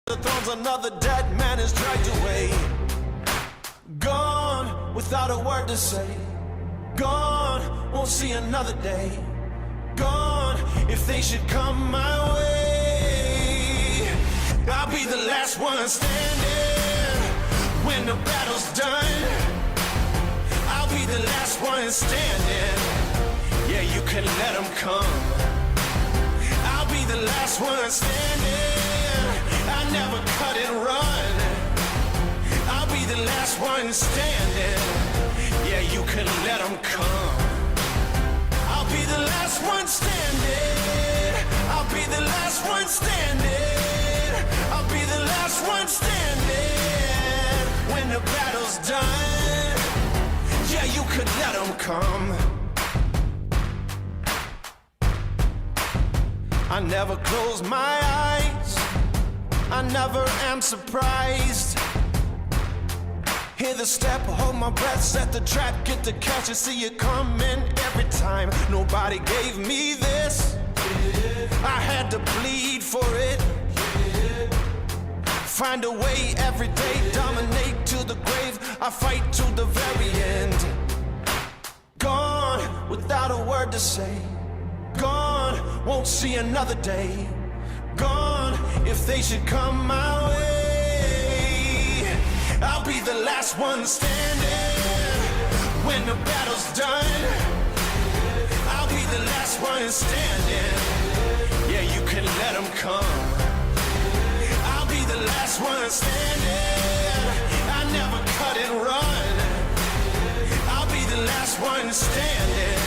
the thrones, another dead man is dragged away. Gone without a word to say. Gone, won't see another day. Gone, if they should come my way. I'll be the last one standing when the battle's done. I'll be the last one standing. Yeah, you can let them come. I'll be the last one standing. I never cut and run. I'll be the last one standing. Yeah, you can let them come. I'll be the last one standing. I'll be the last one standing. I'll be the last one standing. When the battle's done, yeah, you could let them come. I never close my eyes. I never am surprised. Hear the step, hold my breath, set the trap, get the catch and see it coming every time. Nobody gave me this. I had to bleed for it. Find a way every day, dominate to the grave. I fight to the very end. Gone without a word to say. Gone, won't see another day. Gone, if they should come my way. I'll be the last one standing when the battle's done. I'll be the last one standing. Yeah, you can let them come. I'll be the last one standing. I never cut and run. I'll be the last one standing.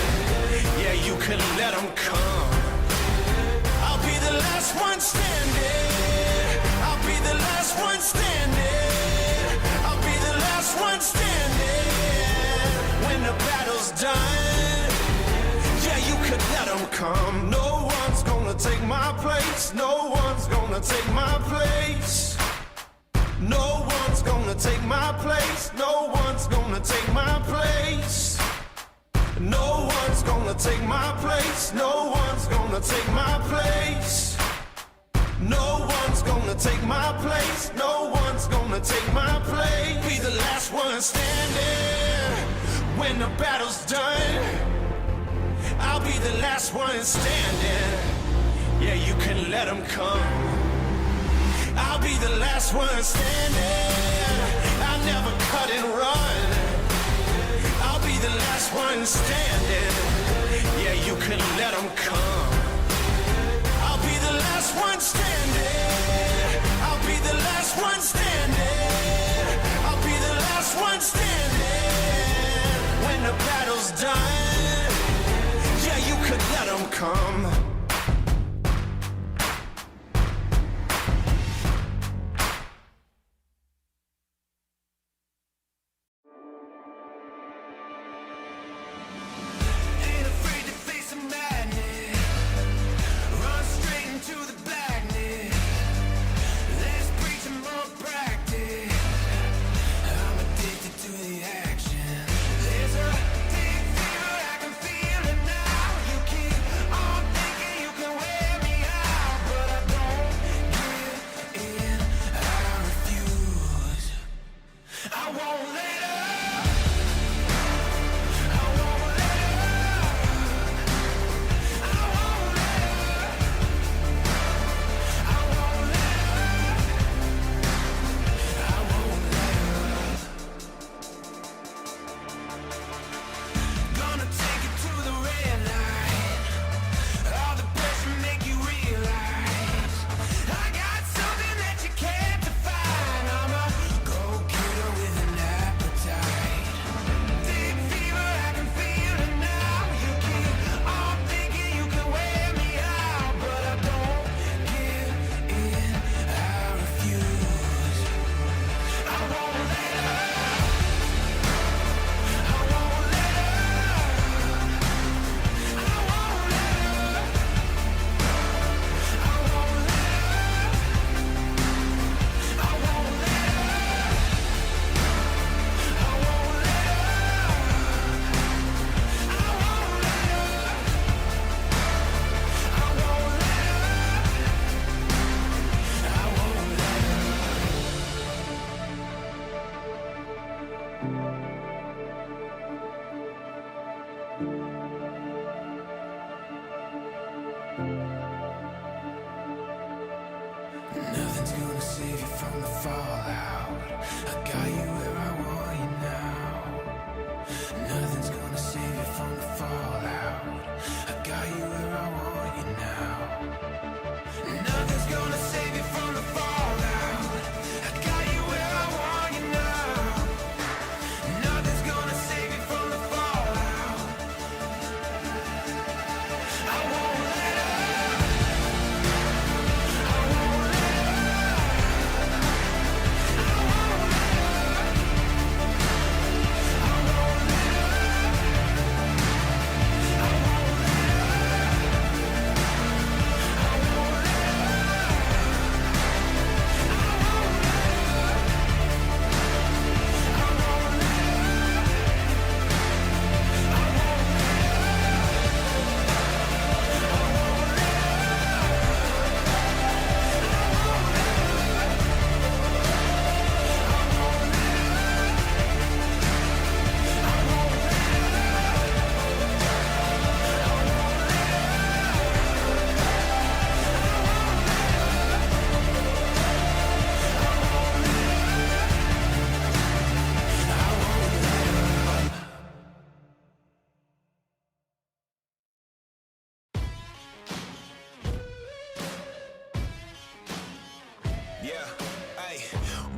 Yeah, you can let them come. I'll be the last one standing. I'll be the last one standing. I'll be the last one standing. When the battle's done, yeah, you could let them come. No one's gonna take my place. No one's gonna take my place. No one's gonna take my place. No one's gonna take my place. No one's gonna take my place. No one's gonna take my place. No one's gonna take my place. No one's gonna take my place. Be the last one standing when the battle's done. I'll be the last one standing. Yeah, you can let them come. I'll be the last one standing. I never cut and run. I'll be the last one standing. Yeah, you can let them come. I'll be the last one standing. I'll be the last one standing. I'll be the last one standing. When the battle's done, yeah, you could let them come. There's a deep fever, I can feel it now. You keep on thinking Nothing's gonna save you from the fallout. I got you where I want you now. Nothing's gonna save you from the fallout. I got you where I want you now. Nothing's gonna save you from the fallout. I got you where I want you now. Nothing's gonna save you from the fallout. I won't let up. I won't let up. I won't let up. I won't let up. I won't let up. I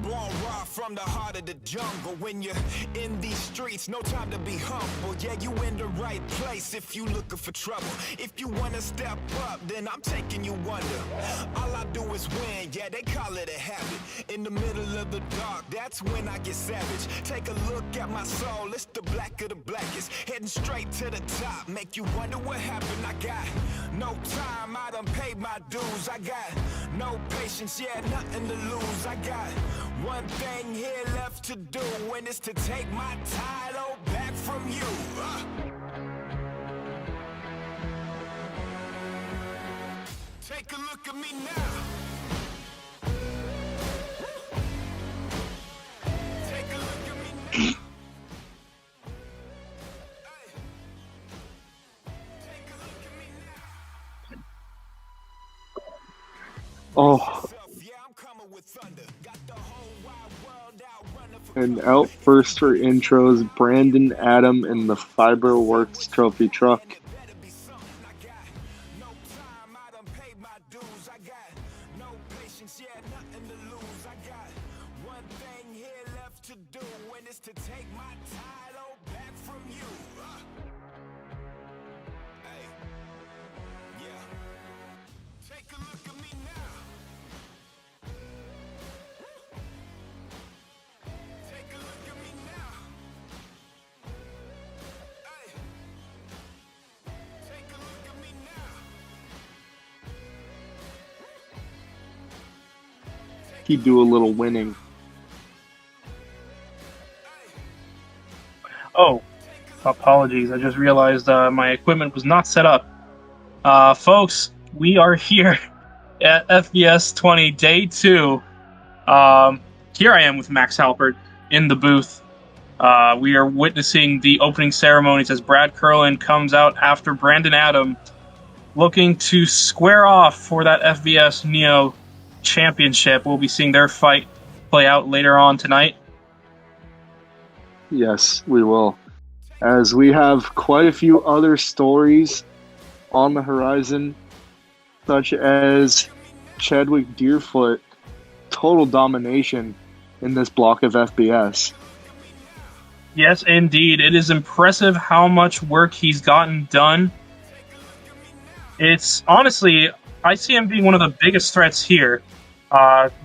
won't let from the heart of the jungle. When you're in these streets, no time to be humble. Yeah, you in the right place if you looking for trouble. If you wanna step up, then I'm taking you under. All I do is win, yeah, they call it a habit. In the middle of the dark, that's when I get savage. Take a look at my soul, it's the black of the blackest. Heading straight to the top, make you wonder what happened. I got no time, I done paid my dues. I got no patience, yeah, nothing to lose. I got one thing here left to do, and it's to take my title back from you. Take a look at me now. Take a look at me now. Hey. Take a look at me now. Oh. And out first for intros, Brandon Adam in the Fiberworks Trophy truck. He'd do a little winning. Oh, apologies. I just realized my equipment was not set up. Folks, we are here at FBS 20 Day 2. Here I am with Max Halpert in the booth. We are witnessing the opening ceremonies as Brad Curlin comes out after Brandon Adam, looking to square off for that FBS Neo Championship. We'll be seeing their fight play out later on tonight. Yes, we will. As we have quite a few other stories on the horizon, such as Chadwick Deerfoot, total domination in this block of FBS. Yes, indeed. It is impressive how much work he's gotten done. It's honestly, I see him being one of the biggest threats here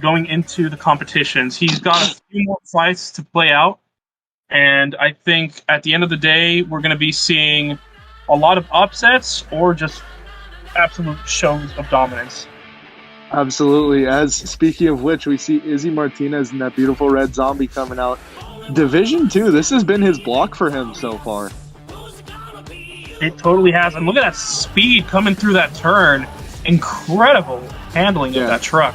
going into the competitions. He's got a few more fights to play out, and I think at the end of the day, we're going to be seeing a lot of upsets or just absolute shows of dominance. Absolutely. As speaking of which, we see Izzy Martinez and that beautiful red zombie coming out. Division 2, this has been his block for him so far. It totally has. And look at that speed coming through that turn. Incredible handling of that truck.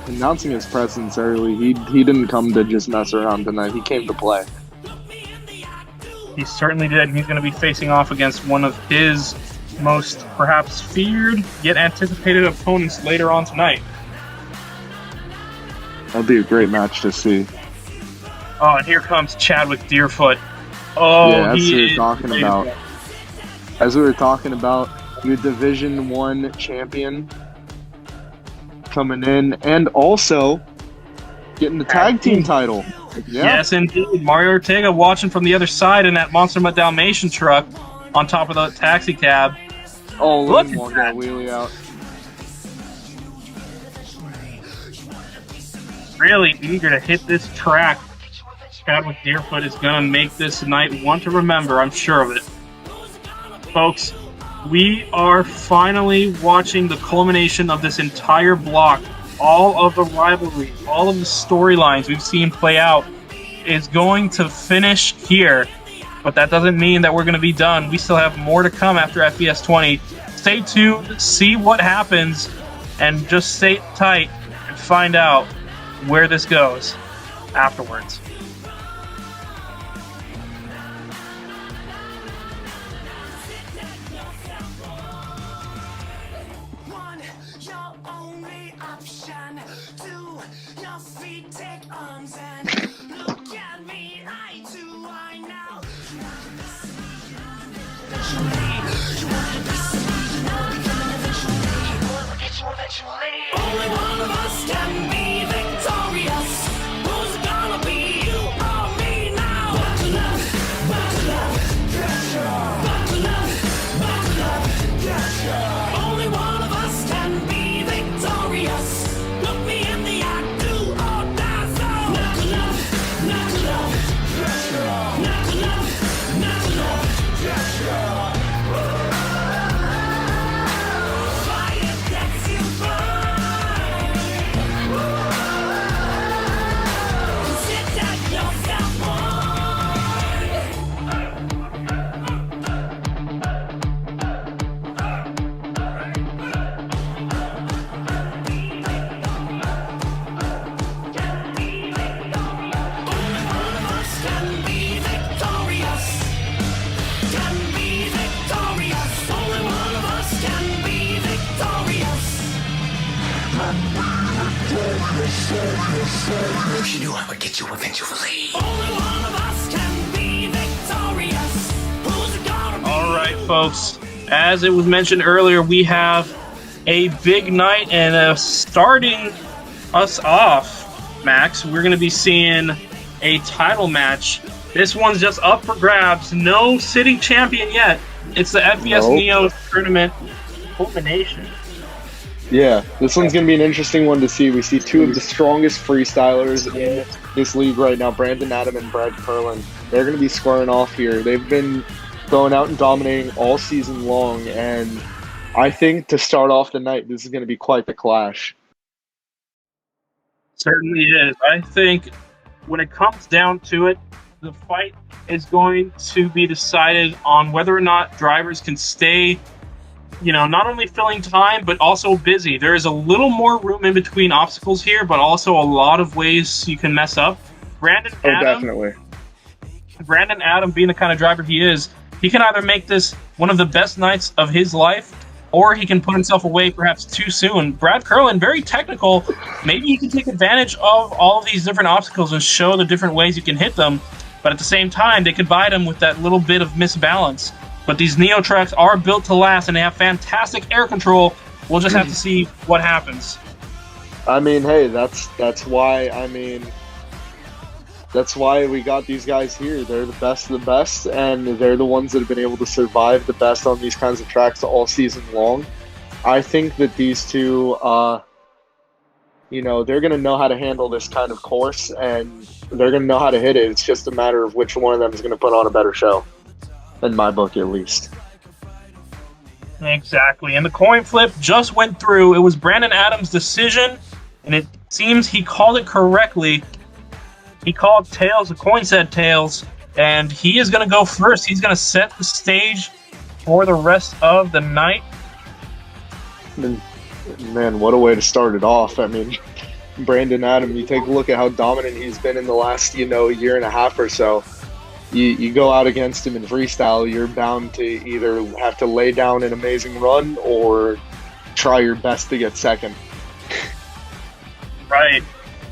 Announcing his presence early. He didn't come to just mess around tonight. He came to play. He certainly did. He's going to be facing off against one of his most perhaps feared yet anticipated opponents later on tonight. That'll be a great match to see. Oh, and here comes Chadwick Deerfoot. Oh, Yeah, that's he what is we're talking ready to about. go. As we were talking about, your Division 1 champion coming in, and also getting the tag team title. Yeah. Yes, indeed. Mario Ortega watching from the other side in that Monster Mutt Dalmatian truck on top of the taxi cab. Oh, Look look at at that. that wheelie out. Really eager to hit this track. Chadwick Deerfoot is going to make this night one to remember, I'm sure of it. Folks, we are finally watching the culmination of this entire block. All of the rivalry, all of the storylines we've seen play out is going to finish here. But that doesn't mean that we're going to be done. We still have more to come after FBS 20. Stay tuned, see what happens, and just stay tight and find out where this goes afterwards. One, your only option. Two, your feet take arms and look at me, eye to eye now. Only one of us can be victorious. Who's it gonna be, you or me now? Buckle up, buckle up, buckle up, buckle up, only one of us can be victorious. Look me in the eye, do or die, so knuckle up, knuckle up, knuckle up, knuckle up, fire gets you burned. Consider yourself can be victorious. Can be victorious. Only one of us can be victorious. You knew I would get you eventually. Only one of us can be victorious. Who's it gonna be? All right, folks. As it was mentioned earlier, we have a big night, and starting us off, Max, we're going to be seeing a title match. This one's just up for grabs. No sitting champion yet. It's the FBS Nope. Neo tournament culmination. Yeah, this one's going to be an interesting one to see. We see two of the strongest freestylers in this league right now, Brandon Adam and Brad Curlin. They're going to be squaring off here. They've been going out and dominating all season long, and I think to start off the night, this is going to be quite the clash. Certainly is. I think when it comes down to it, the fight is going to be decided on whether or not drivers can stay, not only filling time, but also busy. There is a little more room in between obstacles here, but also a lot of ways you can mess up. Brandon Adam, being the kind of driver he is, he can either make this one of the best nights of his life, or he can put himself away perhaps too soon. Brad Curlin, very technical. Maybe he can take advantage of all of these different obstacles and show the different ways you can hit them, but at the same time, they could bite him with that little bit of misbalance. But these Neo tracks are built to last, and they have fantastic air control. We'll just have to see what happens. I mean, hey, that's why. That's why we got these guys here. They're the best of the best, and they're the ones that have been able to survive the best on these kinds of tracks all season long. I think that these two, they're going to know how to handle this kind of course, and they're going to know how to hit it. It's just a matter of which one of them is going to put on a better show, in my book at least. Exactly. And the coin flip just went through. It was Brandon Adams' decision, and it seems he called it correctly. He called tails. The coin said tails, and he is going to go first. He's going to set the stage for the rest of the night. Man, what a way to start it off. I mean, Brandon Adam, you take a look at how dominant he's been in the last, year and a half or so. you go out against him in freestyle, you're bound to either have to lay down an amazing run or try your best to get second. Right.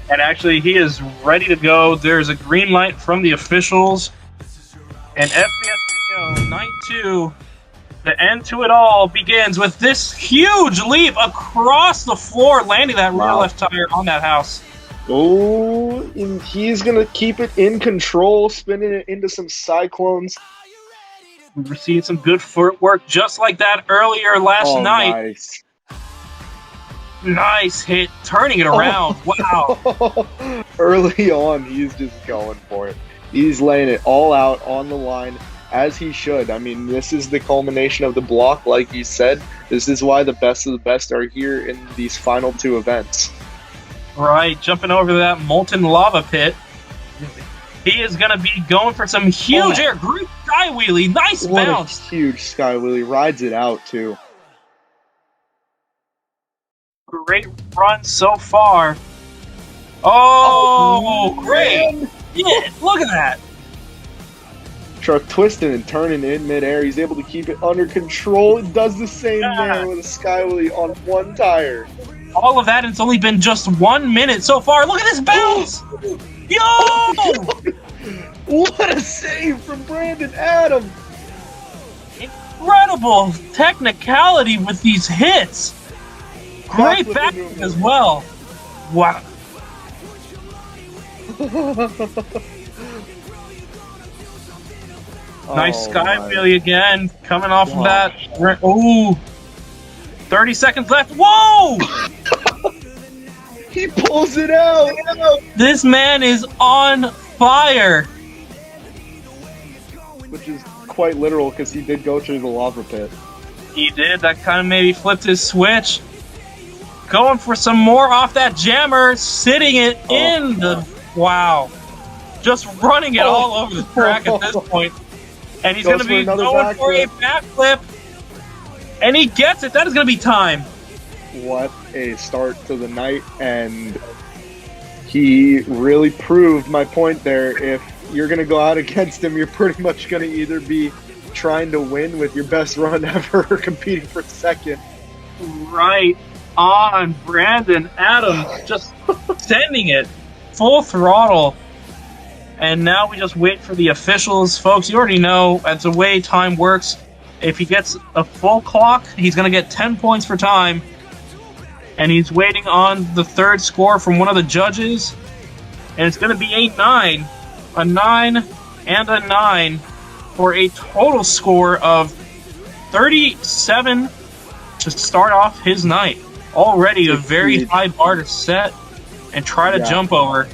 And actually, he is ready to go. There's a green light from the officials. And FBS Neo, night 2, the end to it all begins with this huge leap across the floor, landing that rear left tire on that house. Oh, and he's going to keep it in control, spinning it into some cyclones. We've seen some good footwork just like that earlier last night. Nice. Nice hit, turning it around. Wow. Early on, he's just going for it. He's laying it all out on the line, as he should. I mean, this is the culmination of the block, like you said. This is why the best of the best are here in these final 2 events. Right, jumping over that molten lava pit. He is going to be going for some huge air. Great sky wheelie. Nice bounce. What a huge sky wheelie. Rides it out, too. Great run so far. Oh, great. Man. Yeah, look at that. Truck twisting and turning in midair. He's able to keep it under control. It does the same there with a sky wheelie on one tire. All of that, and it's only been just 1 minute so far. Look at this bounce! Yo! What a save from Brandon Adams! Incredible technicality with these hits. Great Backflip back maneuver. as well. Wow. Nice sky my wheelie again, coming off of that. gosh. Ooh. 30 seconds left. Whoa! He pulls it out! This man is on fire. Which is quite literal because he did go through the lava pit. He did. That kind of maybe flipped his switch. Going for some more off that jammer, sitting it in the... Wow. Just running it all over the track at this point. And he's going to be going for a backflip. And he gets it. That is going to be time. What a start to the night, and he really proved my point there. If you're going to go out against him, you're pretty much going to either be trying to win with your best run ever or competing for second. Right on. Brandon Adams just sending it full throttle. And now we just wait for the officials. Folks, you already know that's the way time works. If he gets a full clock, he's going to get 10 points for time. And he's waiting on the third score from one of the judges. And it's going to be a 9. A 9 and a 9 for a total score of 37 to start off his night. Already a very high bar to set and try to jump over.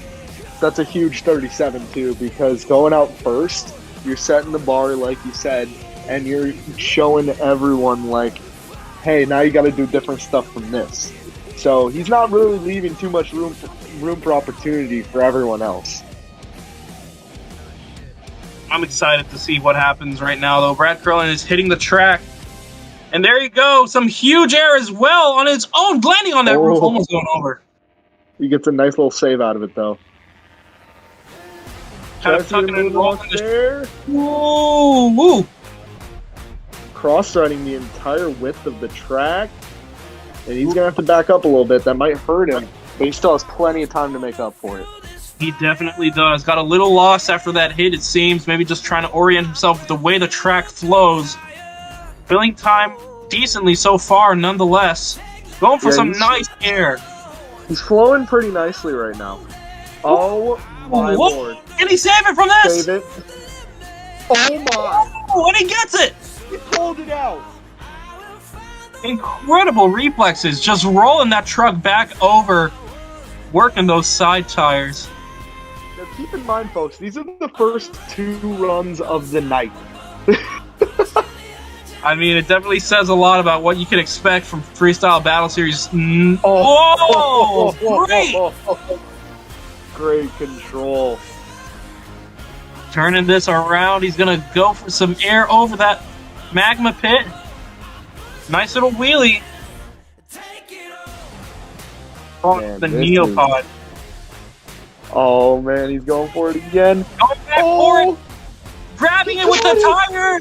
That's a huge 37 too, because going out first, you're setting the bar like you said, and you're showing everyone like, hey, now you got to do different stuff from this. So he's not really leaving too much room for opportunity for everyone else. I'm excited to see what happens right now, though. Brad Curlin is hitting the track. And there you go. Some huge air as well on his own, landing on that roof, almost going over. He gets a nice little save out of it, though. Kind of tucking and rolling there. Woo, woo. Cross-threading the entire width of the track. And he's going to have to back up a little bit. That might hurt him, but he still has plenty of time to make up for it. He definitely does. Got a little lost after that hit, it seems. Maybe just trying to orient himself with the way the track flows. Filling time decently so far, nonetheless. Going for some nice air. He's flowing pretty nicely right now. Oh, my lord. Can he save it from this? Save it. Oh, my. Oh, and he gets it. He pulled it out. Incredible reflexes. Just rolling that truck back over, working those side tires. Now, keep in mind, folks, these are the first 2 runs of the night. I mean, it definitely says a lot about what you can expect from Freestyle Battle Series. Great! Great control. Turning this around, he's going to go for some air over that magma pit. Nice little wheelie. Oh, Man, the this Neopod. Oh, man, he's going for it again. Going back for it. grabbing it with the tire.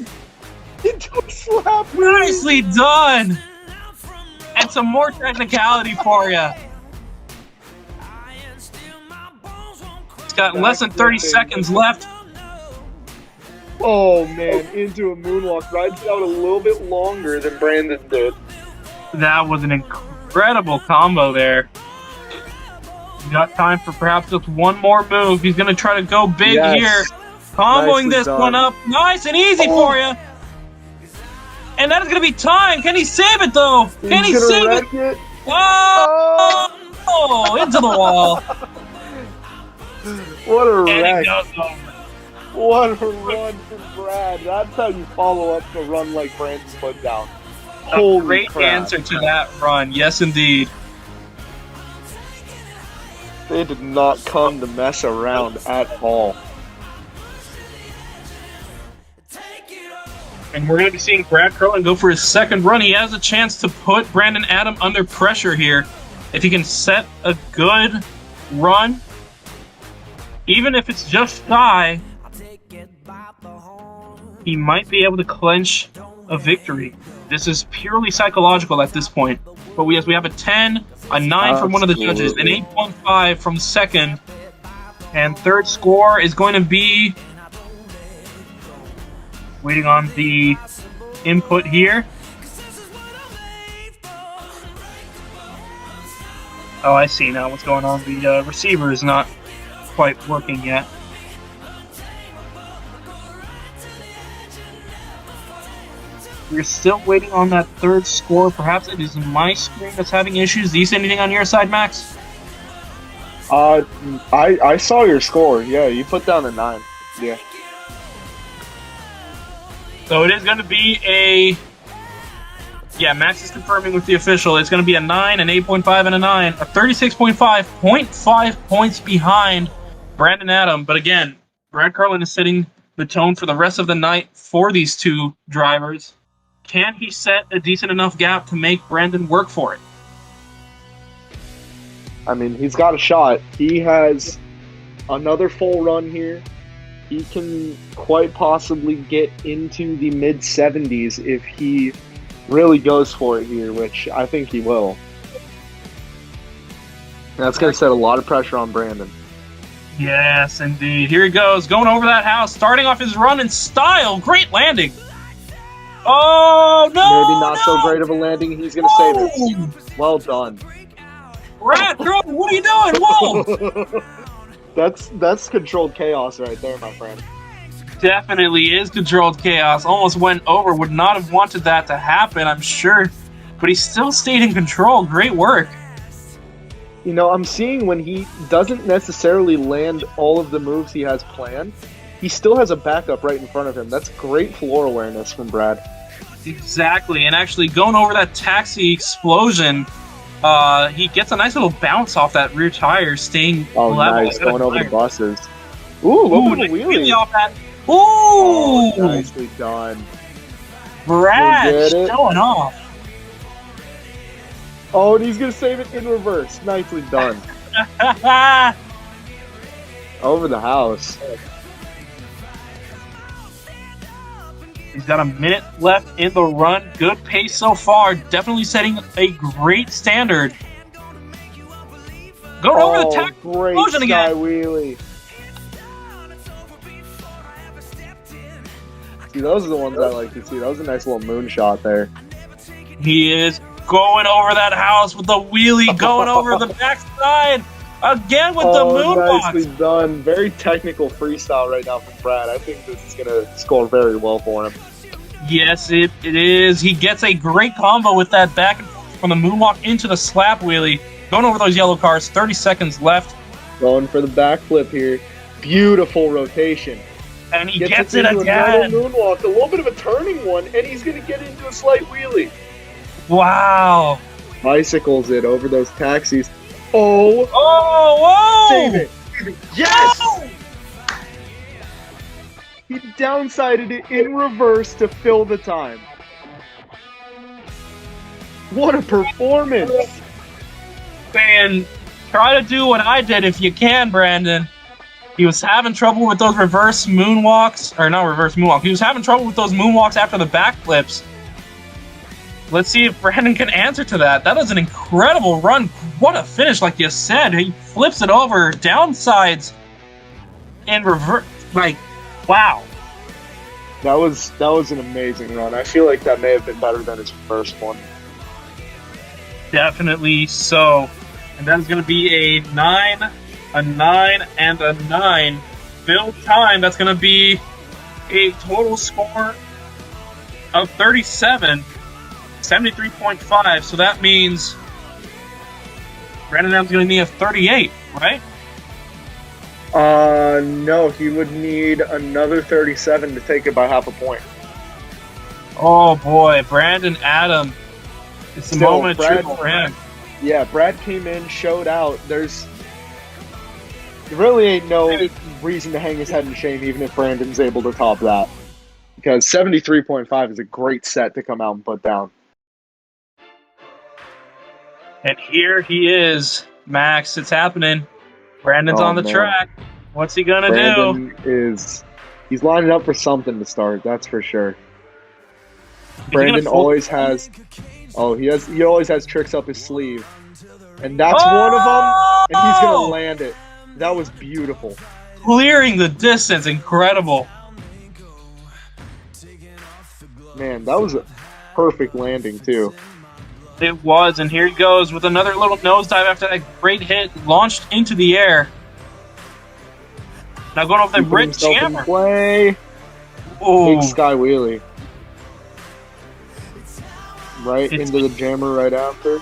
Into a slap. Nicely done. And some more technicality for you. It's got less than 30 seconds left. Oh man, into a moonwalk. Rides it out a little bit longer than Brandon did. That was an incredible combo there. You got time for perhaps just one more move. He's going to try to go big here. Comboing Nicely this done. one up. Nice and easy for you. And that is going to be time. Can he save it, though? Can he He's save gonna it? wreck it. Oh, into the wall. What a And wreck. it goes over. What a run from Brad. That's how you follow up a run like Brandon put down. A Holy great crap. answer to that run. Yes, indeed. They did not come to mess around at all. And we're going to be seeing Brad Curlin go for his second run. He has a chance to put Brandon Adam under pressure here. If he can set a good run, even if it's just shy, he might be able to clinch a victory. This is purely psychological at this point. But we have a 10, a 9 from one of the judges, an 8.5 from the second, and third score is going to be... Waiting on the input here. Oh, I see now what's going on. The receiver is not quite working yet. We're still waiting on that third score. Perhaps it is my screen that's having issues. Do you see anything on your side, Max? I saw your score. Yeah, you put down a 9. Yeah. So it is going to be a... Yeah, Max is confirming with the official. It's going to be a 9, an 8.5, and a 9. A 36.5, 0.5 points behind Brandon Adam. But again, Brad Carlin is setting the tone for the rest of the night for these two drivers. Can he set a decent enough gap to make Brandon work for it? I mean, he's got a shot. He has another full run here. He can quite possibly get into the mid-70s if he really goes for it here, which I think he will. That's going to set a lot of pressure on Brandon. Yes, indeed. Here he goes, going over that house, starting off his run in style. Great landing. Oh, no! Maybe not so great of a landing. He's going to save it. Well done. Brad, what are you doing? Whoa! That's controlled chaos right there, my friend. Definitely is controlled chaos. Almost went over. Would not have wanted that to happen, I'm sure. But he still stayed in control. Great work. You know, I'm seeing when he doesn't necessarily land all of the moves he has planned, he still has a backup right in front of him. That's great floor awareness from Brad. Exactly. And actually going over that taxi explosion, he gets a nice little bounce off that rear tire, staying Oh, level. nice. Going over the buses. Ooh, look at the nice wheelie. off that. Ooh! Oh, nicely done. Brad You get it? showing off. Oh, and he's going to save it in reverse. Nicely done. Over the house. He's got a minute left in the run. Good pace so far. Definitely setting a great standard. Going over the taxi great explosion sky again. wheelie. See, those are the ones I like to see. That was a nice little moonshot there. He is going over that house with the wheelie, going over the backside again with the moonwalk. Nicely done. Very technical freestyle right now from Brad. I think this is going to score very well for him. Yes, it is. He gets a great combo with that back and forth from the moonwalk into the slap wheelie. Going over those yellow cars. 30 seconds left. Going for the backflip here. Beautiful rotation. And he gets it into again. Another moonwalk. A little bit of a turning one, and he's going to get into a slight wheelie. Wow. Bicycles it over those taxis. Oh! Oh, whoa! Save it! Yes! Oh! He downsided it in reverse to fill the time. What a performance! Man, try to do what I did if you can, Brandon. He was having trouble with those reverse moonwalks, or not reverse moonwalk. He was having trouble with those moonwalks after the backflips. Let's see if Brandon can answer to that. That was an incredible run. What a finish, like you said. He flips it over, downsides, and reverse. Like, wow. That was an amazing run. I feel like that may have been better than his first one. Definitely so. And that's going to be a 9, a 9, and a 9. Fill time. That's going to be a total score of 37. 73.5, so that means Brandon Adams going to need a 38, right? No, he would need another 37 to take it by half a point. Oh boy, Brandon Adams. It's the moment of truth for him. Yeah, Brad came in, showed out. There really ain't no reason to hang his head in shame, even if Brandon's able to top that. Because 73.5 is a great set to come out and put down. And here he is, Max. It's happening. Brandon's on the track. What's he gonna do? He's lining up for something to start. That's for sure. Brandon always has. Oh, he always has tricks up his sleeve, and that's one of them. And he's gonna land it. That was beautiful. Clearing the distance, incredible. Man, that was a perfect landing too. It was, and here he goes with another little nosedive after that great hit, launched into the air. Now going over that red jammer. Play. Oh, big sky wheelie. Right into the jammer right after.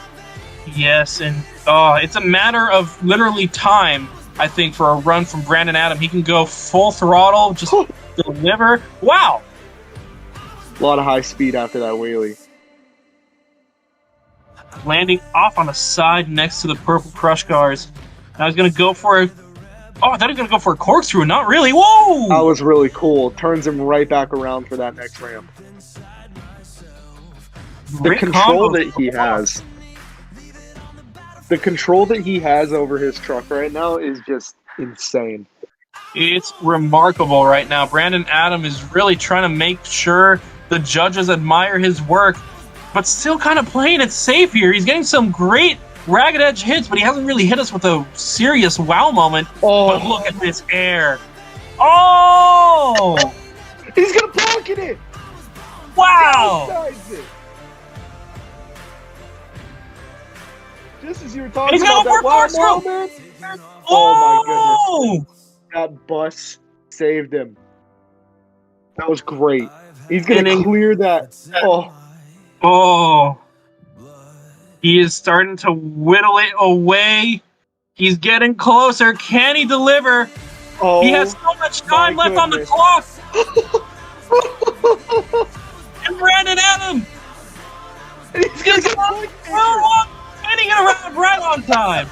Yes, and it's a matter of literally time, I think, for a run from Brandon Adams. He can go full throttle, just deliver. Wow! A lot of high speed after that wheelie. Landing off on the side next to the purple crush cars. Now he's going to go for a... Oh, I thought he was going to go for a corkscrew. Not really. Whoa! That was really cool. Turns him right back around for that next ramp. The control that he has. The control that he has over his truck right now is just insane. It's remarkable right now. Brandon Adams is really trying to make sure the judges admire his work, but still kind of playing it safe here. He's getting some great ragged edge hits, but he hasn't really hit us with a serious wow moment. Oh. But look at this air. Oh! He's going to pocket it! Wow! Just as you were talking He's about going that for wow a moment. Oh my goodness. That bus saved him. That was great. He's going to clear that. Oh. He is starting to whittle it away. He's getting closer. Can he deliver? Oh, he has so much time left on the clock. And Brandon Adams. And he's going to get spinning it around right on time.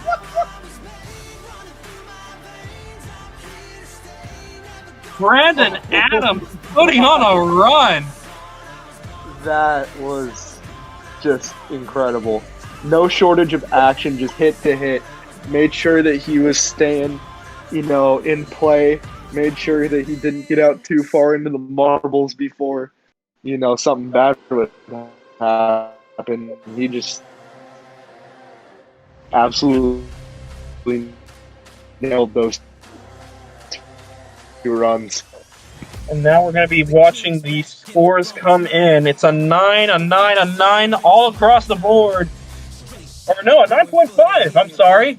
Brandon Adams putting on a run. That was just incredible. No shortage of action, just hit to hit. Made sure that he was staying, in play. Made sure that he didn't get out too far into the marbles before, something bad would happen. He just absolutely nailed those two runs. And now we're going to be watching the scores come in. It's a 9, a 9, a 9 all across the board. Or no, a 9.5. I'm sorry.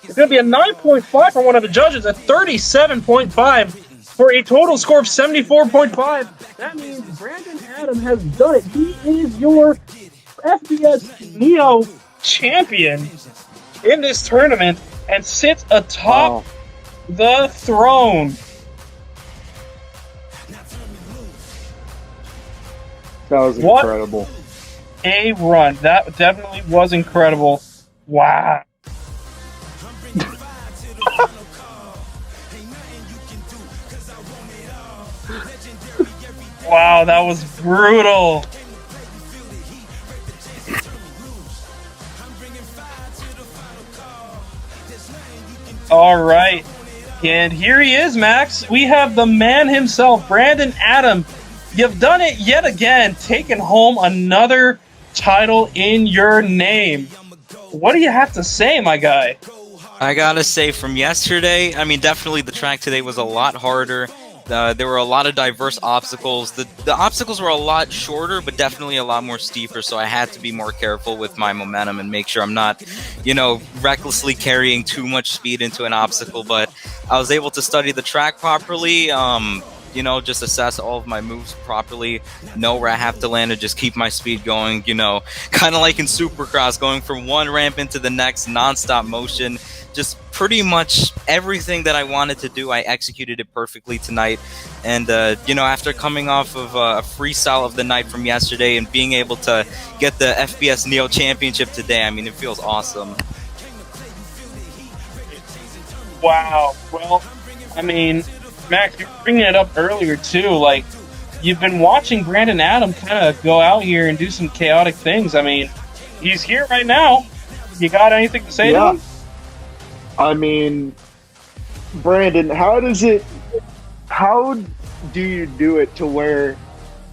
It's going to be a 9.5 for one of the judges, a 37.5 for a total score of 74.5. That means Brandon Adams has done it. He is your FBS Neo champion in this tournament and sits atop the throne. That was incredible. A run. That definitely was incredible. Wow. Wow, that was brutal. All right. And here he is, Max. We have the man himself, Brandon Adam. You've done it yet again, taking home another title in your name. What do you have to say, my guy? I gotta say, from yesterday, I mean, definitely the track today was a lot harder. There were a lot of diverse obstacles. The obstacles were a lot shorter, but definitely a lot more steeper, so I had to be more careful with my momentum and make sure I'm not, recklessly carrying too much speed into an obstacle. But I was able to study the track properly, just assess all of my moves properly, know where I have to land and just keep my speed going, kind of like in Supercross, going from one ramp into the next, non-stop motion. Just pretty much everything that I wanted to do, I executed it perfectly tonight. And, after coming off of a freestyle of the night from yesterday and being able to get the FBS Neo Championship today, I mean, it feels awesome. Wow. Well, I mean, Max, you were bringing it up earlier, too. Like, you've been watching Brandon Adam kind of go out here and do some chaotic things. I mean, he's here right now. You got anything to say to him? I mean, Brandon, how do you do it to where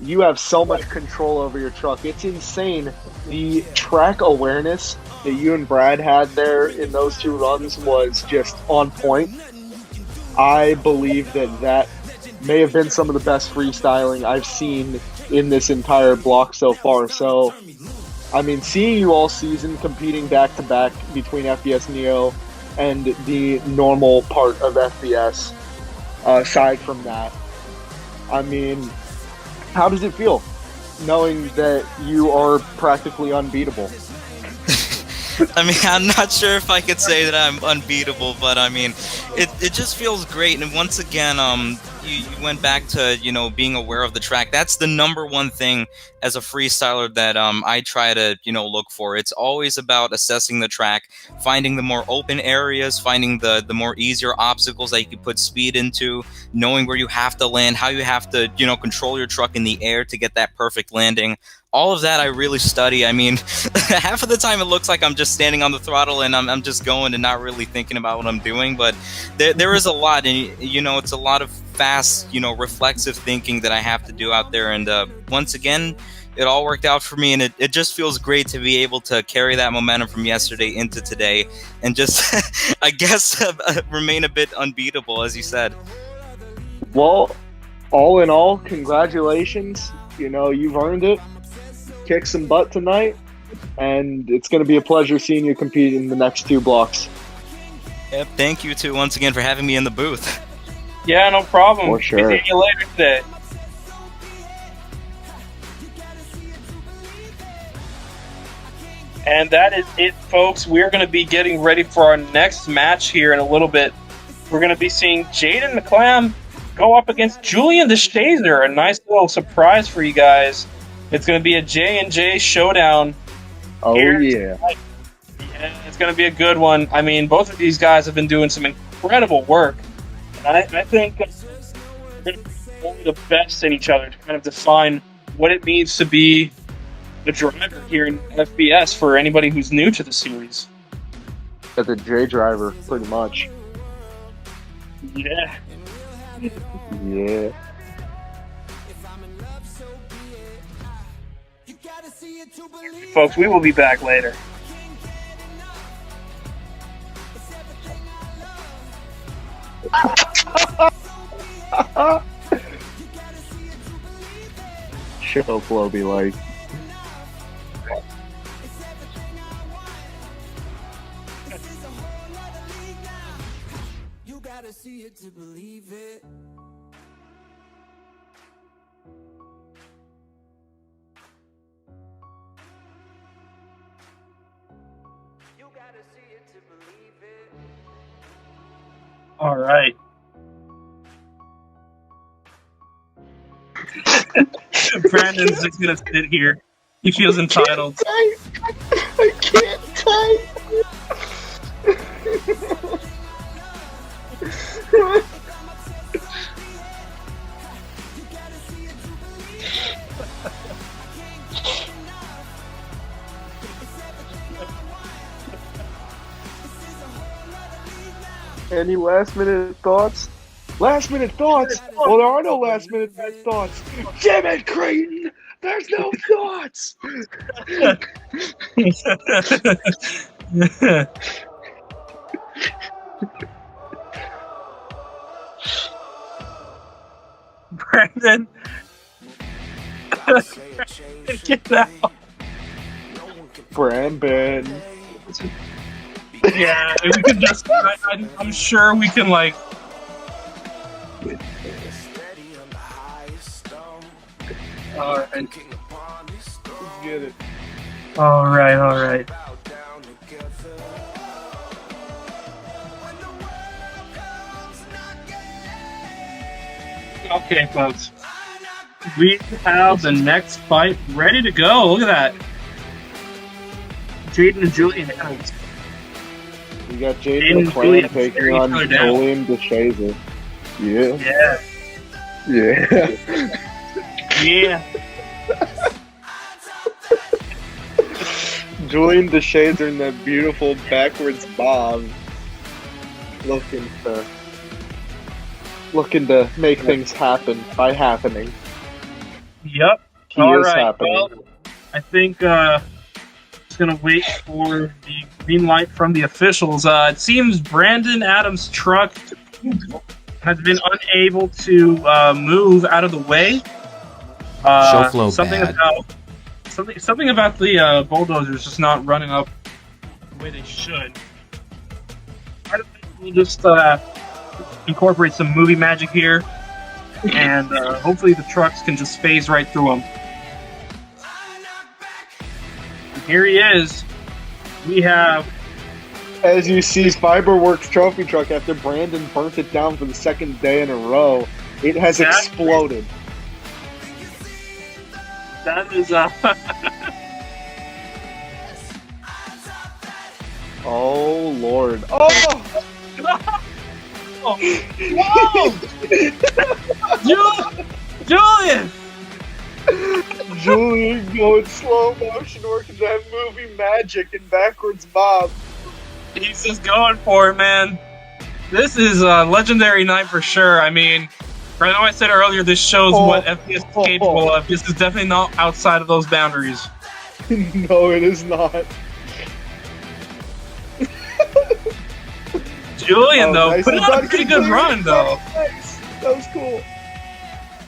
you have so much control over your truck? It's insane. The track awareness that you and Brad had there in those two runs was just on point. I believe that may have been some of the best freestyling I've seen in this entire block so far. So, I mean, seeing you all season competing back-to-back between FBS Neo and the normal part of FBS, aside from that, I mean, how does it feel knowing that you are practically unbeatable? I mean, I'm not sure if I could say that I'm unbeatable, but I mean, it just feels great. And once again, you went back to, being aware of the track. That's the number one thing as a freestyler that I try to, look for. It's always about assessing the track, finding the more open areas, finding the more easier obstacles that you can put speed into, knowing where you have to land, how you have to, control your truck in the air to get that perfect landing. All of that I really study. I mean, half of the time it looks like I'm just standing on the throttle and I'm just going and not really thinking about what I'm doing. But there is a lot, and it's a lot of fast, reflexive thinking that I have to do out there. And once again, it all worked out for me, and it just feels great to be able to carry that momentum from yesterday into today and just, I guess, remain a bit unbeatable, as you said. Well, all in all, congratulations. You've earned it. Kick some butt tonight, and it's going to be a pleasure seeing you compete in the next two blocks. Yep, thank you too once again for having me in the booth. Yeah, no problem. For sure. See you later today. And that is it, folks. We're going to be getting ready for our next match here in a little bit. We're going to be seeing Jaden McClam go up against Julian DeShazer. A nice little surprise for you guys. It's going to be a J&J showdown. Oh, yeah. Tonight. Yeah, it's going to be a good one. I mean, both of these guys have been doing some incredible work. And I think they're going to be only the best in each other to kind of define what it means to be the driver here in FBS for anybody who's new to the series. Got the J driver, pretty much. Yeah. Yeah. Folks, we will be back later. Show flow be like. You gotta see it to believe it. You gotta see it to believe it. All right. Brandon's just going to sit here. He feels entitled. I can't type. Any last minute thoughts? Last minute thoughts? Well, there are no last minute thoughts. Damn it, Creighton! There's no thoughts! Brandon, get out. Brandon. Yeah, we can just. I'm sure we can like. All right. Get it. All right. All right. Okay, folks. We have the next fight ready to go. Look at that. Jaden and Julian Adams. We got Jaden Jaden McClain Julian taking staring on each other down. Julian DeShazer. Yeah. Yeah. Yeah. Yeah. Julian DeShazer in that beautiful backwards bob. Looking to make things happen by happening. Yep. He All is right. happening. Well, I think just gonna wait for the green light from the officials. It seems Brandon Adams' truck has been unable to move out of the way. Show flow something bad. something about the bulldozers just not running up the way they should. I don't think we'll just incorporate some movie magic here, and hopefully the trucks can just phase right through them. And here he is. We have As you see, Fiberworks trophy truck, after Brandon burnt it down for the second day in a row, it has Exactly. exploded. that is Oh, Lord. Oh! Whoa! Julian! Julian going slow motion, working that movie magic and backwards bob. He's just going for it, man. This is a legendary night for sure. I mean, I know I said earlier this shows what FPS is capable of. This is definitely not outside of those boundaries. No, it is not. Julian, though, nice. put it on a pretty good run, though. Nice. That was cool.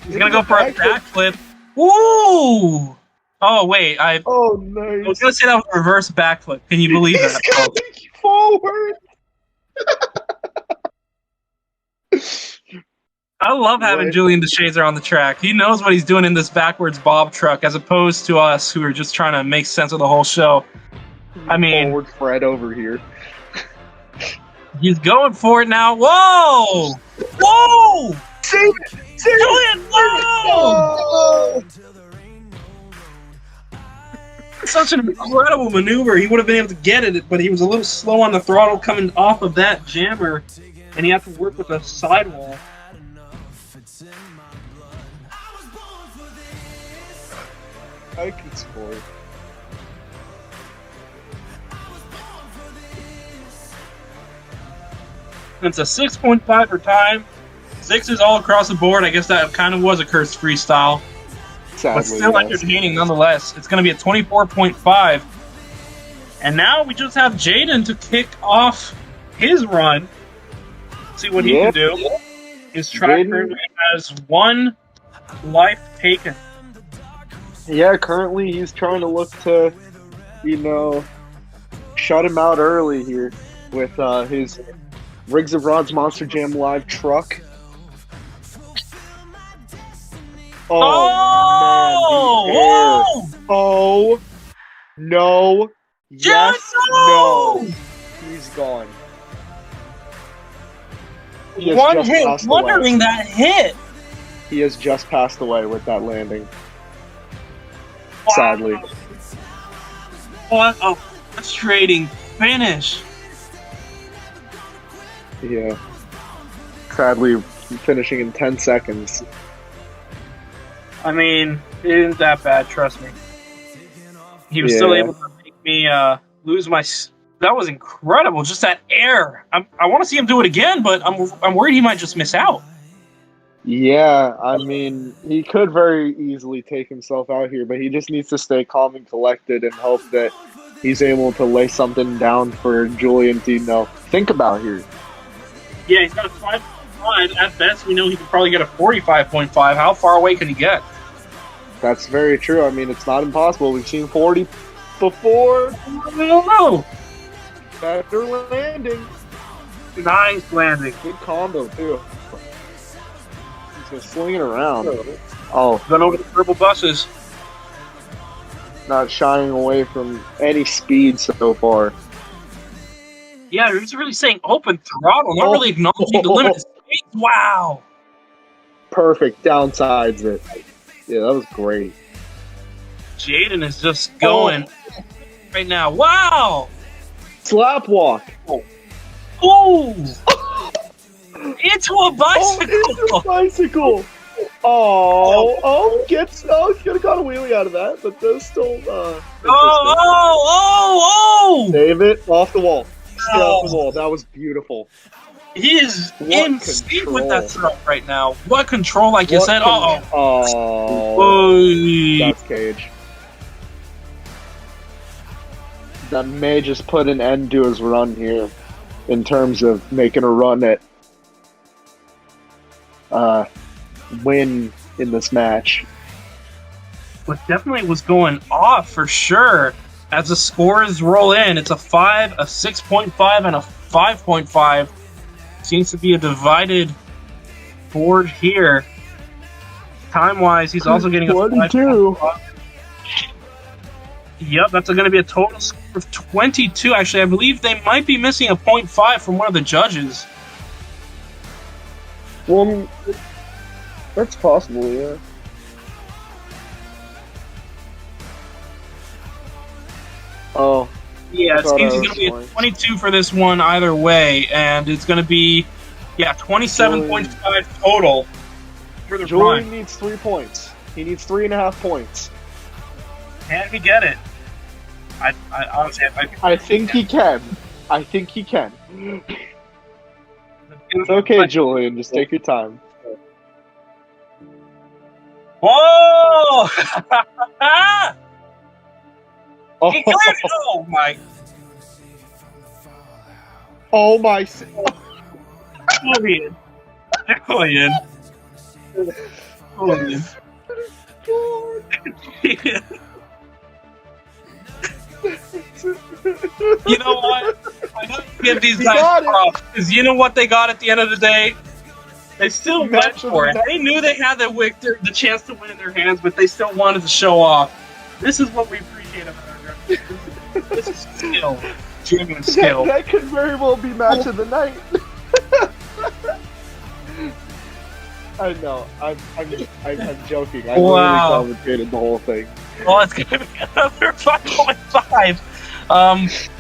He's gonna go for a backflip. Ooh! Oh, wait, I Oh, was nice. gonna say that was a reverse backflip. Can you believe He's that? going forward. I love having Right. Julian DeShazer on the track. He knows what he's doing in this backwards bob truck, as opposed to us who are just trying to make sense of the whole show. I mean, Forward Fred over here. he's going for it now. Whoa! Whoa! Save it! Save it! Julian, whoa! Oh! Such an incredible maneuver. He would have been able to get it, but he was a little slow on the throttle coming off of that jammer, and he had to work with a sidewall. I can score. It's a 6.5 for time. 6s all across the board. I guess that kind of was a cursed freestyle. Sadly, But still yes. entertaining nonetheless. It's going to be a 24.5. And now we just have Jaden to kick off his run. See what he Yeah. can do. His track Jaden- currently has 1 life taken. Yeah, currently he's trying to look to, shut him out early here with his Rigs of Rods Monster Jam Live truck. Oh, man, the air. Oh, no. Yes, no. He's gone. He has One just hit, passed away. wondering that hit. He has just passed away with that landing. Sadly. What a frustrating finish. Yeah. Sadly, finishing in 10 seconds. I mean, it isn't that bad, trust me. He was still Yeah. able to make me lose my That was incredible. Just that air. I want to see him do it again, but I'm worried he might just miss out. Yeah, I mean, he could very easily take himself out here, but he just needs to stay calm and collected and hope that he's able to lay something down for Julian to, think about here. Yeah, he's got a 5.5. At best, we know he could probably get a 45.5. How far away can he get? That's very true. I mean, it's not impossible. We've seen 40 before. I don't know. Better landing. Nice landing. Good combo, too. He's going to sling it around. Oh, Going over the purple buses. not shying away from any speed so far. Yeah, he's really saying open throttle, not really acknowledging the limited speed. Wow. Perfect. Downsides it. Yeah, that was great. Jaden is just going right now. Wow. Slap walk. Ooh. Into a bicycle. It's a bicycle. He's could have got a wheelie out of that, but there's still Oh. Save it off the wall. Stay off the wall. That was beautiful. He is What in sync with that control. truck right now. What control, like you said. Oh, that's Cage. That may just put an end to his run here in terms of making a run at win in this match. But definitely was going off for sure. As the scores roll in, it's a 5, a 6.5, and a 5.5. Seems to be a divided board here. Time-wise, he's also getting a 22. Yep, that's going to be a total score of 22. Actually, I believe they might be missing a 0.5 from one of the judges. Well, that's possible, yeah. Oh. Yeah, I it thought seems I it's going to be a was 22 for this one either way, and it's going to be, 27.5 total for the Julian run. needs 3 points. He needs 3.5 points. Can he get it? I honestly, I think he can. I think he can. It's okay, Julian. Just take your time. Whoa! Oh, He cleared it! Oh my! oh my! Julian. Julian. Julian. You know what? I gotta give these guys props, because you know what they got at the end of the day? They still went Match of for the it. They knew they had the chance to win in their hands, but they still wanted to show off. This is what we appreciate about our drivers. This is skill. Genuine skill. That could very well be match of the night. I know. I'm joking. I Wow. literally commentated the whole thing. Well, it's going to be another 5.5.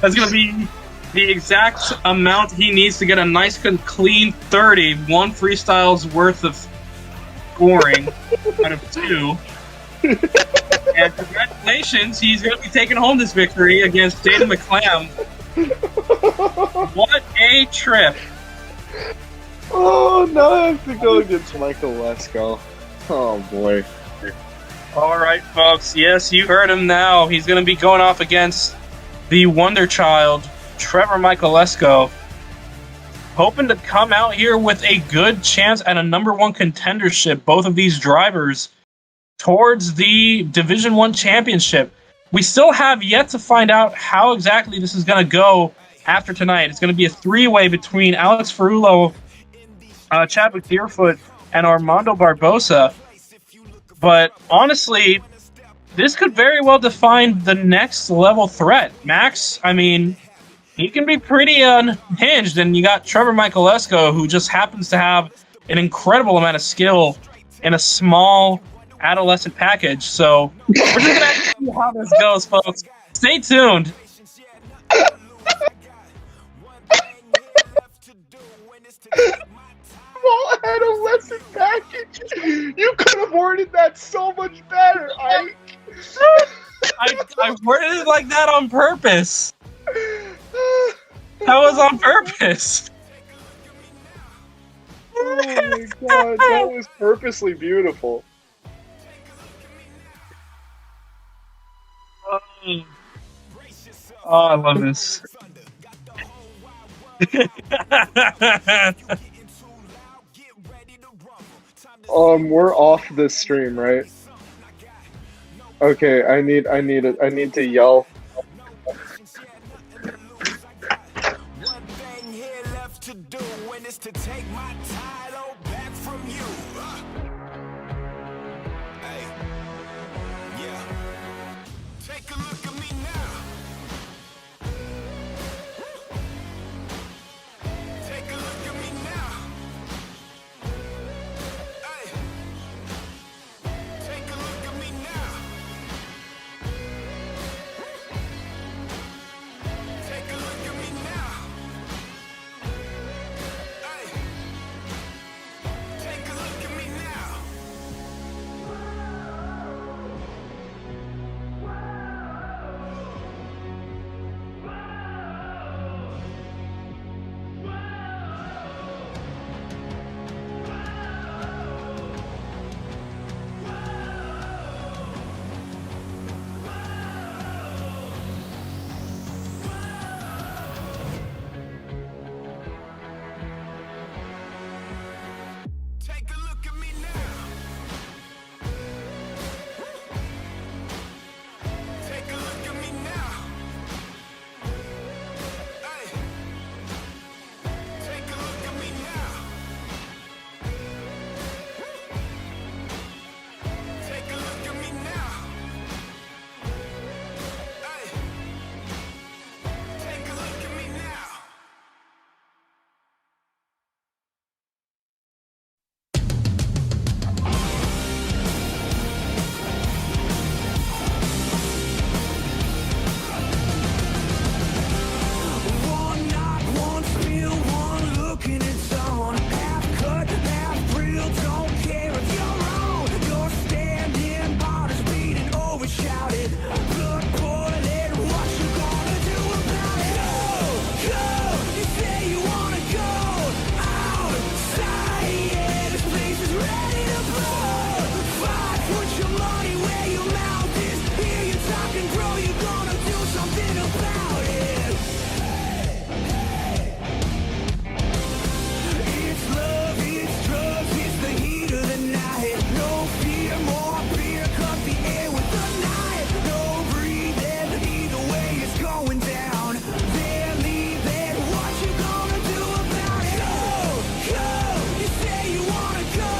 That's going to be the exact amount he needs to get a nice, clean 30. One freestyle's worth of scoring out of 2. And congratulations, he's going to be taking home this victory against Jaden McClam. What a trip. Oh, now I have to go against Michael Lesko. Oh, boy. All right, folks. Yes, you heard him now. He's going to be going off against the Wonder Child, Trevor Michaelesco, hoping to come out here with a good chance at a number 1 contendership. Both of these drivers towards the Division 1 championship. We still have yet to find out how exactly this is going to go after tonight. It's going to be a 3-way between Alex Ferrulo, Chadwick Deerfoot, and Armando Barbosa. But honestly, this could very well define the next level threat. Max, I mean, he can be pretty unhinged, and you got Trevor Michaelesco, who just happens to have an incredible amount of skill in a small adolescent package. So we're just going to see how this goes, folks. Stay tuned. Small adolescent package. You could have worded that so much better, Ike. I worded it like that on purpose. That was on purpose. Oh my god, that was purposely beautiful. Oh, I love this. We're off this stream, right? Okay, I need to yell. One thing here left to do, and it's to take my title back from you. Hey, yeah. Take a look at me now. Take a look at me now. Hey, take a look at me now. Take a look at me now. Hey, take a look at me now. Take a look at me now. Take a look at me now. Hey, take a look at me now. Take a look at me now. Hey, take a look at me now. One knock, one spill, one look and it's on. Half cut, half real, don't care if you're wrong. You're standing, bodies beating, overshouted. Blood boiling, what you gonna do about it? Go, you say you wanna go outside, yeah, this place is ready to blow. Fight, put your money where your mouth is. Hear you talking, bro, you're gonna do something about it. It's love, it's drugs, it's the heat of the night. No fear, more beer, cut the air with the knife. No breathing, either way it's going down. They're leaving, what you gonna do about it? Go, you say you wanna go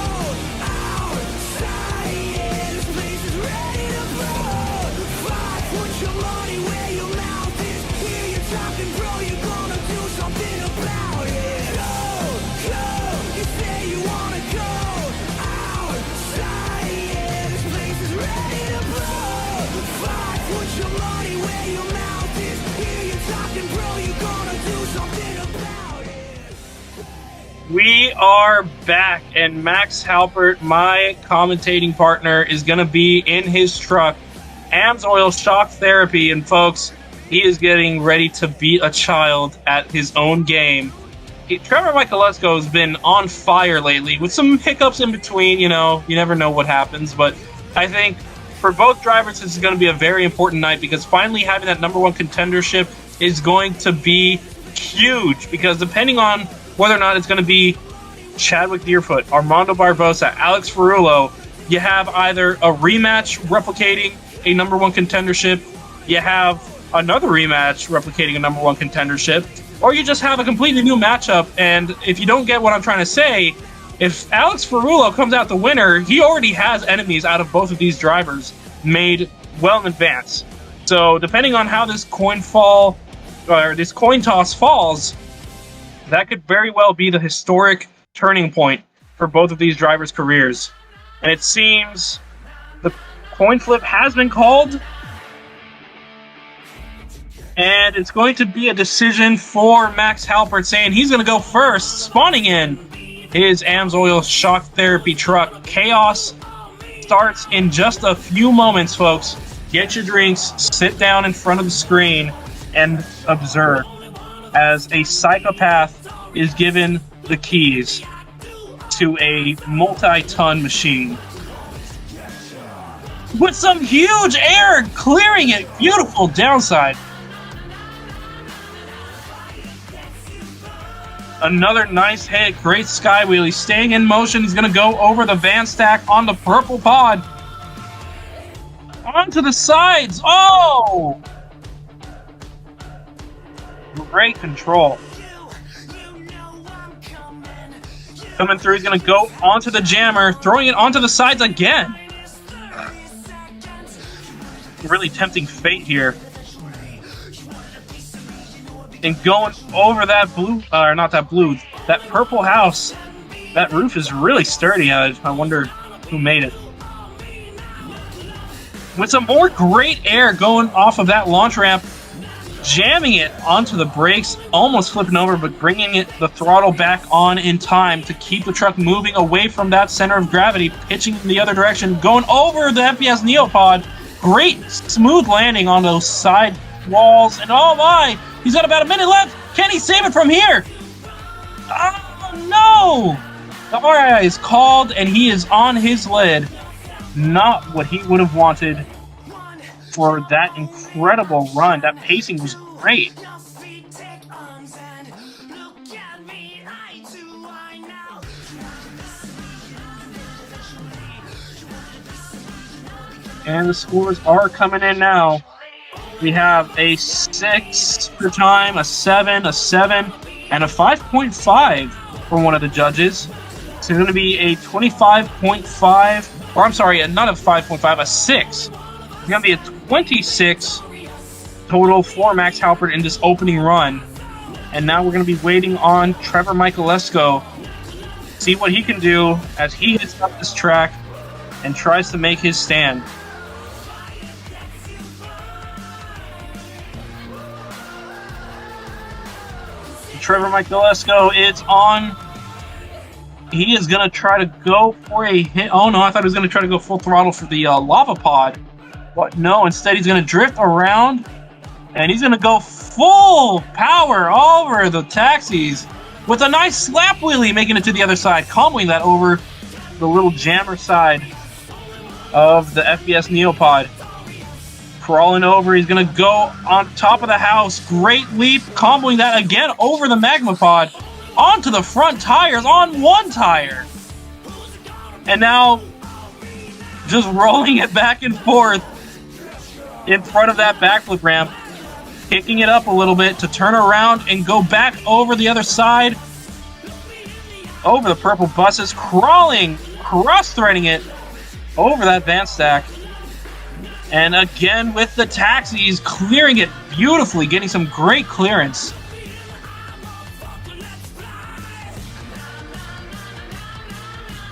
outside, yeah, this place is ready to blow. Fight, put your money where your mouth is. Hear you talking, bro, you're gonna do something about it. Go, you say you wanna go outside, yeah, this place is ready to blow. Fight, put your money where your mouth is. Hear you talking, bro, you're gonna do something about it. We are back, and Max Halpert, my commentating partner, is going to be in his truck. AMSOIL Shock Therapy, and folks, he is getting ready to beat a child at his own game. Trevor Michaelesco has been on fire lately, with some hiccups in between, you know, you never know what happens, but I think for both drivers, this is going to be a very important night, because finally having that number one contendership is going to be huge, because depending on whether or not it's going to be Chadwick Deerfoot, Armando Barbosa, Alex Ferrullo, you have either a rematch replicating a number one contendership, you have another rematch replicating a number one contendership, or you just have a completely new matchup. And if you don't get what I'm trying to say, if Alex Ferrullo comes out the winner, he already has enemies out of both of these drivers made well in advance. So depending on how this coin toss falls, that could very well be the historic turning point for both of these drivers' careers. And it seems the coin flip has been called, and it's going to be a decision for Max Halpert, saying he's going to go first, spawning in his AMSOIL Shock Therapy truck. Chaos starts in just a few moments, folks. Get your drinks, sit down in front of the screen, and observe as a psychopath is given the keys to a multi-ton machine. With some huge air clearing it. Beautiful downside. Another nice hit. Great sky wheelie. Staying in motion. He's going to go over the van stack on the purple pod. Onto the sides. Oh! Great control. Coming through. He's going to go onto the jammer. Throwing it onto the sides again. Really tempting fate here. And going over that blue, or not that blue, that purple house. That roof is really sturdy. I wonder who made it. With some more great air going off of that launch ramp, jamming it onto the brakes, almost flipping over, but bringing the throttle back on in time to keep the truck moving away from that center of gravity, pitching in the other direction, going over the FPS Neopod. Great smooth landing on those side walls, and oh my, he's got about a minute left. Can he save it from here? Oh no! The RI is called, and he is on his lid. Not what he would have wanted for that incredible run. That pacing was great. And the scores are coming in now. We have a 6 per time, a 7, a 7, and a 5.5 for one of the judges. So it's going to be a 25.5, or I'm sorry, not a 5.5, a 6. It's going to be a 26 total for Max Halpert in this opening run. And now we're going to be waiting on Trevor Michaelesco. See what he can do as he hits up this track and tries to make his stand. Trevor Michaelesco is on. He is going to try to go for a hit. Oh no, I thought he was going to try to go full throttle for the lava pod. But no, instead he's going to drift around. And he's going to go full power over the taxis with a nice slap wheelie, making it to the other side, comboing that over the little jammer side of the FBS Neopod. Crawling over, he's going to go on top of the house. Great leap, comboing that again over the Magma Pod, onto the front tires, on one tire. And now, just rolling it back and forth in front of that backflip ramp, kicking it up a little bit to turn around and go back over the other side, over the purple buses, crawling, cross-threading it over that van stack. And again with the taxis, clearing it beautifully, getting some great clearance.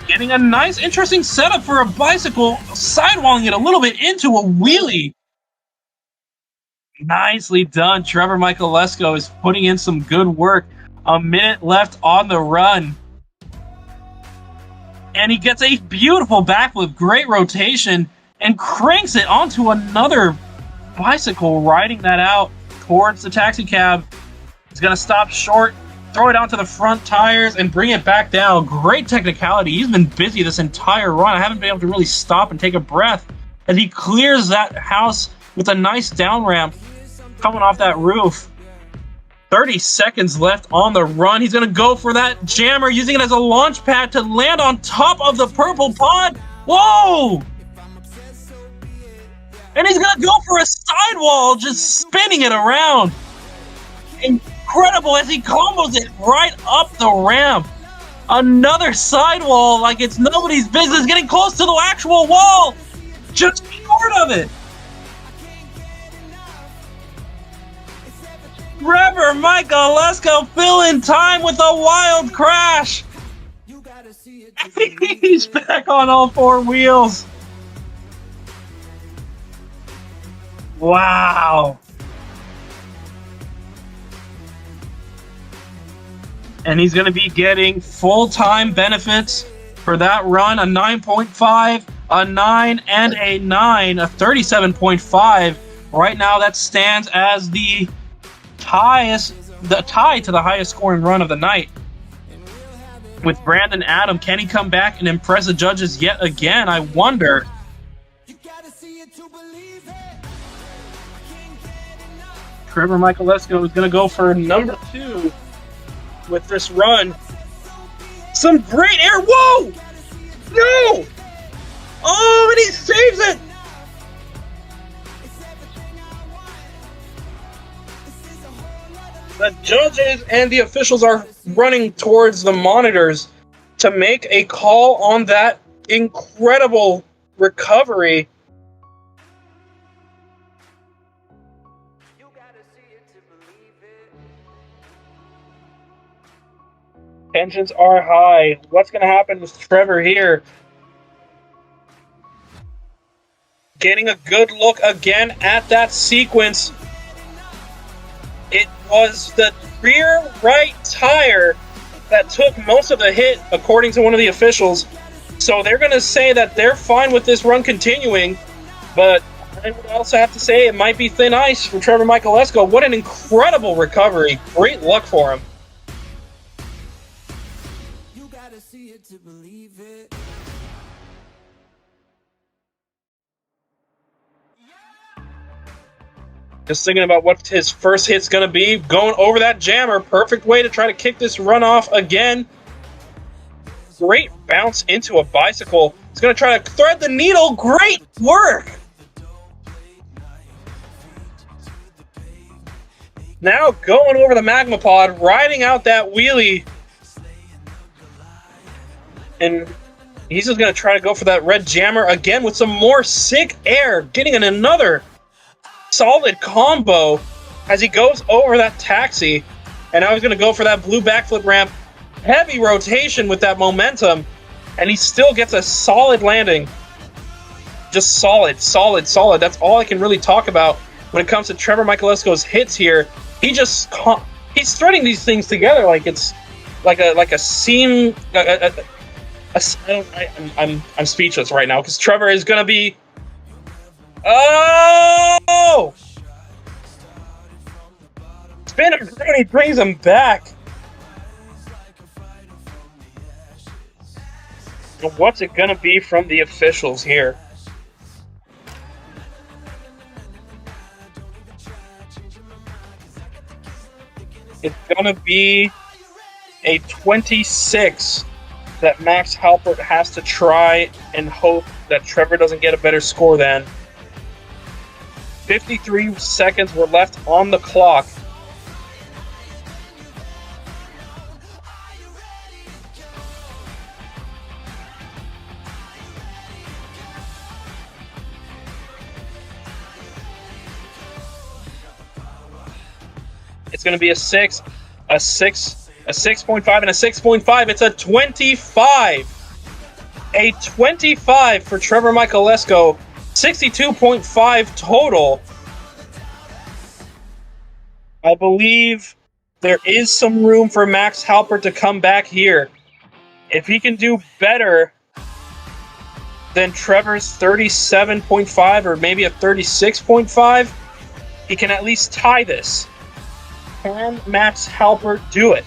Getting a nice, interesting setup for a bicycle, sidewalling it a little bit into a wheelie. Nicely done. Trevor Michaelesco is putting in some good work. A minute left on the run. And he gets a beautiful backflip, great rotation, and cranks it onto another bicycle, riding that out towards the taxi cab. He's going to stop short, throw it onto the front tires, and bring it back down. Great technicality. He's been busy this entire run. I haven't been able to really stop and take a breath as he clears that house with a nice down ramp coming off that roof. 30 seconds left on the run. He's going to go for that jammer, using it as a launch pad to land on top of the purple pod. Whoa! And he's going to go for a sidewall, just spinning it around. Incredible as he combos it right up the ramp. Another sidewall like it's nobody's business, getting close to the actual wall. Just short of it. Trevor Michaelesco filling time with a wild crash. He's back on all four wheels. Wow. And he's going to be getting full-time benefits for that run, a 9.5, a 9, and a 9, a 37.5. Right now that stands as the highest the tie to the highest scoring run of the night. With Brandon Adam, can he come back and impress the judges yet again? I wonder. Trevor Michaelesco is going to go for number 2 with this run. Some great air. Whoa! No! Oh, and he saves it! The judges and the officials are running towards the monitors to make a call on that incredible recovery. Tensions are high. What's going to happen with Trevor here? Getting a good look again at that sequence. It was the rear right tire that took most of the hit, according to one of the officials. So they're going to say that they're fine with this run continuing, but I would also have to say it might be thin ice for Trevor Michaelesco. What an incredible recovery. Great luck for him. You gotta see it to believe it. Just thinking about what his first hit's going to be. Going over that jammer. Perfect way to try to kick this run off again. Great bounce into a bicycle. He's going to try to thread the needle. Great work. Now going over the magma pod. Riding out that wheelie. And he's just going to try to go for that red jammer again with some more sick air. Getting in another solid combo as he goes over that taxi. And now he's going to go for that blue backflip ramp. Heavy rotation with that momentum. And he still gets a solid landing. Just solid, solid, solid. That's all I can really talk about when it comes to Trevor Michaelesco's hits here. He's threading these things together like it's like a seam. I'm speechless right now because Trevor is going to be. Oh! Spinner Brody brings him back. And what's it going to be from the officials here? It's going to be a 26 that Max Halpert has to try and hope that Trevor doesn't get a better score than. 53 seconds were left on the clock. It's going to be a 6, a 6, a 6.5, and a 6.5. It's a 25. A 25 for Trevor Michaelesco. 62.5 total. I believe there is some room for Max Halpert to come back here. If he can do better than Trevor's 37.5 or maybe a 36.5, he can at least tie this. Can Max Halpert do it?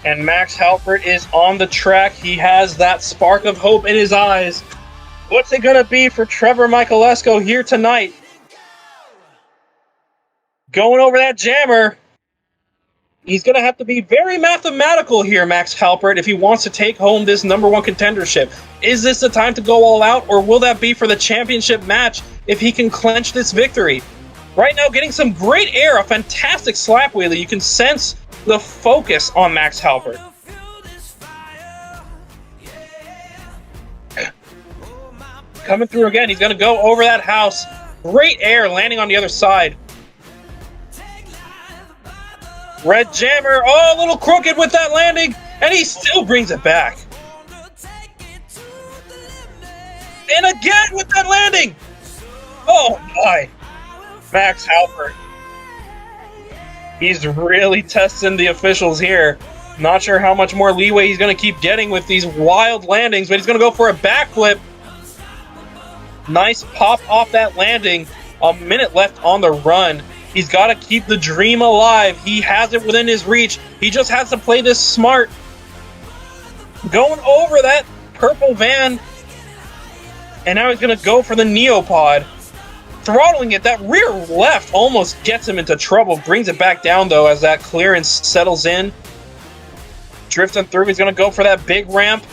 And Max Halpert is on the track. He has that spark of hope in his eyes. What's it going to be for Trevor Michaelesco here tonight? Going over that jammer. He's going to have to be very mathematical here, Max Halpert, if he wants to take home this #1 contendership. Is this the time to go all out, or will that be for the championship match if he can clinch this victory? Right now, getting some great air, a fantastic slap wheelie. You can sense the focus on Max Halpert. Coming through again. He's going to go over that house. Great air landing on the other side. Red jammer. Oh, a little crooked with that landing. And he still brings it back. And again with that landing. Oh, my. Max Halpert. He's really testing the officials here. Not sure how much more leeway he's going to keep getting with these wild landings, but he's going to go for a backflip. Nice pop off that landing. A minute left on the run. He's got to keep the dream alive. He has it within his reach. He just has to play this smart. Going over that purple van. And now he's going to go for the Neopod. Throttling it. That rear left almost gets him into trouble. Brings it back down, though, as that clearance settles in. Drifting through. He's going to go for that big ramp.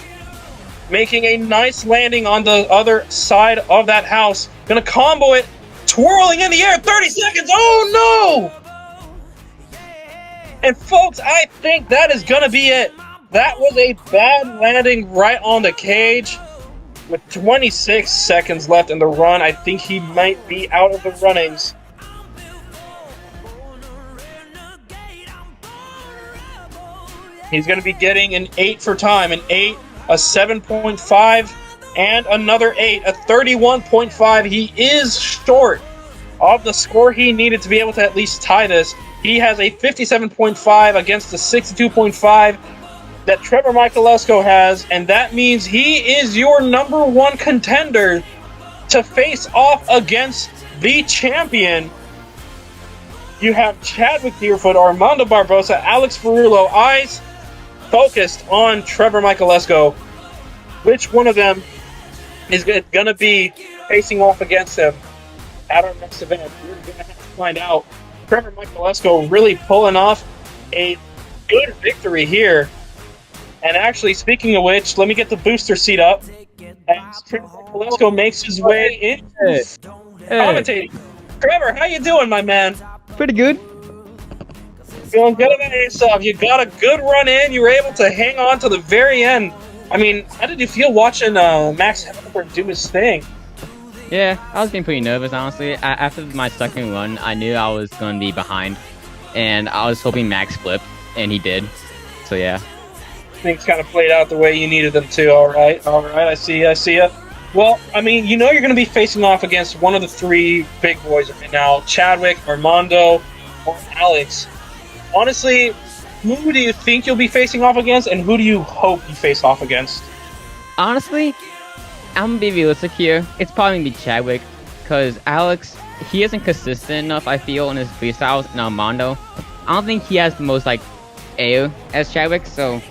Making a nice landing on the other side of that house. Going to combo it. Twirling in the air. 30 seconds. Oh, no! And, folks, I think that is going to be it. That was a bad landing right on the cage. With 26 seconds left in the run, I think he might be out of the runnings. He's going to be getting an 8 for time, an 8, a 7.5, and another 8, a 31.5. He is short of the score he needed to be able to at least tie this. He has a 57.5 against the 62.5 that Trevor Michalesco has, and that means he is your number one contender to face off against the champion. You have Chadwick Deerfoot, Armando Barbosa, Alex Ferrulo, eyes focused on Trevor Michalesco. Which one of them is going to be facing off against him at our next event? We're going to have to find out. Trevor Michalesco really pulling off a good victory here. And actually, speaking of which, let me get the booster seat up as Trevor Michalesco makes his way into commentating. Trevor, how you doing, my man? Pretty good. Feeling good about yourself. You got a good run in. You were able to hang on to the very end. I mean, how did you feel watching Max Helper do his thing? Yeah, I was getting pretty nervous, honestly. After my second run, I knew I was going to be behind. And I was hoping Max flipped, and he did. So, yeah. Things kind of played out the way you needed them to. All right, I see you. Well, I mean, you know you're going to be facing off against one of the three big boys right now, Chadwick, Armando, or Alex. Honestly, who do you think you'll be facing off against, and who do you hope you face off against? Honestly, I'm going to be realistic here. It's probably going to be Chadwick, because Alex, he isn't consistent enough, I feel, in his freestyles, and Armando. I don't think he has the most, air as Chadwick, so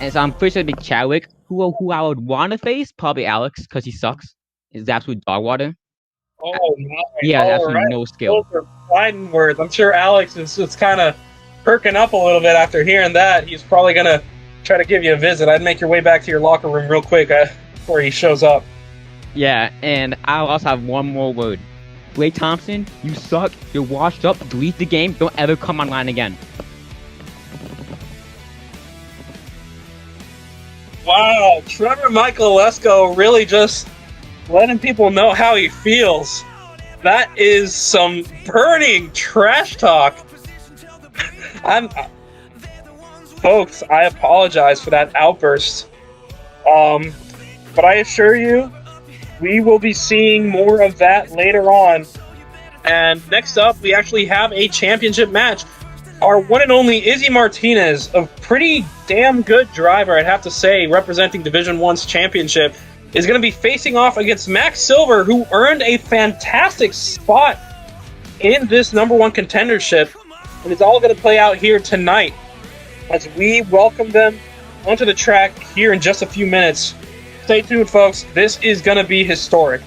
I'm pretty sure it'd be Chadwick. Who I would want to face, probably Alex, because he sucks. He's absolute dog water. Oh, my. Yeah, absolutely no skill. Those are fighting words. I'm sure Alex is kind of perking up a little bit after hearing that. He's probably going to try to give you a visit. I'd make your way back to your locker room real quick before he shows up. Yeah, and I'll also have one more word. Blake Thompson, you suck. You're washed up. Delete the game. Don't ever come online again. Wow, Trevor Michalesco really just letting people know how he feels. That is some burning trash talk. Folks, I apologize for that outburst. But I assure you, we will be seeing more of that later on. And next up, we actually have a championship match. Our one and only Izzy Martinez, a pretty damn good driver, I'd have to say, representing Division 1's championship, is going to be facing off against Max Silver, who earned a fantastic spot in this number one contendership. And it's all going to play out here tonight as we welcome them onto the track here in just a few minutes. Stay tuned, folks. This is going to be historic.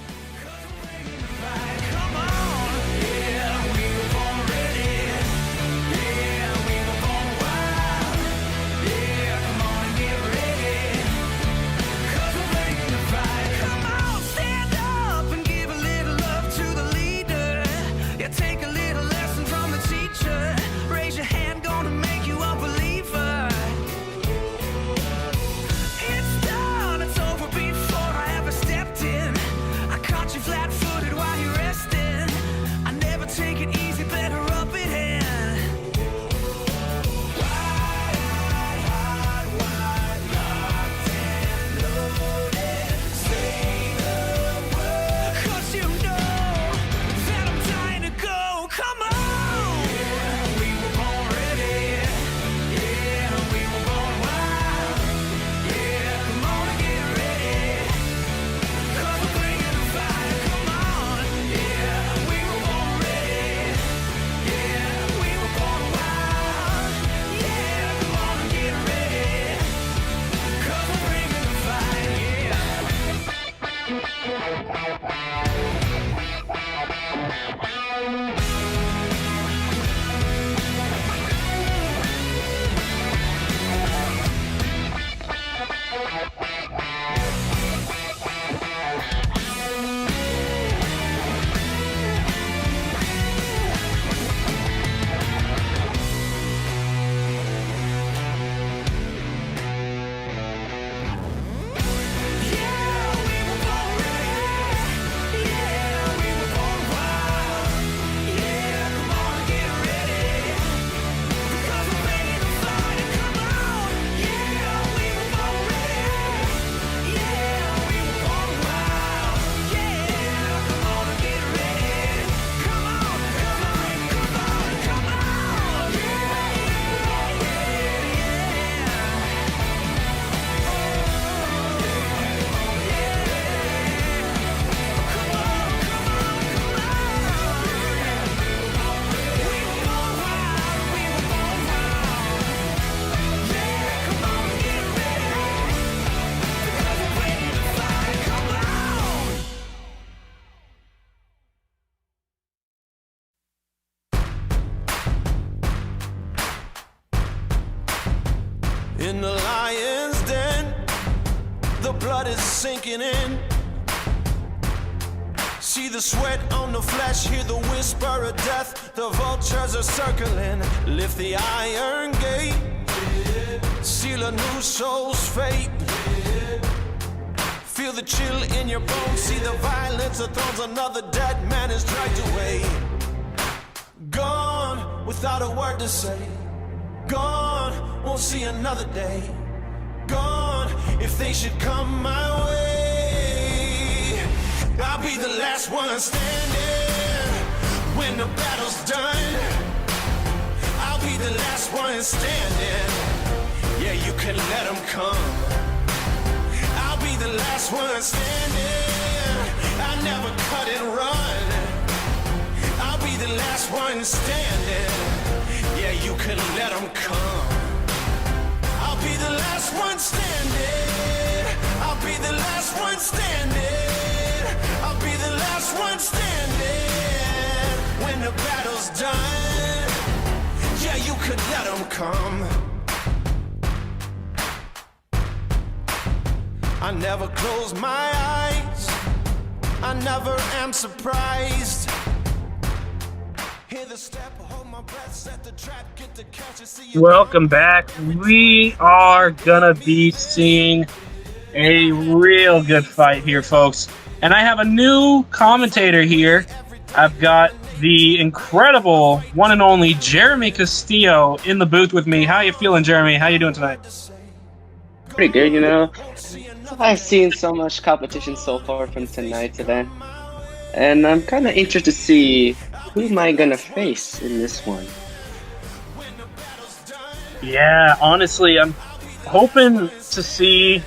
In the lion's den, the blood is sinking in. See the sweat on the flesh, hear the whisper of death. The vultures are circling, lift the iron gate, seal a new soul's fate. Feel the chill in your bones, see the violence of thrones. Another dead man is dragged away. Gone without a word to say. Gone, won't see another day. Gone, if they should come my way. I'll be the last one standing when the battle's done. I'll be the last one standing. Yeah, you can let them come. I'll be the last one standing. I never cut and run. I'll be the last one standing. Yeah, you can let them come. I'll be the last one standing. I'll be the last one standing. I'll be the last one standing. When the battle's done, yeah, you could let them come. I never close my eyes. I never am surprised. Hear the step, hold my breath, set the trap, get the catch, and see you. Welcome back. We are gonna be seeing a real good fight here, folks. And I have a new commentator here. I've got the incredible one and only Jeremy Castillo in the booth with me. How you feeling, Jeremy? How you doing tonight? Pretty good, you know. I've seen so much competition so far from tonight's event, and I'm kind of interested to see who am I gonna face in this one. Yeah, honestly, I'm hoping to see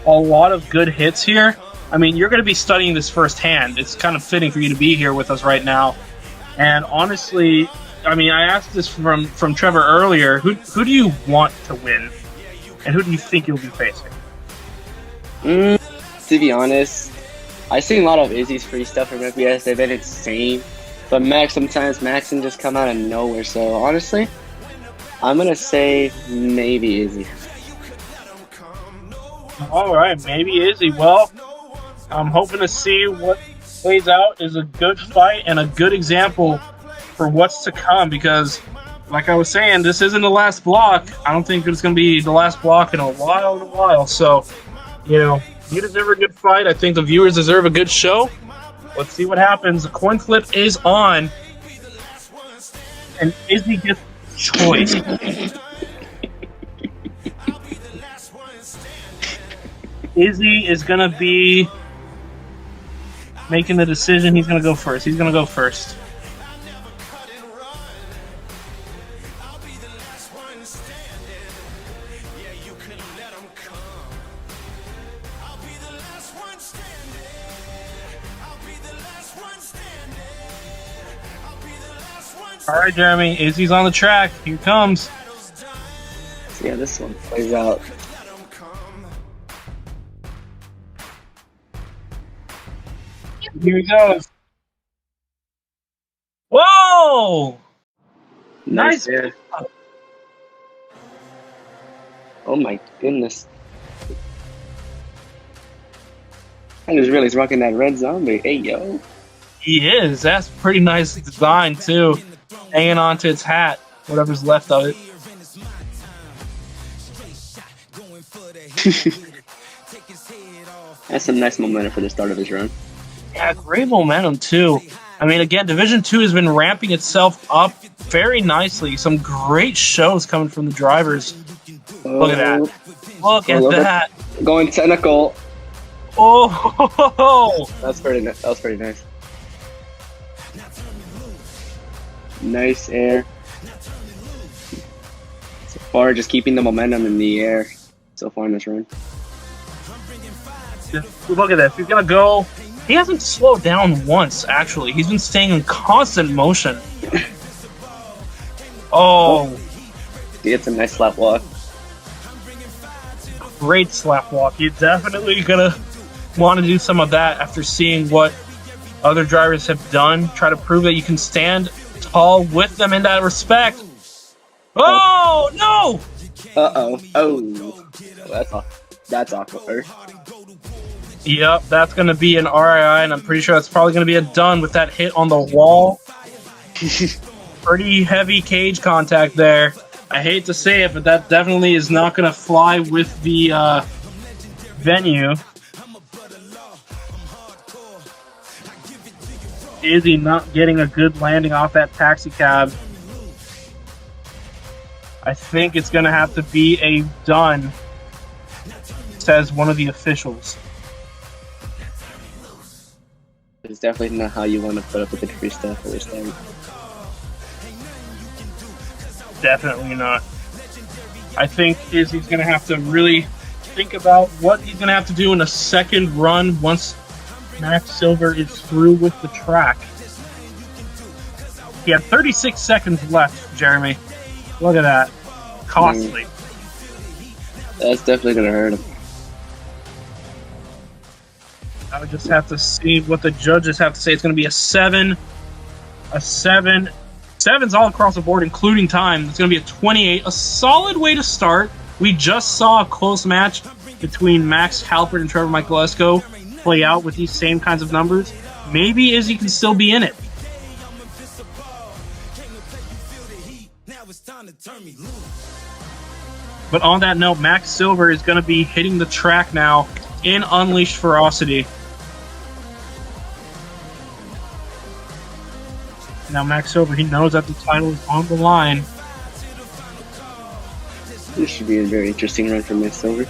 a lot of good hits here. I mean, you're going to be studying this firsthand. It's kind of fitting for you to be here with us right now. And honestly, I mean, I asked this from Trevor earlier. Who do you want to win, and who do you think you'll be facing? To be honest, I've seen a lot of Izzy's freestyle from FBS. They've been insane. But sometimes Max can just come out of nowhere. So honestly, I'm gonna say maybe Izzy. All right, maybe Izzy. Well, I'm hoping to see what plays out is a good fight and a good example for what's to come. Because, like I was saying, this isn't the last block. I don't think it's gonna be the last block in a while. So, you know, you deserve a good fight. I think the viewers deserve a good show. Let's see what happens. The coin flip is on, and Izzy gets choice. Izzy is gonna be making the decision. He's gonna go first. All right, Jeremy. Izzy's on the track. Here it comes. So yeah, this one plays out. Here he goes. Whoa! Nice. Air. Oh my goodness. I just realized rocking that red zombie. Hey yo. He is. That's pretty nice design too. Hanging on to its hat, whatever's left of it. That's some nice momentum for the start of his run. Yeah, great momentum too. I mean, again, Division 2 has been ramping itself up very nicely. Some great shows coming from the drivers. Look at that. Look at that. Going technical. Oh! That's pretty. That was pretty nice. Nice air. So far, just keeping the momentum in the air so far in this run. Look at this. He's gonna go. He hasn't slowed down once, actually. He's been staying in constant motion. Oh. He gets a nice slap walk. Great slap walk. You're definitely gonna want to do some of that after seeing what other drivers have done. Try to prove that you can stand tall with them in that respect. Oh, no! Uh-oh. Oh. That's awkward. Yep, that's going to be an RII, and I'm pretty sure that's probably going to be a done with that hit on the wall. Pretty heavy cage contact there. I hate to say it, but that definitely is not going to fly with the venue. Izzy not getting a good landing off that taxi cab. I think it's going to have to be a done, says one of the officials. It's definitely not how you want to put up with the freestyle for this time. Definitely not. I think Izzy's going to have to really think about what he's going to have to do in a second run once Max Silver is through with the track. He had 36 seconds left, Jeremy. Look at that. Costly. That's definitely going to hurt him. I would just have to see what the judges have to say. It's going to be a 7. A 7. 7's all across the board, including time. It's going to be a 28. A solid way to start. We just saw a close match between Max Halpert and Trevor Michaelesco play out with these same kinds of numbers. Maybe Izzy can still be in it. But on that note, Max Silver is going to be hitting the track now in Unleashed Ferocity. Now Max Silver, he knows that the title is on the line. This should be a very interesting run for Max Silver.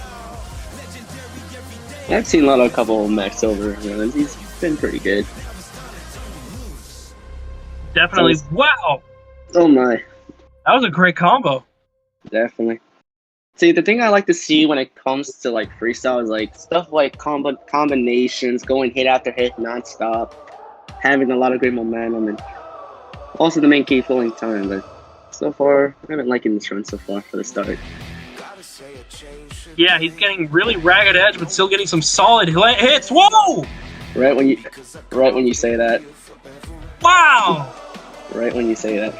I've seen a couple of Max Silver runs. He's been pretty good. Definitely. Wow! Oh my. That was a great combo. Definitely. See, the thing I like to see when it comes to like freestyle is like stuff like combinations, going hit after hit nonstop, having a lot of great momentum, and also the main key filling time. But so far, I've been liking this run so far for the start. Yeah, he's getting really ragged edge, but still getting some solid hits. Whoa! Right when you say that. Wow! Right when you say that.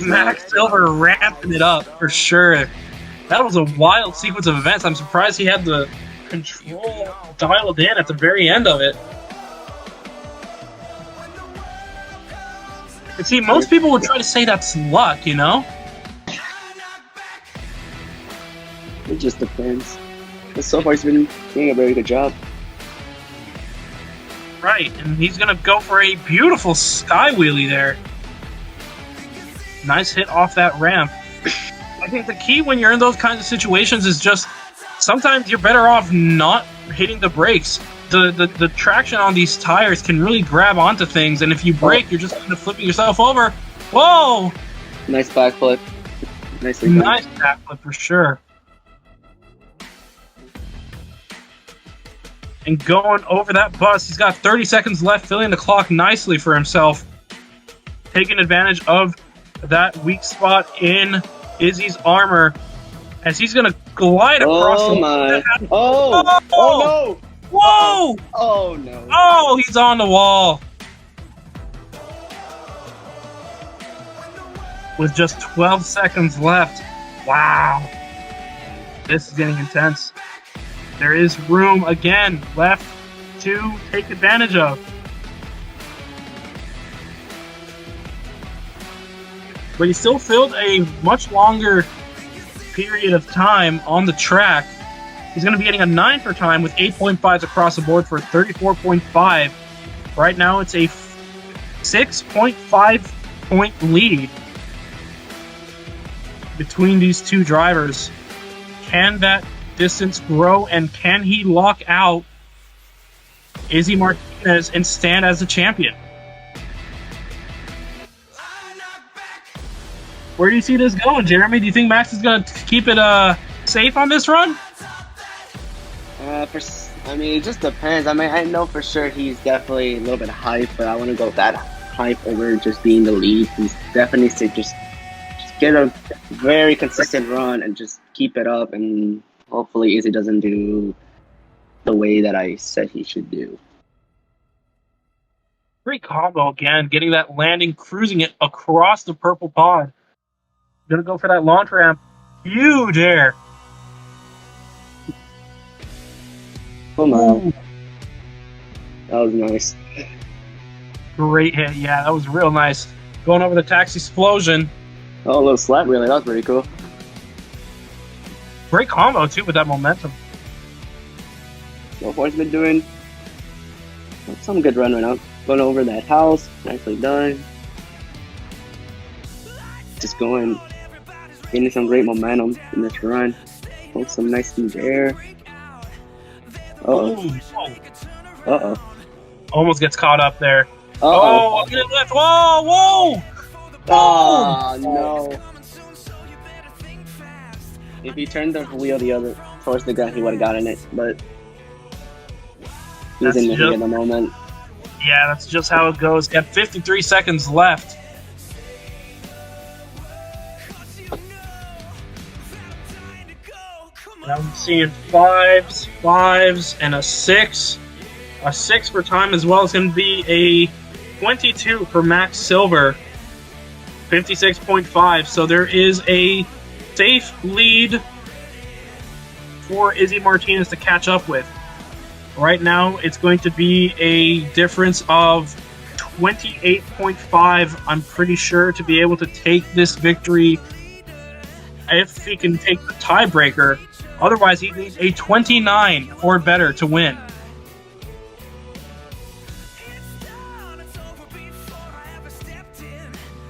Max Silver ramping it up for sure. That was a wild sequence of events. I'm surprised he had the control dialed in at the very end of it. And see, most people would try to say that's luck, you know? It just depends. But so far, he's been doing a very good job. Right, and he's going to go for a beautiful sky wheelie there. Nice hit off that ramp. I think the key when you're in those kinds of situations is just sometimes you're better off not hitting the brakes. The traction on these tires can really grab onto things, and if you brake, you're just kind of flipping yourself over. Whoa! Nice backflip. Nicely done. Nice backflip for sure. And going over that bus, he's got 30 seconds left, filling the clock nicely for himself. Taking advantage of that weak spot in Izzy's armor as he's going to glide across the... Oh my. Oh! Oh no! Whoa! Oh no. Oh, he's on the wall. With just 12 seconds left. Wow. This is getting intense. There is room again left to take advantage of. But he still filled a much longer period of time on the track. He's going to be getting a 9 for time with 8.5s across the board for 34.5. Right now it's a 6.5 point lead between these two drivers. Can that distance grow, and can he lock out Izzy Martinez and stand as the champion? Where do you see this going, Jeremy? Do you think Max is going to keep it safe on this run? I mean, it just depends. I mean, I know for sure he's definitely a little bit hype, but I want to go with that hype over just being the lead. He's definitely to just get a very consistent run and just keep it up, and hopefully Izzy doesn't do the way that I said he should do. Great combo again, getting that landing, cruising it across the purple pod. Gonna go for that launch ramp. Huge air. Come on. That was nice. Great hit. Yeah, that was real nice. Going over the taxi explosion. Oh, a little slap really. That was pretty cool. Great combo, too, with that momentum. So far, he's been doing some good run right now. Going over that house. Nicely done. Just going, getting some great momentum in this run. Oh, some nice huge air. Uh-oh. Uh-oh. Almost gets caught up there. Uh-oh. Oh, get left. Whoa, whoa! Oh, no. If he turned the wheel the other towards the ground, he would have gotten it, but he's in the heat at the moment. Yeah, that's just how it goes. Got 53 seconds left. I'm seeing fives, and a 6. A 6 for time as well is going to be a 22 for Max Silver. 56.5. So there is a safe lead for Izzy Martinez to catch up with. Right now, it's going to be a difference of 28.5, I'm pretty sure, to be able to take this victory if he can take the tiebreaker. Otherwise, he needs a 29 or better to win.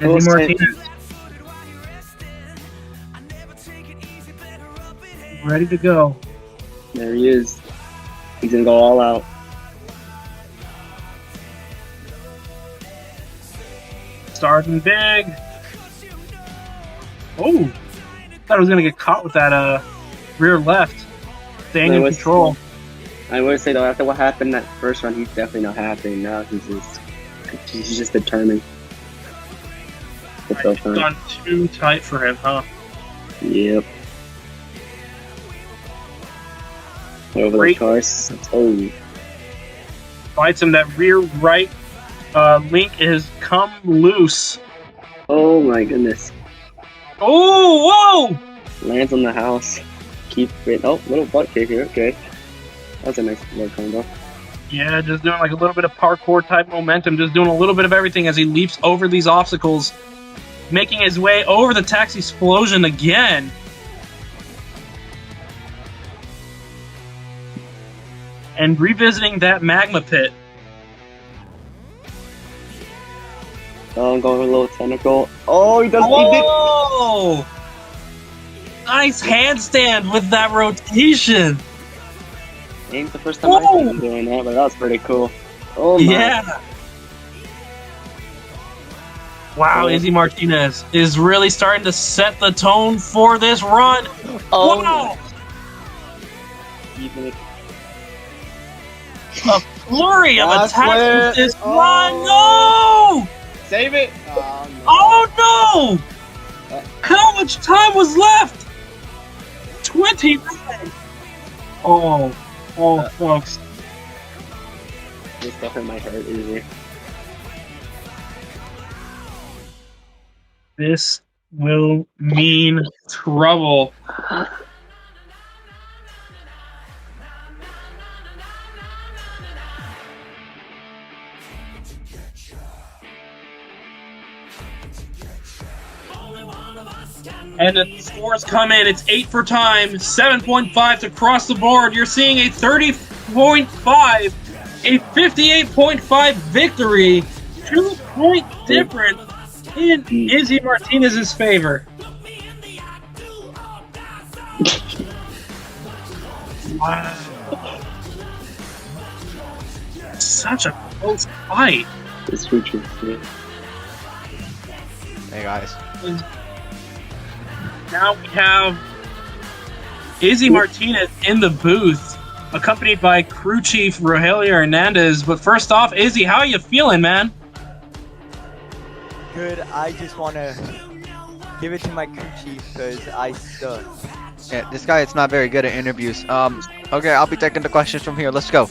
Izzy Martinez. Ready to go. There he is. He's gonna go all out. Starting big. Oh! Thought I was gonna get caught with that rear left. Staying in control. I would say though, after what happened that first run, he's definitely not happy. Now he's just determined. It's gone too tight for him, huh? Yep. Over the cars. Oh. Bites him. That rear right link has come loose. Oh my goodness. Oh, whoa! Lands on the house. Keep it. Oh, little butt kick here. Okay. That's a nice little combo. Yeah, just doing like a little bit of parkour type momentum. Just doing a little bit of everything as he leaps over these obstacles. Making his way over the taxi explosion again. And revisiting that magma pit. Oh, I'm going with a little tentacle. Oh, he does. Oh! Nice handstand with that rotation. Ain't the first time I've been doing that, but that was pretty cool. Oh my. Yeah. Wow, Izzy Martinez is really starting to set the tone for this run. Oh. Wow. Even A flurry of Last attacks flare. with this run. No! Save it. Oh, Oh no! How much time was left? 29. Oh, folks. This definitely might hurt easier. This will mean trouble. And the scores come in. It's 8 for time, 7.5 to cross the board. You're seeing a 30.5, a 58.5 victory, 2-point difference in Izzy Martinez's favor. Wow. Such a close fight. It's future. Yeah. Hey guys. Now we have Izzy Martinez in the booth, accompanied by crew chief Rogelio Hernandez. But first off, Izzy, how are you feeling, man? Good. I just want to give it to my crew chief because I suck. Yeah, this guy is not very good at interviews. Okay, I'll be taking the questions from here. Let's go.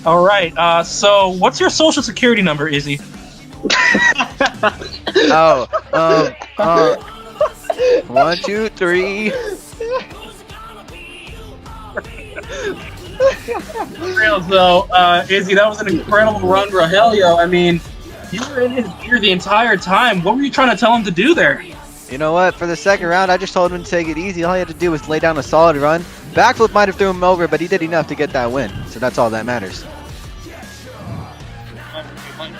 All right. So what's your social security number, Izzy? Oh, 1, 2, 3. Real though, Izzy, that was an incredible run, Rogelio. I mean, you were in his ear the entire time. What were you trying to tell him to do there? You know what? For the second round, I just told him to take it easy. All he had to do was lay down a solid run. Backflip might have threw him over, but he did enough to get that win. So that's all that matters.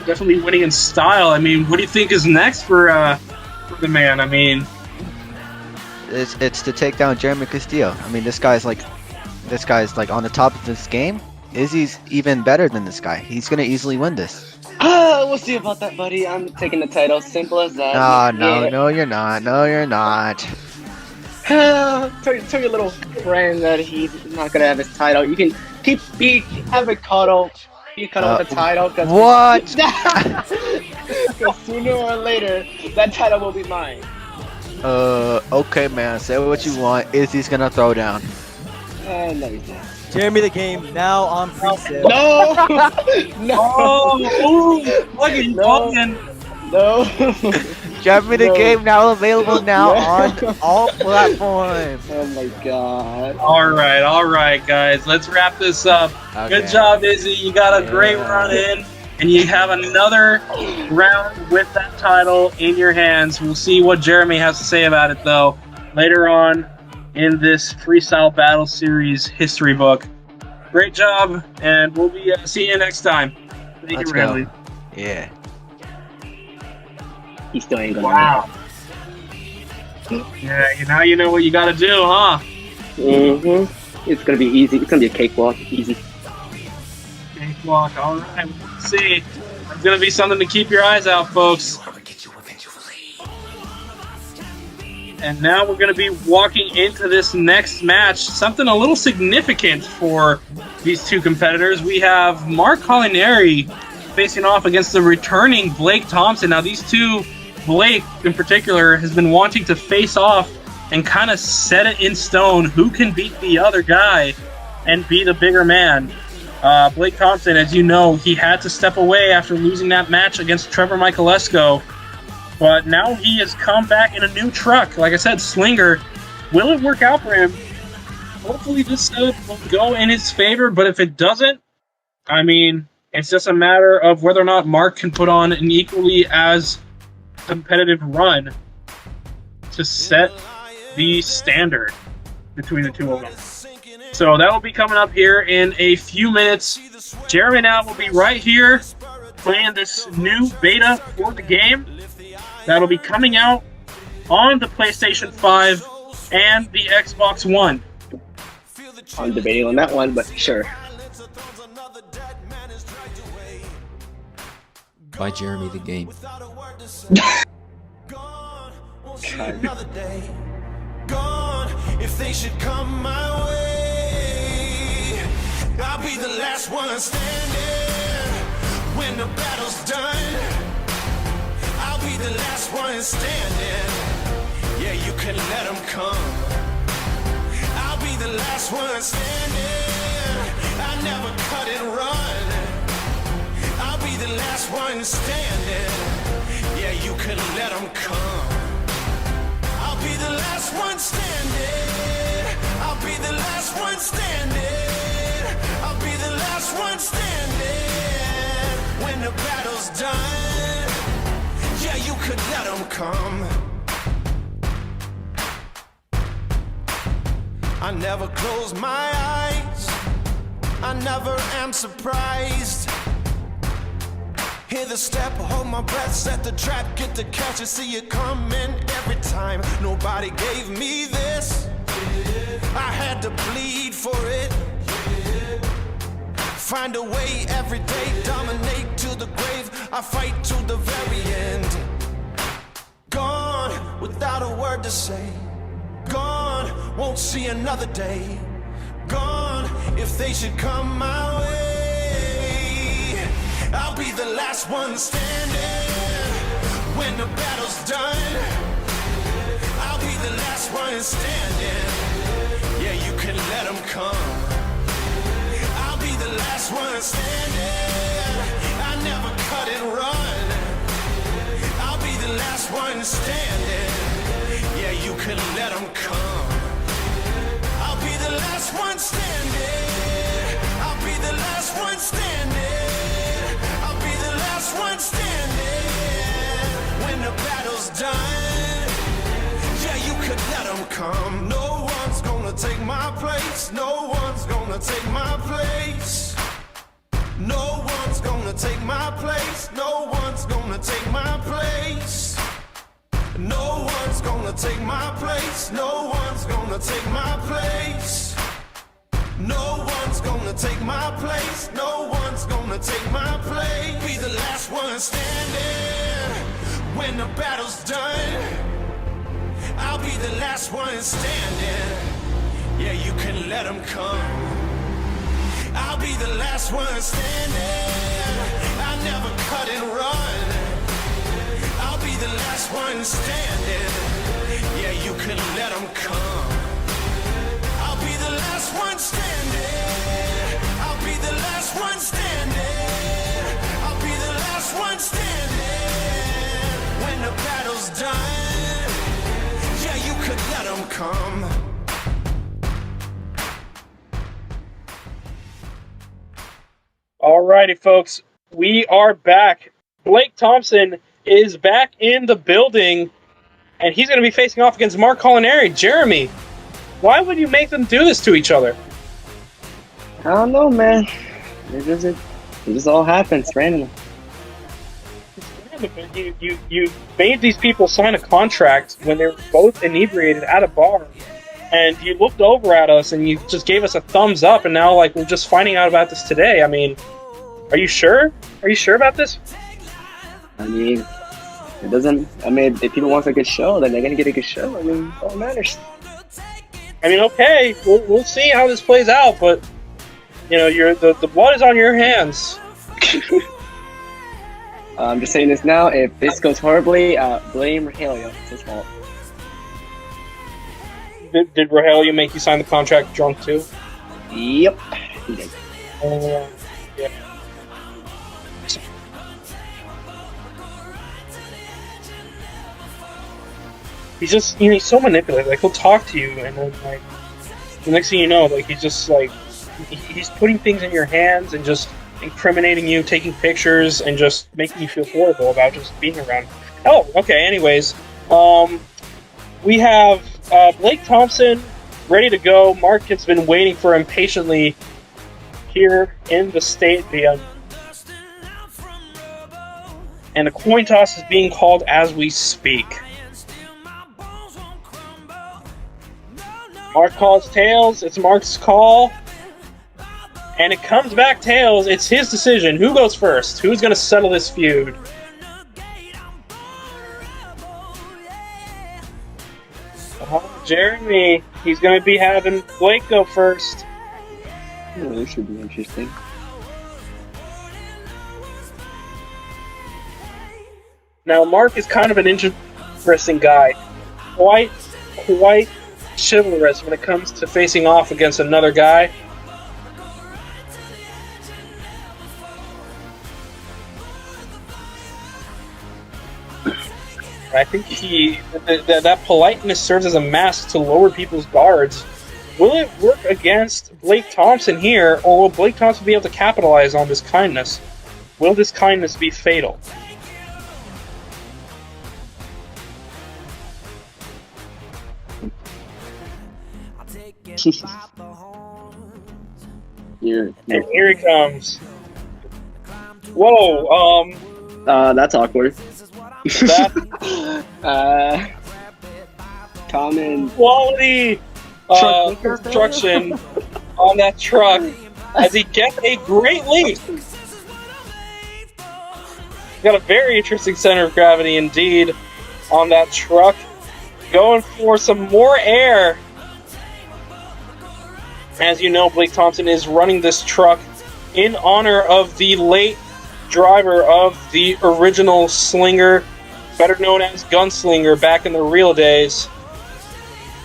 Definitely winning in style. I mean, what do you think is next for the man? I mean, It's to take down Jeremy Castillo. I mean, this guy's like on the top of this game. Izzy's even better than this guy. He's gonna easily win this. We'll see about that, buddy. I'm taking the title. Simple as that. No, you're not. No, you're not. Tell your little friend that he's not gonna have his title. You can have a cuddle. You cuddle with the title. Cause What? Because sooner or later, that title will be mine. Okay, man. Say what you want. Izzy's gonna throw down. No, he's not. Jeremy the game now on Freestyle. No! No! oh, fucking No! Jeremy the No. game now available now Yeah. on all platforms. Oh my god. All right, guys. Let's wrap this up. Good Okay. job, Izzy. You got a great run in, and you have another round with that title in your hands. We'll see what Jeremy has to say about it, though, later on in this Freestyle Battle Series history book. Great job, and we'll be seeing you next time. Thank Let's you, go. Ridley. Yeah. He still ain't gonna Wow. Yeah, now you know what you got to do, huh? Mm-hmm. It's gonna be easy. It's gonna be a cakewalk. Easy. Cakewalk. All right, we'll see. It's gonna be something to keep your eyes out, folks. I will get you eventually. And now we're going to be walking into this next match. Something a little significant for these two competitors. We have Mark Collinari facing off against the returning Blake Thompson. Now these two, Blake in particular, has been wanting to face off and kind of set it in stone who can beat the other guy and be the bigger man. Blake Thompson, as you know, he had to step away after losing that match against Trevor Michaelesco. But now he has come back in a new truck. Like I said, Slinger. Will it work out for him? Hopefully this will go in his favor, but if it doesn't, I mean, it's just a matter of whether or not Mark can put on an equally as competitive run to set the standard between the two of them. So that will be coming up here in a few minutes. Jeremy now will be right here playing this new beta for the game. That'll be coming out on the PlayStation 5 and the Xbox One. I'm debating on that one, but sure. By Jeremy the game. Another day gone. If they should come my way, I'll be the last one standing when the battle's done. I'll be the last one standing. Yeah, you can let them come. I'll be the last one standing. I never cut and run. one standing. Yeah, you can let them come. I'll be the last one standing. I'll be the last one standing. I'll be the last one standing. When the battle's done, yeah, you could let them come. I never close my eyes, I never am surprised. Hear the step, hold my breath, set the trap, get the catch and see it coming every time. Nobody gave me this, I had to bleed for it. Find a way every day, dominate to the grave, I fight to the very end. Gone without a word to say, gone, won't see another day. Gone, if they should come my way, I'll be the last one standing. When the battle's done, I'll be the last one standing. Yeah, you can let them come. I'll be the last one standing. I never cut and run. I'll be the last one standing. Yeah, you can let them come. I'll be the last one standing. I'll be the last one standing. I'll be the last one standing. When the battle's done, yeah, you could let them come. No one's gonna take my place. No one's gonna take my place. No one's gonna take my place. No one's gonna take my place. No one's gonna take my place. No one's gonna take my place. No one's gonna take my place. No one's gonna take my place. Be the last one standing. When the battle's done, I'll be the last one standing. Yeah, you can let them come. I'll be the last one standing. I never cut and run. I'll be the last one standing. Yeah, you can let them come. I'll be the last one standing. I'll be the last one standing. I'll be the last one standing. When the battle's done, yeah, you could let them come. Alrighty, folks, we are back. Blake Thompson is back in the building, and he's going to be facing off against Mark Culinary. Jeremy, why would you make them do this to each other? I don't know, man. It just all happens randomly. You made these people sign a contract when they were both inebriated at a bar, and you looked over at us and you just gave us a thumbs up, and now like we're just finding out about this today. I mean, are you sure? Are you sure about this? I mean, it doesn't. I mean, if people want a good show, then they're gonna get a good show. I mean, it all matters. I mean, okay, we'll see how this plays out, but you know, the blood is on your hands. I'm just saying this now. If this goes horribly, blame Rogelio. It's his fault. Did Rogelio make you sign the contract drunk too? Yep, he did. Yeah. He's just, you know, he's so manipulative. Like, he'll talk to you, and then, like, the next thing you know, like, he's just, like, he's putting things in your hands and just incriminating you, taking pictures, and just making you feel horrible about just being around. Oh, okay, anyways. We have Blake Thompson ready to go. Mark has been waiting for him patiently here in the stadium. And the coin toss is being called as we speak. Mark calls tails. It's Mark's call. And it comes back tails. It's his decision. Who goes first? Who's going to settle this feud? Jeremy. He's going to be having Blake go first. Oh, this should be interesting. Now, Mark is kind of an interesting guy. Quite chivalrous when it comes to facing off against another guy. I think that politeness serves as a mask to lower people's guards. Will it work against Blake Thompson here, or will Blake Thompson be able to capitalize on this kindness? Will this kindness be fatal? Here. And here he comes. Whoa, That's awkward. that Common. quality Truck construction on that truck as he gets a great leap. Got a very interesting center of gravity indeed on that truck. Going for some more air. As you know, Blake Thompson is running this truck in honor of the late driver of the original Slinger, better known as Gunslinger back in the real days.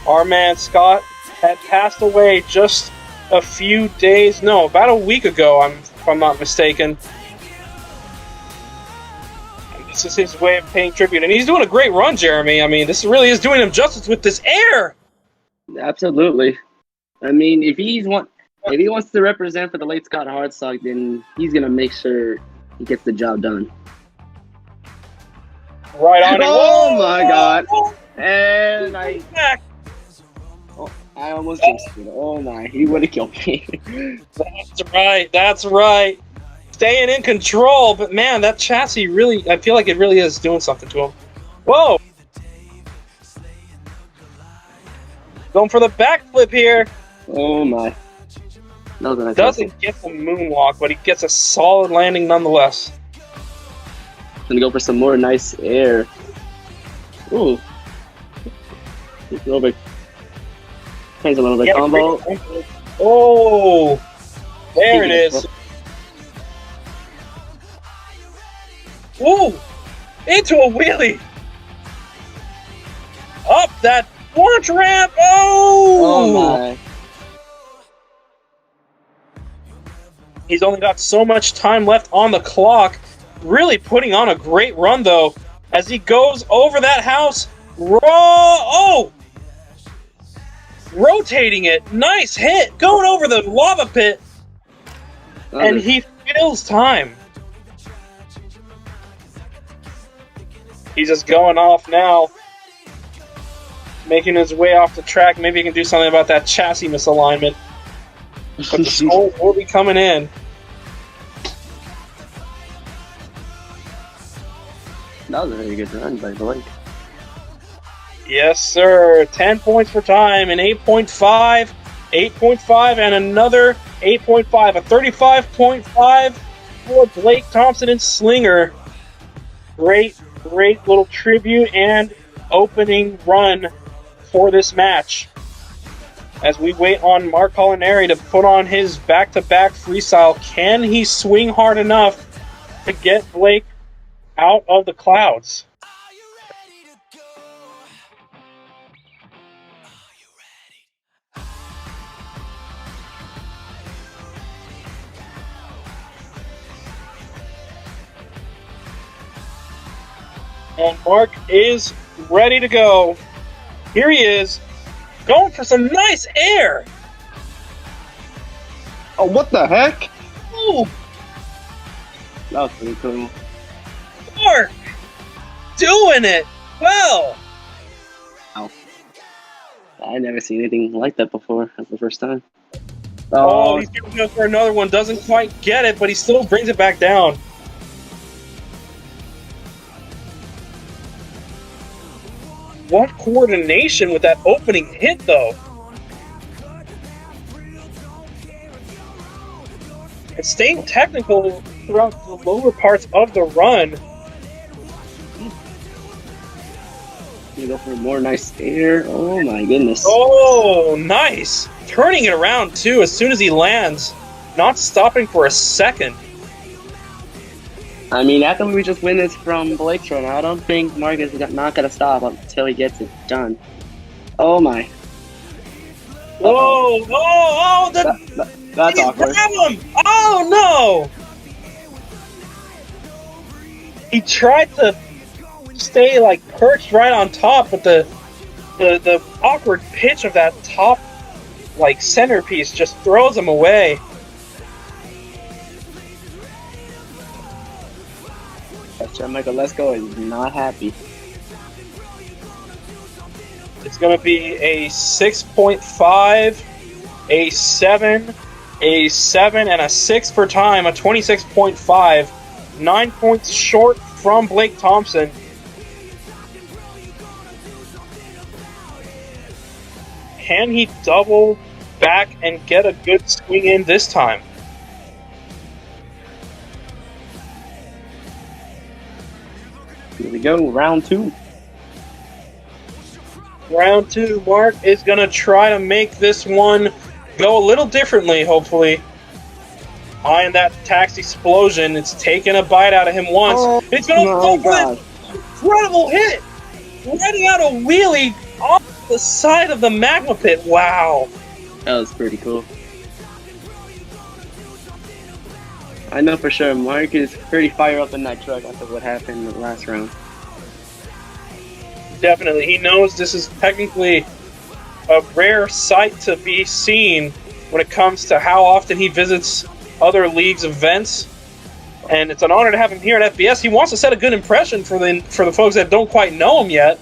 Our man Scott had passed away just a few days, no, about a week ago, if I'm not mistaken. And this is his way of paying tribute, and he's doing a great run, Jeremy. I mean, this really is doing him justice with this air. Absolutely. I mean, if he wants to represent for the late Scott Hardstock, then he's gonna make sure he gets the job done. Right on. Oh Whoa! my God! Whoa! And Back. I almost jinxed it. Oh my, he would have killed me. That's right. Staying in control, but man, that chassis really, I feel like it really is doing something to him. Whoa! Going for the backflip here. Oh my. That was a nice Doesn't get the moonwalk, but he gets a solid landing nonetheless. Gonna go for some more nice air. Ooh. A little bit. Plays a little bit combo. Oh! There it is. Ooh! Into a wheelie! Up that launch ramp! Oh! Oh my. He's only got so much time left on the clock. Really putting on a great run, though, as he goes over that house. Oh! Rotating it. Nice hit. Going over the lava pit. And he fills time. He's just going off now. Making his way off the track. Maybe he can do something about that chassis misalignment. But the scores will be coming in. That was a very good run by Blake. Yes, sir. 10 points for time and 8.5. 8.5 and another 8.5. A 35.5 for Blake Thompson and Slinger. Great little tribute and opening run for this match. As we wait on Mark Culinary to put on his back-to-back freestyle, can he swing hard enough to get Blake out of the clouds? And Mark is ready to go. Here he is, going for some nice air. Oh, what the heck? Ooh, That was pretty cool. Mark, doing it well. I never seen anything like that before. That's the first time. Oh, he's going to go for another one. Doesn't quite get it, but he still brings it back down. What coordination with that opening hit, though. And staying technical throughout the lower parts of the run. You go for more nice air. Oh my goodness. Oh, nice. Turning it around, too, as soon as he lands. Not stopping for a second. I mean, after we just win this from Blake's run, I don't think Mark is not going to stop until he gets it done. Oh my. Whoa, oh, That's awkward. Grab him! Oh, no! He tried to stay like perched right on top, but the awkward pitch of that top like centerpiece just throws him away. Michael Lesko is not happy. It's going to be a 6.5, a 7, a 7, and a 6 for time, a 26.5. 9 points short from Blake Thompson. Can he double back and get a good swing in this time? Here we go, round 2. Round 2, Mark is going to try to make this one go a little differently, hopefully. Eyeing that tax explosion, it's taken a bite out of him once. It's going to go for an incredible hit! Running out a wheelie off the side of the magma pit. Wow. That was pretty cool. I know for sure Mark is pretty fired up in that truck after what happened in the last round. Definitely. He knows this is technically a rare sight to be seen when it comes to how often he visits other leagues' events. And it's an honor to have him here at FBS. He wants to set a good impression for the folks that don't quite know him yet.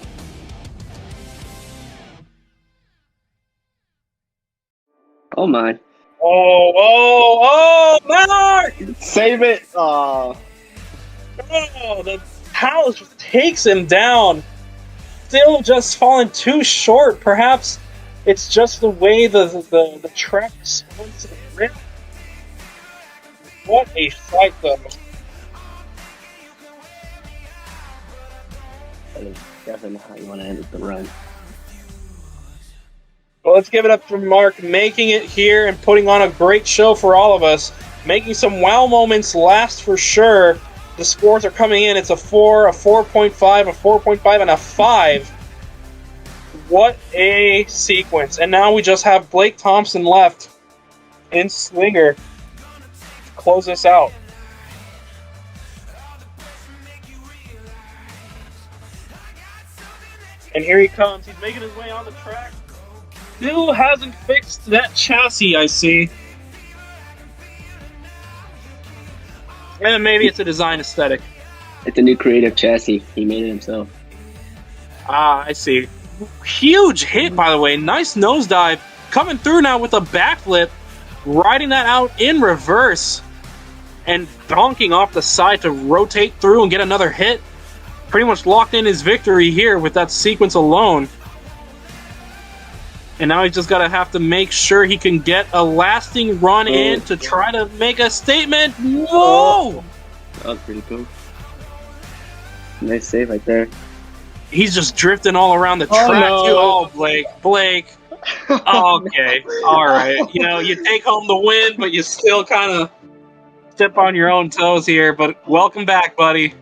Oh my. Oh, Mark! Save it! Oh, the house just takes him down. Still just falling too short. Perhaps it's just the way the track responds to the grip. What a sight, though. that is definitely how you want to end the run. Well, let's give it up for Mark, making it here and putting on a great show for all of us. Making some wow moments last for sure. The scores are coming in. It's a 4, a 4.5, a 4.5, and a 5. What a sequence. And now we just have Blake Thompson left in Slinger to close this out. And here he comes. He's making his way on the track. Still hasn't fixed that chassis, I see. And maybe it's a design aesthetic. It's a new creative chassis. He made it himself. Ah, I see. Huge hit, by the way. Nice nosedive. Coming through now with a backflip. Riding that out in reverse. And bonking off the side to rotate through and get another hit. Pretty much locked in his victory here with that sequence alone. And now he's just got to have to make sure he can get a lasting run in to try to make a statement. Whoa! That was pretty cool. Nice save right there. He's just drifting all around the track, too. Oh, Blake. Okay. All right. You know, you take home the win, but you still kind of step on your own toes here. But welcome back, buddy.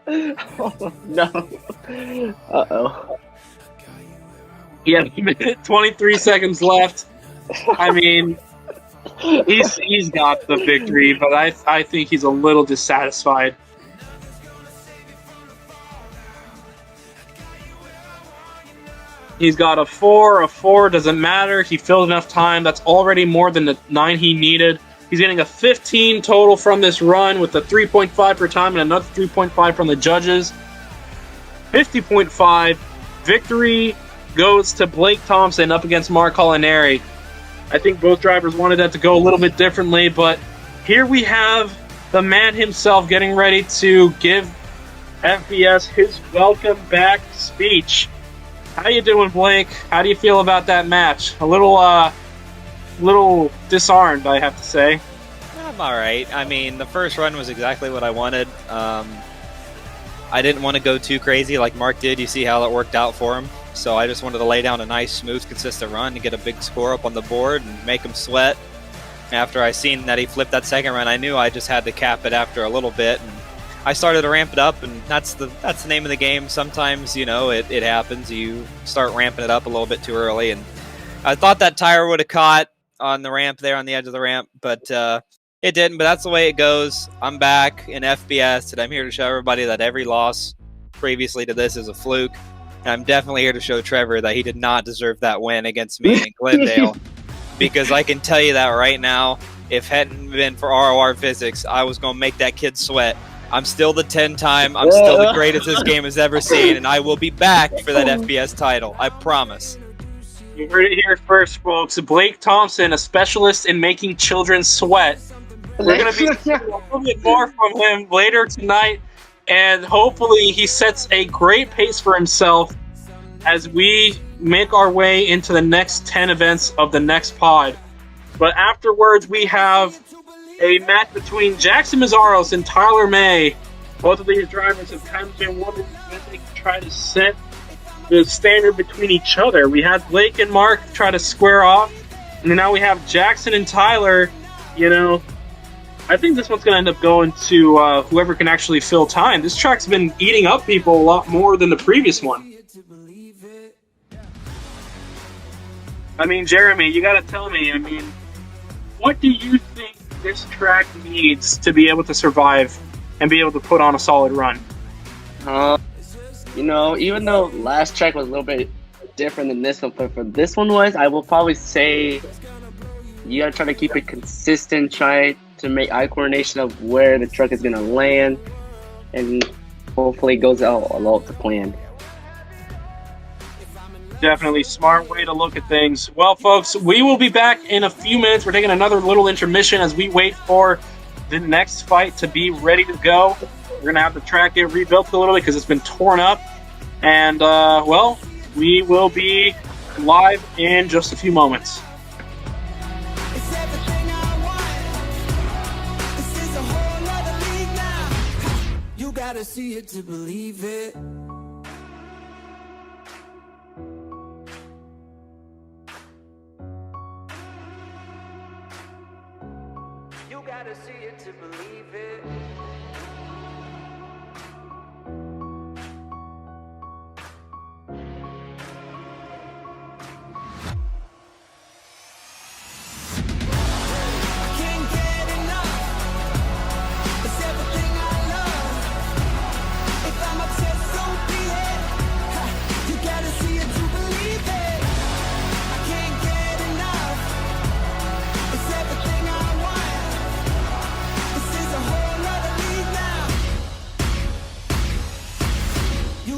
Oh, no. Uh-oh. Yeah, a minute 23 seconds left. I mean, he's got the victory, but I think he's a little dissatisfied. He's got a 4 doesn't matter. He filled enough time. That's already more than the 9 he needed. He's getting a 15 total from this run with a 3.5 per time and another 3.5 from the judges. 50.5 victory goes to Blake Thompson up against Mark Collinari. I think both drivers wanted that to go a little bit differently, but here we have the man himself getting ready to give FBS his welcome back speech. How you doing, Blake? How do you feel about that match? A little disarmed, I have to say. I'm alright. I mean, the first run was exactly what I wanted. I didn't want to go too crazy like Mark did. You see how it worked out for him. So I just wanted to lay down a nice, smooth, consistent run to get a big score up on the board and make him sweat. After I seen that he flipped that second run, I knew I just had to cap it after a little bit. And I started to ramp it up, and that's the name of the game. Sometimes, you know, it happens. You start ramping it up a little bit too early. And I thought that tire would have caught on the ramp there, on the edge of the ramp, but It didn't, but that's the way it goes. I'm back in FBS, and I'm here to show everybody that every loss previously to this is a fluke. And I'm definitely here to show Trevor that he did not deserve that win against me in Glendale. Because I can tell you that right now, if it hadn't been for ROR physics, I was going to make that kid sweat. I'm still the 10-time. I'm still the greatest this game has ever seen, and I will be back for that FBS title. I promise. You heard it here first, folks. Blake Thompson, a specialist in making children sweat. We're going to be seeing a little bit more from him later tonight, and hopefully he sets a great pace for himself as we make our way into the next 10 events of the next pod. But afterwards, we have a match between Jackson Mazzaros and Tyler May. Both of these drivers have kind of been wondering if they can try to set the standard between each other. We had Blake and Mark try to square off, and now we have Jackson and Tyler. You know, I think this one's going to end up going to whoever can actually fill time. This track's been eating up people a lot more than the previous one. I mean, Jeremy, you got to tell me, I mean, what do you think this track needs to be able to survive and be able to put on a solid run? You know, even though last track was a little bit different than this one, but for this one I will probably say you gotta try to keep it consistent, try to make eye coordination of where the truck is gonna land, and hopefully it goes out along the plan. Definitely smart way to look at things. Well, folks, we will be back in a few minutes. We're taking another little intermission as we wait for the next fight to be ready to go. We're going to have the track get rebuilt a little bit because it's been torn up. And, well, we will be live in just a few moments. It's everything I want. This is a whole nother league now. You gotta see it to believe it. You gotta see it to believe it.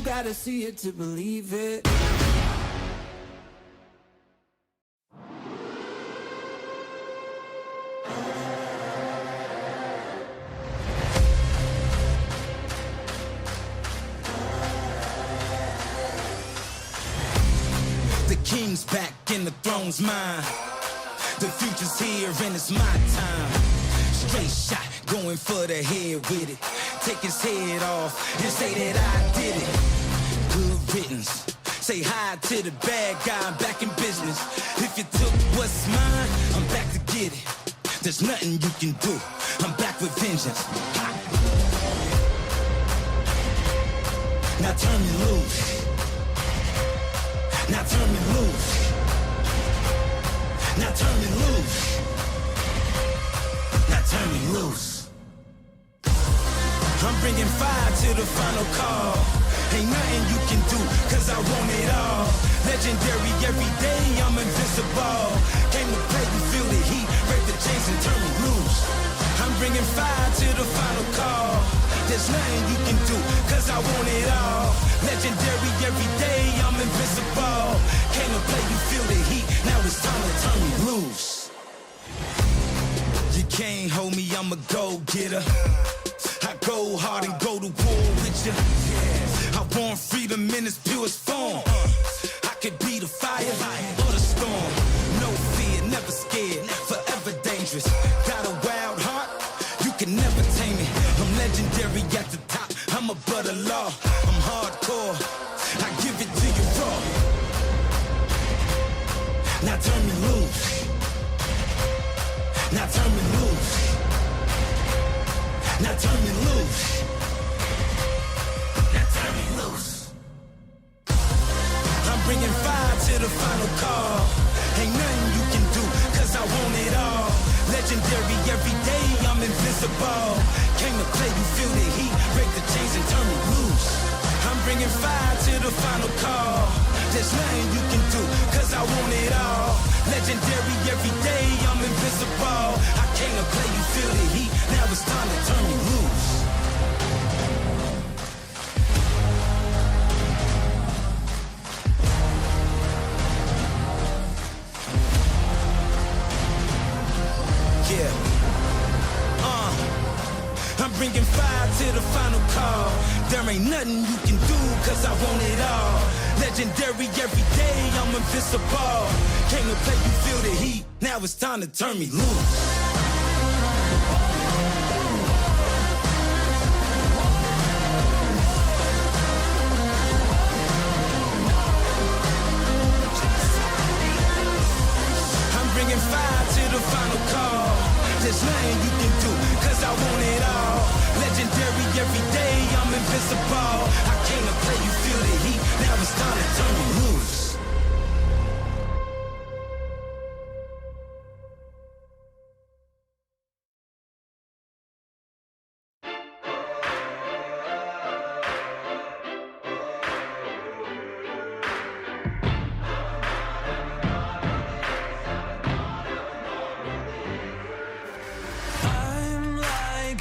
Gotta see it to believe it. The king's back and the throne's mine. The future's here and it's my time. Straight shot, going for the head with it. Take his head off and say that I did it. Good riddance. Say hi to the bad guy, I'm back in business. If you took what's mine, I'm back to get it. There's nothing you can do, I'm back with vengeance. Now turn me loose. Now turn me loose. Now turn me loose. Now turn me loose. I'm bringing fire to the final call. Ain't nothing you can do, cause I want it all. Legendary every day, I'm invincible. Came to play, you feel the heat, break the chains and turn me loose. I'm bringing fire to the final call. There's nothing you can do, cause I want it all. Legendary every day, I'm invincible. Came to play, you feel the heat, now it's time to turn me loose. You can't hold me, I'm a go-getter. I go hard and go to war with you. I want freedom in its purest form. I could be the fire or the storm. No fear, never scared, forever dangerous. Got a wild heart, you can never tame me. I'm legendary at the top, I'm above the law. I'm hardcore, I give it to you raw. Now turn me loose. Now turn me loose. Now turn me loose. Now turn me loose. I'm bringing fire to the final call. Ain't nothing you can do, cause I want it all. Legendary every day, invincible. Came to play, you feel the heat, break the chains and turn me loose. I'm bringing fire to the final call. There's nothing you can do, cause I want it all. Legendary every day, I'm invincible. I came to play, you feel the heat, now it's time to turn me loose. Yeah. I'm bringing fire to the final call. There ain't nothing you can do, cause I want it all. Legendary every day, I'm invincible. Came to play, you feel the heat, now it's time to turn me loose. Bringing fire to the final call. There's nothing you can do, cause I want it all. Legendary every day, I'm invincible. I came to play, you feel the heat, now it's time to turn me loose.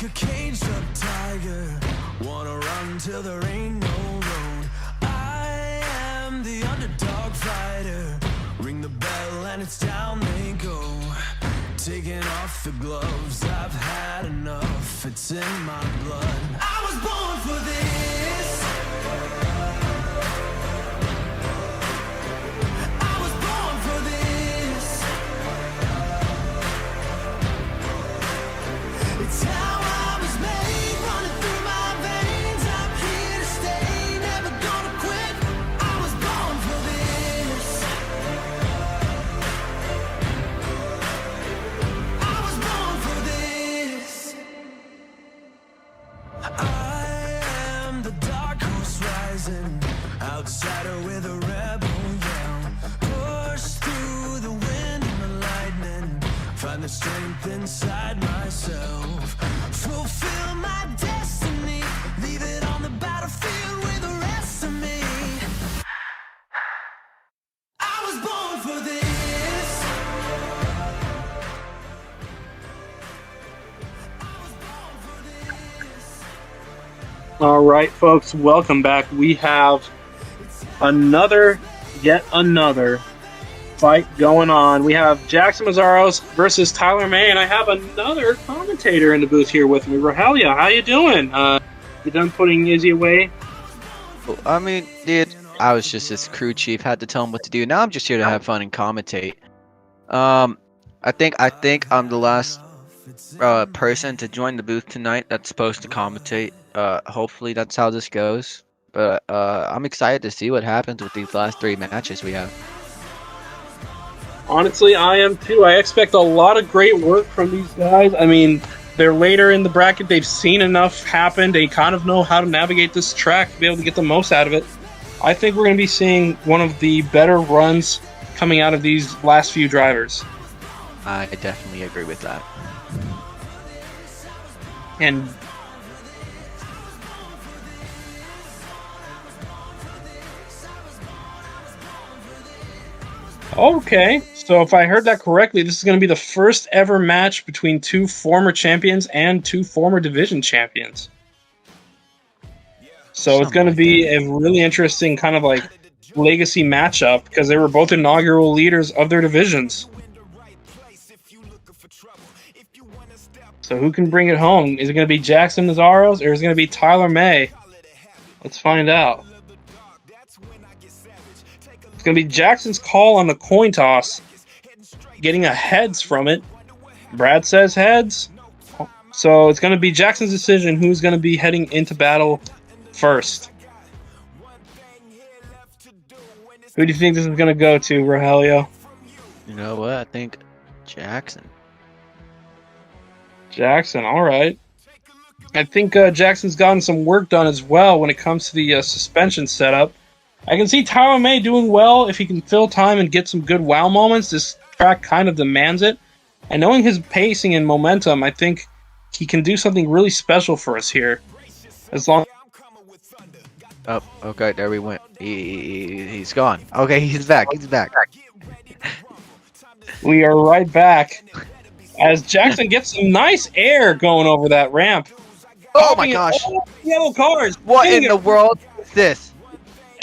A caged up tiger, wanna run till there ain't no road. I am the underdog fighter. Ring the bell and it's down they go. Taking off the gloves, I've had enough. It's in my blood. I was born for this. I was born for this. It's how outsider with a rebel yell. Push through the wind and the lightning. Find the strength inside myself. Fulfill my destiny. Leave it on the battlefield with the rest of me. I was born for this. I was born for this. All right, folks, welcome back. We have yet another fight going on. We have Jackson Mazzaros versus Tyler May, and I have another commentator in the booth here with me. Rahelia, how you doing? You done putting Izzy away? I mean, dude, I was just his crew chief, had to tell him what to do. Now I'm just here to have fun and commentate. I think I'm the last person to join the booth tonight that's supposed to commentate. Hopefully that's how this goes. But I'm excited to see what happens with these last 3 matches we have. Honestly, I am too. I expect a lot of great work from these guys. I mean, they're later in the bracket. They've seen enough happen. They kind of know how to navigate this track to be able to get the most out of it. I think we're going to be seeing one of the better runs coming out of these last few drivers. I definitely agree with that. And okay, so if I heard that correctly, this is going to be the first ever match between 2 former champions and 2 former division champions. So it's going to be a really interesting kind of like legacy matchup because they were both inaugural leaders of their divisions. So who can bring it home? Is it going to be Jackson Mazzaros or is it going to be Tyler May? Let's find out. It's going to be Jackson's call on the coin toss. Getting a heads from it. Brad says heads. So it's going to be Jackson's decision who's going to be heading into battle first. Who do you think this is going to go to, Rogelio? You know what? I think Jackson. Jackson, all right. I think Jackson's gotten some work done as well when it comes to the suspension setup. I can see Tyler May doing well if he can fill time and get some good wow moments. This track kind of demands it. And knowing his pacing and momentum, I think he can do something really special for us here. As long Oh, okay, there we went. He's gone. Okay, he's back. He's back. we are right back as Jackson gets some nice air going over that ramp. Oh my Hopping in gosh! all yellow cars. What hitting in the it. world is this?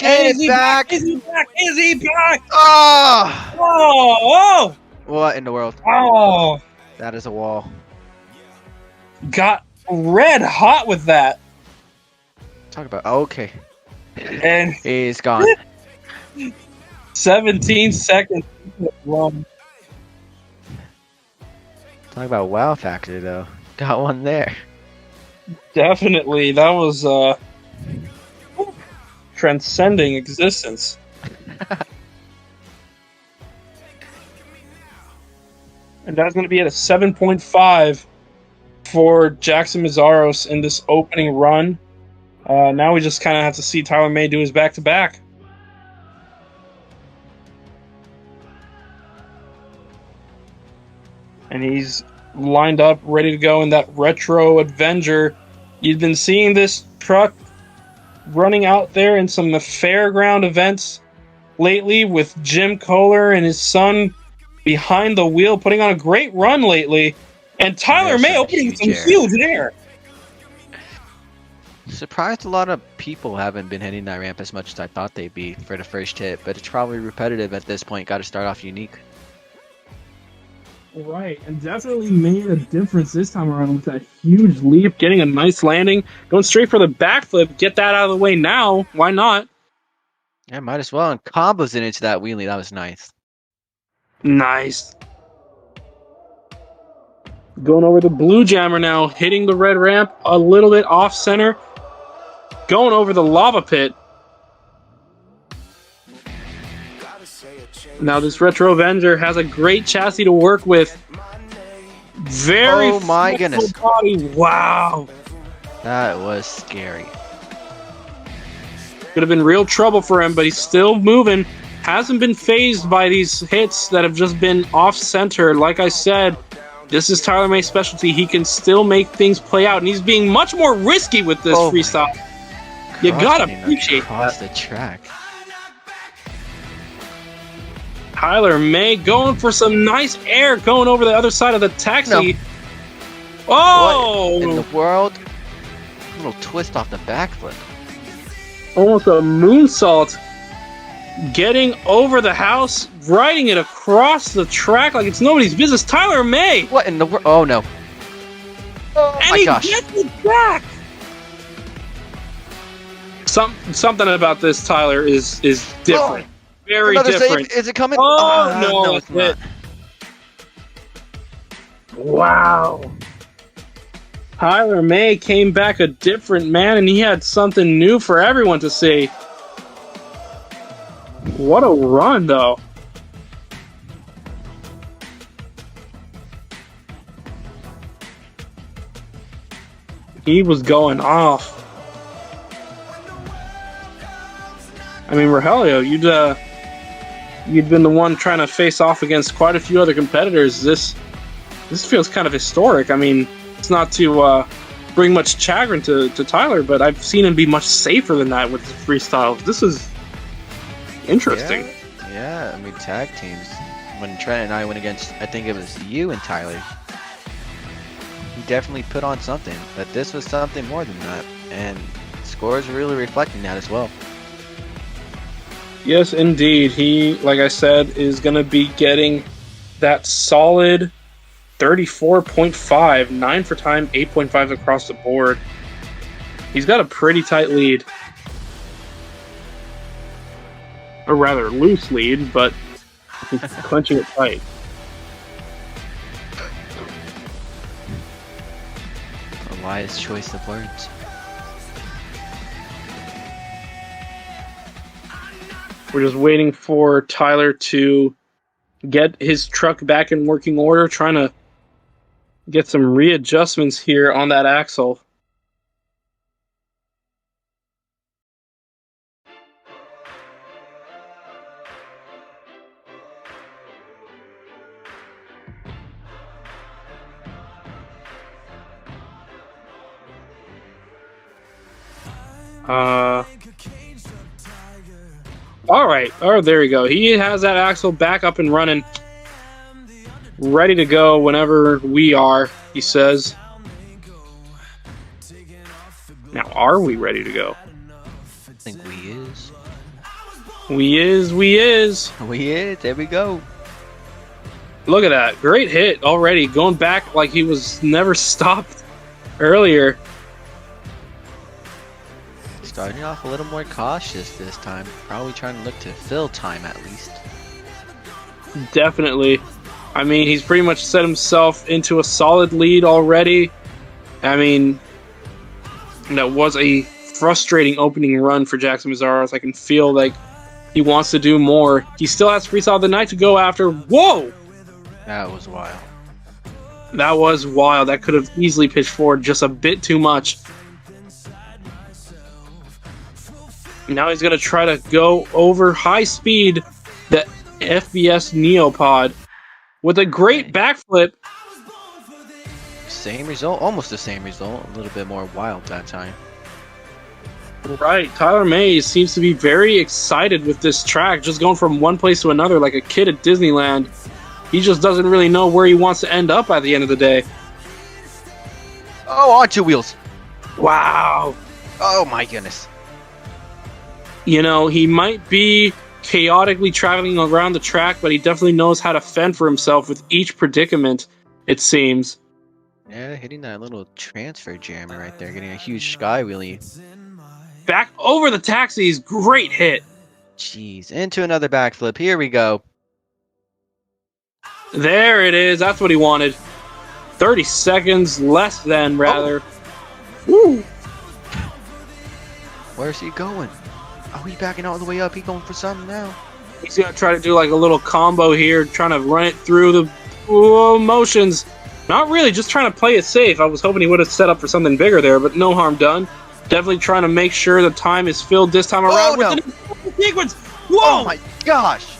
And Get is it he back! Is he back? Is he back? Oh! Oh! What in the world? Oh! That is a wall. Got red hot with that. Talk about okay. And He's gone. 17 seconds. Long. Talk about wow factor though. Got one there. Definitely. That was transcending existence. And that's going to be at a 7.5 for Jackson Mazzaros in this opening run. Now we just kind of have to see Tyler May do his back-to-back. And he's lined up, ready to go in that retro Avenger. You've been seeing this truck running out there in some fairground events lately with Jim Kohler and his son behind the wheel, putting on a great run lately. And Tyler May opening some huge air. Surprised a lot of people haven't been hitting that ramp as much as I thought they'd be for the first hit, but it's probably repetitive at this point. Got to start off unique. Right, and definitely made a difference this time around with that huge leap, getting a nice landing, going straight for the backflip. Get that out of the way now. Why not? Yeah, might as well. And combos it into that wheelie. That was nice. Nice. Going over the blue jammer now, hitting the red ramp a little bit off center. Going over the lava pit. Now this Retro Avenger has a great chassis to work with. Very oh my goodness. Body. Wow. That was scary. Could have been real trouble for him, but he's still moving. Hasn't been phased by these hits that have just been off-center. Like I said, this is Tyler May's specialty. He can still make things play out, and he's being much more risky with this freestyle. You gotta appreciate across the track. Tyler May going for some nice air, going over the other side of the taxi. No. Oh! What in the world? A little twist off the backflip. Almost a moonsault. Getting over the house, riding it across the track like it's nobody's business. Tyler May! What in the world? Oh no. Oh and my he gosh. gets it back! Something about this, Tyler, is different. Oh, very another different. Save? Is it coming? Oh, no, it's not. Wow. Tyler May came back a different man, and he had something new for everyone to see. What a run, though. He was going off. I mean, Rogelio, you'd been the one trying to face off against quite a few other competitors. This feels kind of historic. I mean, it's not to bring much chagrin to Tyler, but I've seen him be much safer than that with his freestyle. This is interesting. Yeah, I mean, tag teams. When Trent and I went against, I think it was you and Tyler, he definitely put on something, but this was something more than that, and scores are really reflecting that as well. Yes, indeed. He, like I said, is going to be getting that solid 34.5, 9 for time, 8.5 across the board. He's got a pretty tight lead. A rather loose lead, but he's clenching it tight. A wise choice of words. We're just waiting for Tyler to get his truck back in working order, trying to get some readjustments here on that axle. All right. Oh, there we go. He has that axle back up and running, ready to go whenever we are. He says. Now, are we ready to go? I think we is. We is. We is. There we go. Look at that. Great hit already. Going back like he was never stopped earlier. Starting off a little more cautious this time. Probably trying to look to fill time at least. Definitely. I mean, he's pretty much set himself into a solid lead already. I mean, that was a frustrating opening run for Jackson Mazzaros. I can feel like he wants to do more. He still has Freestyle of the Night to go after. Whoa! That was wild. That was wild. That could have easily pitched forward just a bit too much. Now he's going to try to go over high speed the FBS Neopod with a great backflip. Same result, almost the same result, a little bit more wild that time. Right, Tyler May seems to be very excited with this track, just going from one place to another like a kid at Disneyland. He just doesn't really know where he wants to end up at the end of the day. Oh, on two wheels. Wow. Oh my goodness. You know, he might be chaotically traveling around the track, but he definitely knows how to fend for himself with each predicament, it seems. Yeah, hitting that little transfer jammer right there, getting a huge sky wheelie. Back over the taxis, great hit. Jeez, into another backflip. Here we go. There it is. That's what he wanted. 30 seconds less than, rather. Oh. Woo! Where's he going? Oh, he's backing all the way up. He's going for something now. He's going to try to do like a little combo here, trying to run it through the motions. Not really, just trying to play it safe. I was hoping he would have set up for something bigger there, but no harm done. Definitely trying to make sure the time is filled this time around with the sequence. Whoa! Oh my gosh!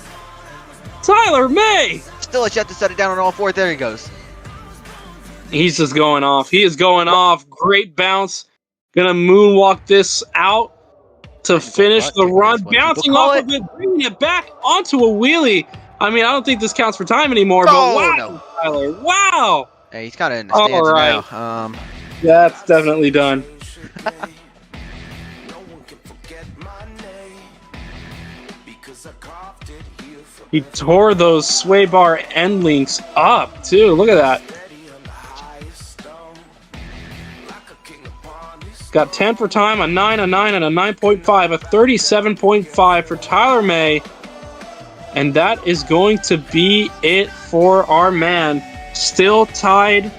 Tyler May! Still has yet to set it down on all four. There he goes. He's just going off. He is going off. Great bounce. Gonna moonwalk this out to finish the run. Bouncing off of it, bringing it back onto a wheelie. I mean, I don't think this counts for time anymore, but wow, no. Tyler. Wow! Hey, he's kind of in the stands now. That's definitely done. He tore those sway bar end links up, too. Look at that. Got 10 for time, a 9, a 9, and a 9.5, a 37.5 for Tyler May. And that is going to be it for our man. Still tied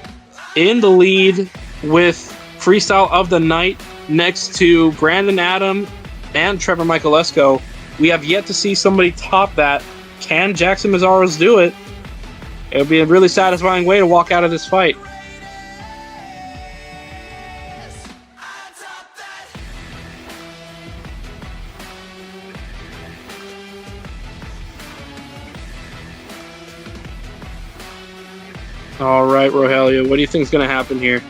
in the lead with Freestyle of the Night next to Brandon Adam and Trevor Michalesco. We have yet to see somebody top that. Can Jackson Mazzaros do it? It would be a really satisfying way to walk out of this fight. All right, Rogelio, what do you think is going to happen here?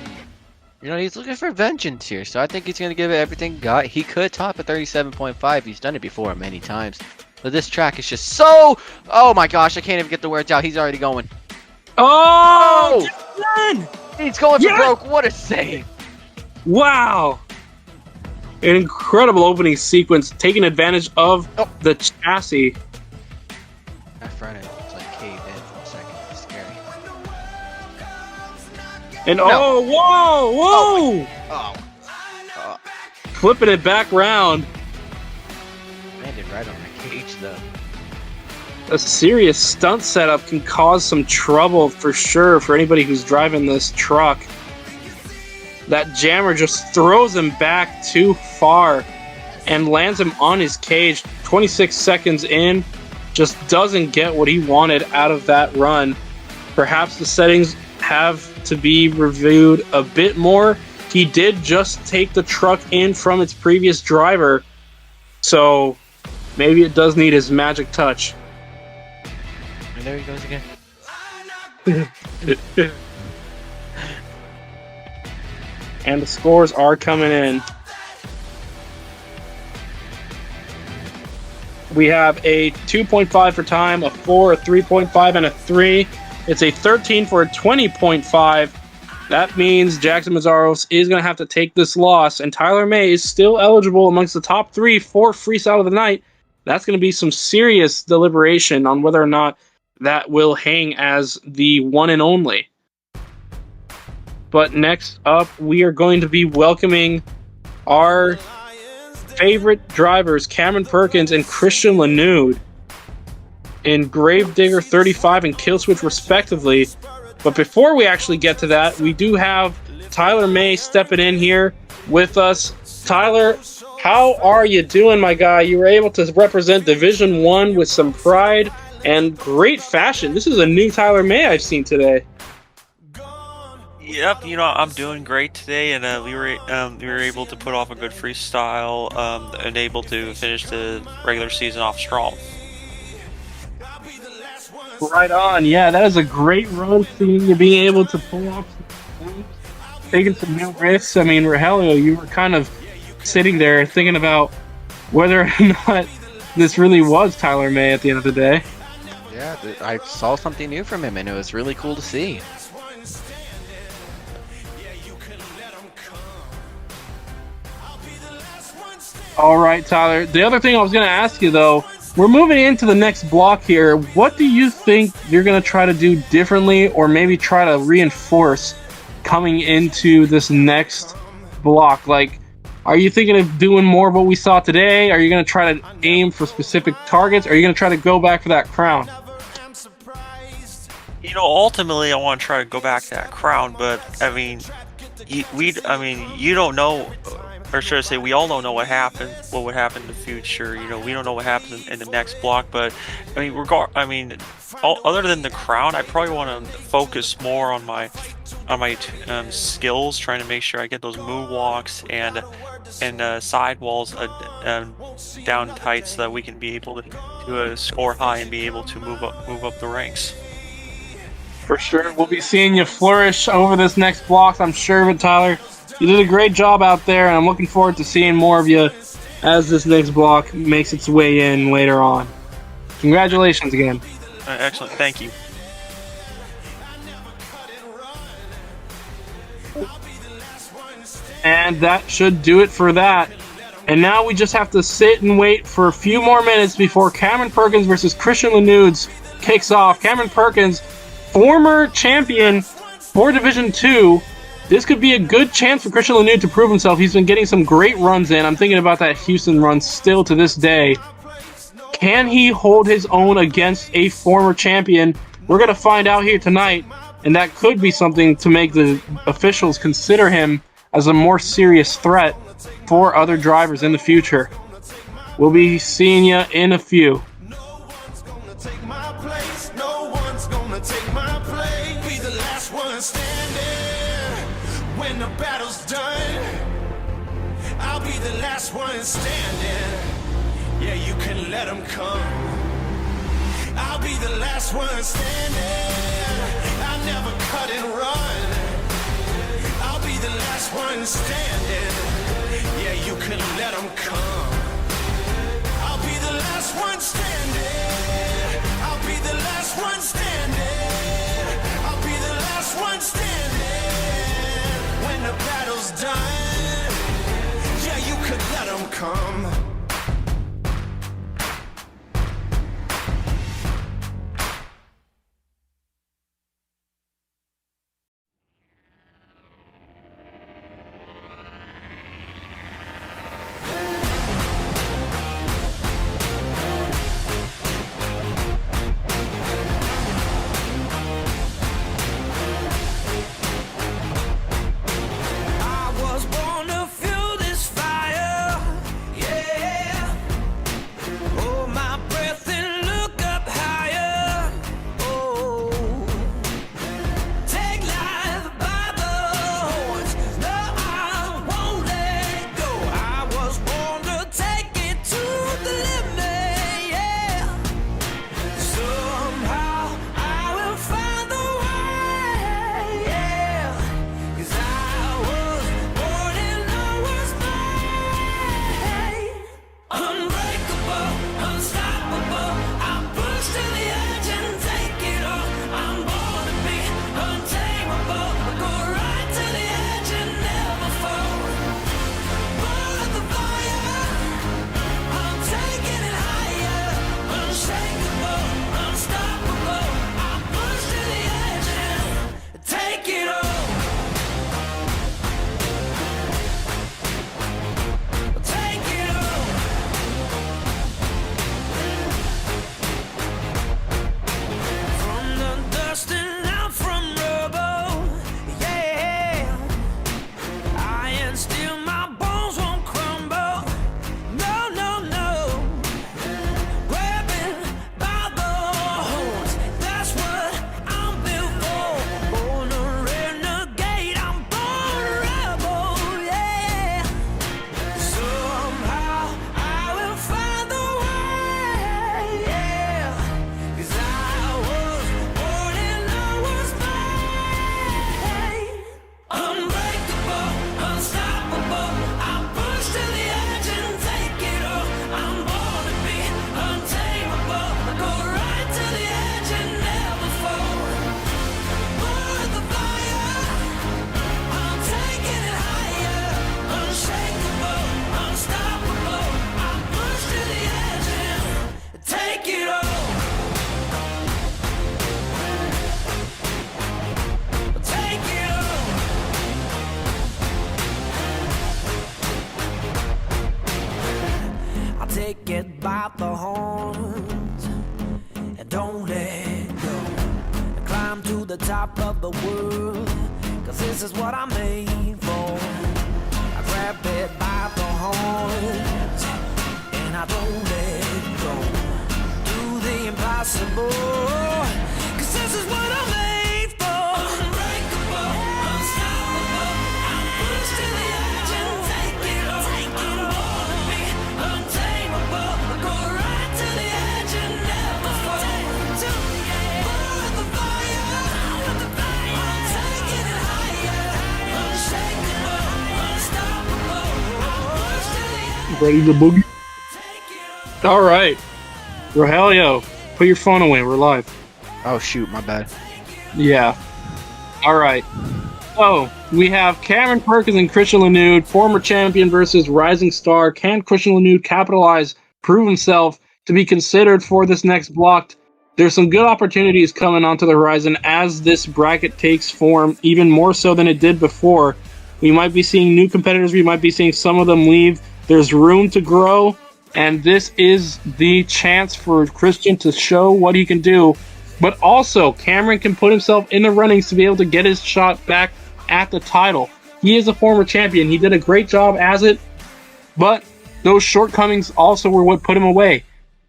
You know, he's looking for vengeance here, so I think he's going to give it everything he got. He could top a 37.5. He's done it before many times. But this track is just so... Oh my gosh, I can't even get the words out. He's already going. Oh! He's going for broke. What a save. Wow. An incredible opening sequence, taking advantage of the chassis. That front end was like caved in for a second. It's scary. And whoa! Flipping it back round. Landed right on the cage, though. A serious stunt setup can cause some trouble for sure for anybody who's driving this truck. That jammer just throws him back too far and lands him on his cage. 26 seconds in, just doesn't get what he wanted out of that run. Perhaps the settings have to be reviewed a bit more. He did just take the truck in from its previous driver, so maybe it does need his magic touch. And there he goes again. And the scores are coming in. We have a 2.5 for time, a 4, a 3.5, and a 3. It's a 13 for a 20.5. That means Jackson Mazzaros is going to have to take this loss, and Tyler May is still eligible amongst the top 3 for Freestyle of the Night. That's going to be some serious deliberation on whether or not that will hang as the one and only. But next up, we are going to be welcoming our favorite drivers, Cameron Perkins and Christian Lanude, in Gravedigger 35 and Killswitch respectively. But before we actually get to that, we do have Tyler May stepping in here with us. Tyler, how are you doing, my guy? You were able to represent Division 1 with some pride and great fashion. This is a new Tyler May I've seen today. Yep, I'm doing great today, and we were able to put off a good freestyle, and able to finish the regular season off strong. Right on, yeah, that is a great run. Seeing you being able to pull off some moves, taking some new risks. I mean, Rogelio, you were kind of sitting there thinking about whether or not this really was Tyler May at the end of the day. Yeah, I saw something new from him, and it was really cool to see. All right, Tyler. The other thing I was going to ask you, though, we're moving into the next block here. What do you think you're going to try to do differently, or maybe try to reinforce coming into this next block? Like, are you thinking of doing more of what we saw today? Are you going to try to aim for specific targets? Or are you going to try to go back for that crown? Ultimately, I want to try to go back to that crown, but I mean, you don't know. Or should I say, we all don't know what would happen in the future. We don't know what happens in the next block. But I mean, other than the crown, I probably want to focus more on my skills, trying to make sure I get those moonwalks and sidewalls down tight, so that we can be able to score high and be able to move up the ranks. For sure, we'll be seeing you flourish over this next block, I'm sure of it, Tyler. You did a great job out there, and I'm looking forward to seeing more of you as this next block makes its way in later on. Congratulations again. Excellent, thank you. And that should do it for that. And now we just have to sit and wait for a few more minutes before Cameron Perkins versus Christian Lanude kicks off. Cameron Perkins, former champion for Division 2. This could be a good chance for Christian Lanude to prove himself. He's been getting some great runs in. I'm thinking about that Houston run still to this day. Can he hold his own against a former champion? We're going to find out here tonight, and that could be something to make the officials consider him as a more serious threat for other drivers in the future. We'll be seeing you in a few. When the battle's done, I'll be the last one standing. Yeah, you can let them come. I'll be the last one standing. I'll never cut and run. I'll be the last one standing. Yeah, you can let them come. I'll be the last one standing. I'll be the last one standing. I'll be the last one standing. When the battle's done, yeah, you could let them come. I was born to feel this fire, yeah. take it by the horns and don't let go. Climb to the top of the world, cause this is what I'm made for. I grab it by the horns and I don't let go. Do the impossible, cause this is what I'm made for. Unbreakable, unstoppable, I'm pushed to the edge and take it all of me. Untamable, I go right to the edge and never fall. Burn with the fire, I'm taking it higher. Unshakable, unstoppable, I'm pushed to the edge. Ready to boogie? All right, Rogelio, put your phone away. We're live. Oh shoot, my bad. Yeah. All right. So we have Cameron Perkins and Christian Lanude, former champion versus rising star. Can Christian Lanude capitalize, prove himself to be considered for this next block? There's some good opportunities coming onto the horizon as this bracket takes form, even more so than it did before. We might be seeing new competitors. We might be seeing some of them leave. There's room to grow, and this is the chance for Christian to show what he can do. But also, Cameron can put himself in the runnings to be able to get his shot back at the title. He is a former champion. He did a great job as it, but those shortcomings also were what put him away.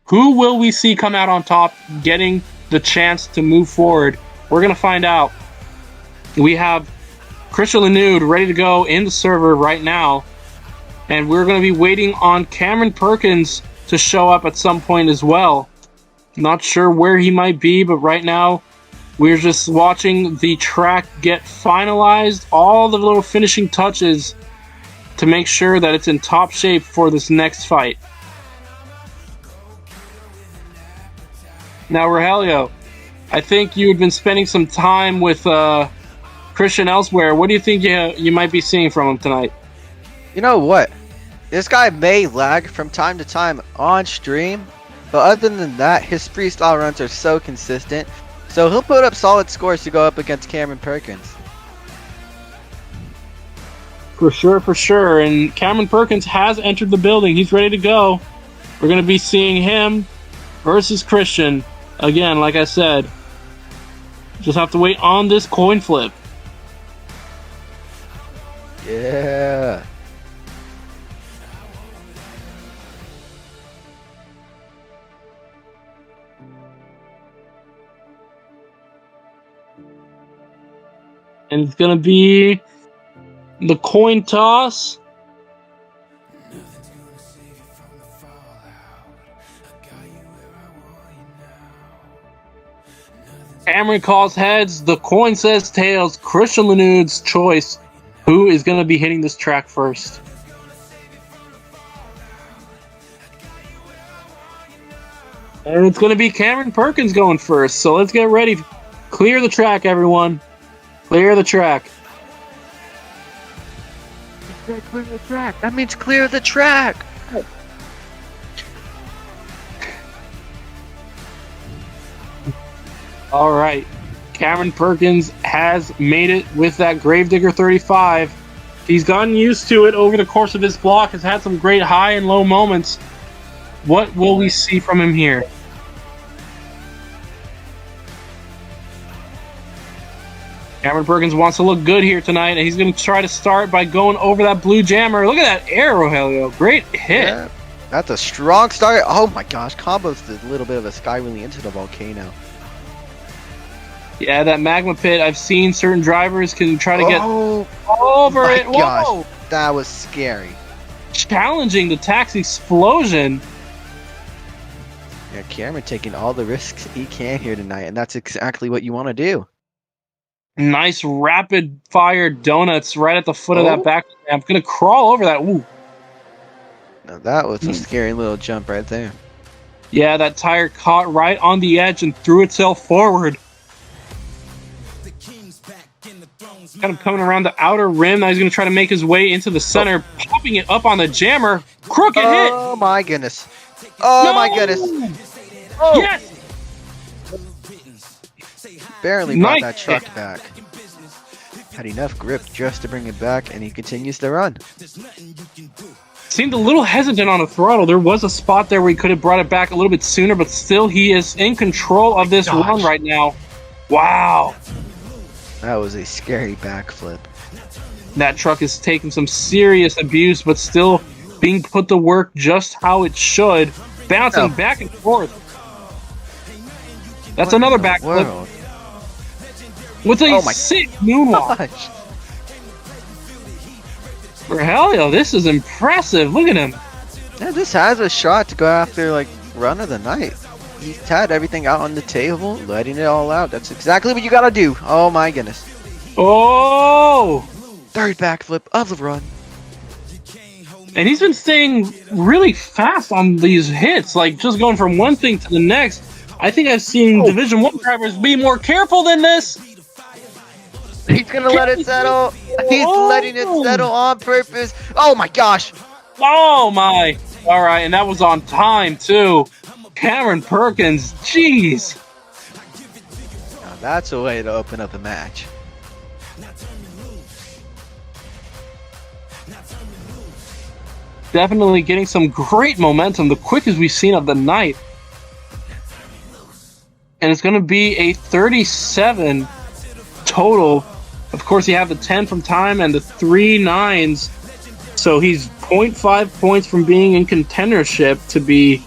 Who will we see come out on top, getting the chance to move forward? We're going to find out. We have Christian Lanude ready to go in the server right now, and we're going to be waiting on Cameron Perkins to show up at some point as well. Not sure where he might be, but right now we're just watching the track get finalized, all the little finishing touches to make sure that it's in top shape for this next fight. Now, Rogelio, I think you had been spending some time with Christian elsewhere. What do you think you might be seeing from him tonight? You know what? This guy may lag from time to time on stream, but other than that, his freestyle runs are so consistent, so he'll put up solid scores to go up against Cameron Perkins. For sure, for sure. And Cameron Perkins has entered the building. He's ready to go. We're going to be seeing him versus Christian. Again, like I said, just have to wait on this coin flip. Yeah. And it's going to be the coin toss. Cameron calls heads. The coin says tails. Christian Lanude's choice. Who is going to be hitting this track first? And it's going to be Cameron Perkins going first. So let's get ready. Clear the track, everyone. Clear the track. Clear the track. That means clear the track. All right. Cameron Perkins has made it with that Gravedigger 35. He's gotten used to it over the course of this block. Has had some great high and low moments. What will we see from him here? Cameron Perkins wants to look good here tonight, and he's going to try to start by going over that blue jammer. Look at that air, Rogelio. Great hit. Yeah, that's a strong start. Oh my gosh, combos a little bit of a sky wheelie into the volcano. Yeah, that magma pit, I've seen certain drivers can try to get over my it. Whoa! Gosh, that was scary. Challenging the taxi explosion. Yeah, Cameron taking all the risks he can here tonight, and that's exactly what you want to do. Nice rapid fire donuts right at the foot of that back ramp. Gonna crawl over that. Ooh. Now that was a scary little jump right there. Yeah, that tire caught right on the edge and threw itself forward. Kind of coming around the outer rim. Now he's going to try to make his way into the center, popping it up on the jammer. Crooked hit. Oh my goodness. Oh my goodness. Oh. Yes. Barely brought that truck back. Had enough grip just to bring it back, and he continues to run. seemed a little hesitant on the throttle. There was a spot there where he could have brought it back a little bit sooner, but still he is in control of this run right now. Wow. That was a scary backflip. That truck is taking some serious abuse, but still being put to work just how it should. Bouncing back and forth. That's another backflip. With a sick moonwalk. For hell yeah, this is impressive. Look at him. Yeah, this has a shot to go after, like, run of the night. He's had everything out on the table, letting it all out. That's exactly what you gotta do. Oh my goodness. Oh! Third backflip of the run. And he's been staying really fast on these hits, like just going from one thing to the next. I think I've seen Division 1 drivers be more careful than this. He's gonna let it settle. He's letting it settle on purpose. Oh my gosh. Oh my. All right, and that was on time too. Cameron Perkins, jeez. Now that's a way to open up a match. Definitely getting some great momentum, the quickest we've seen of the night. And it's going to be a 37 total. Of course, you have the 10 from time and the 3 9s. So he's 0.5 points from being in contendership to be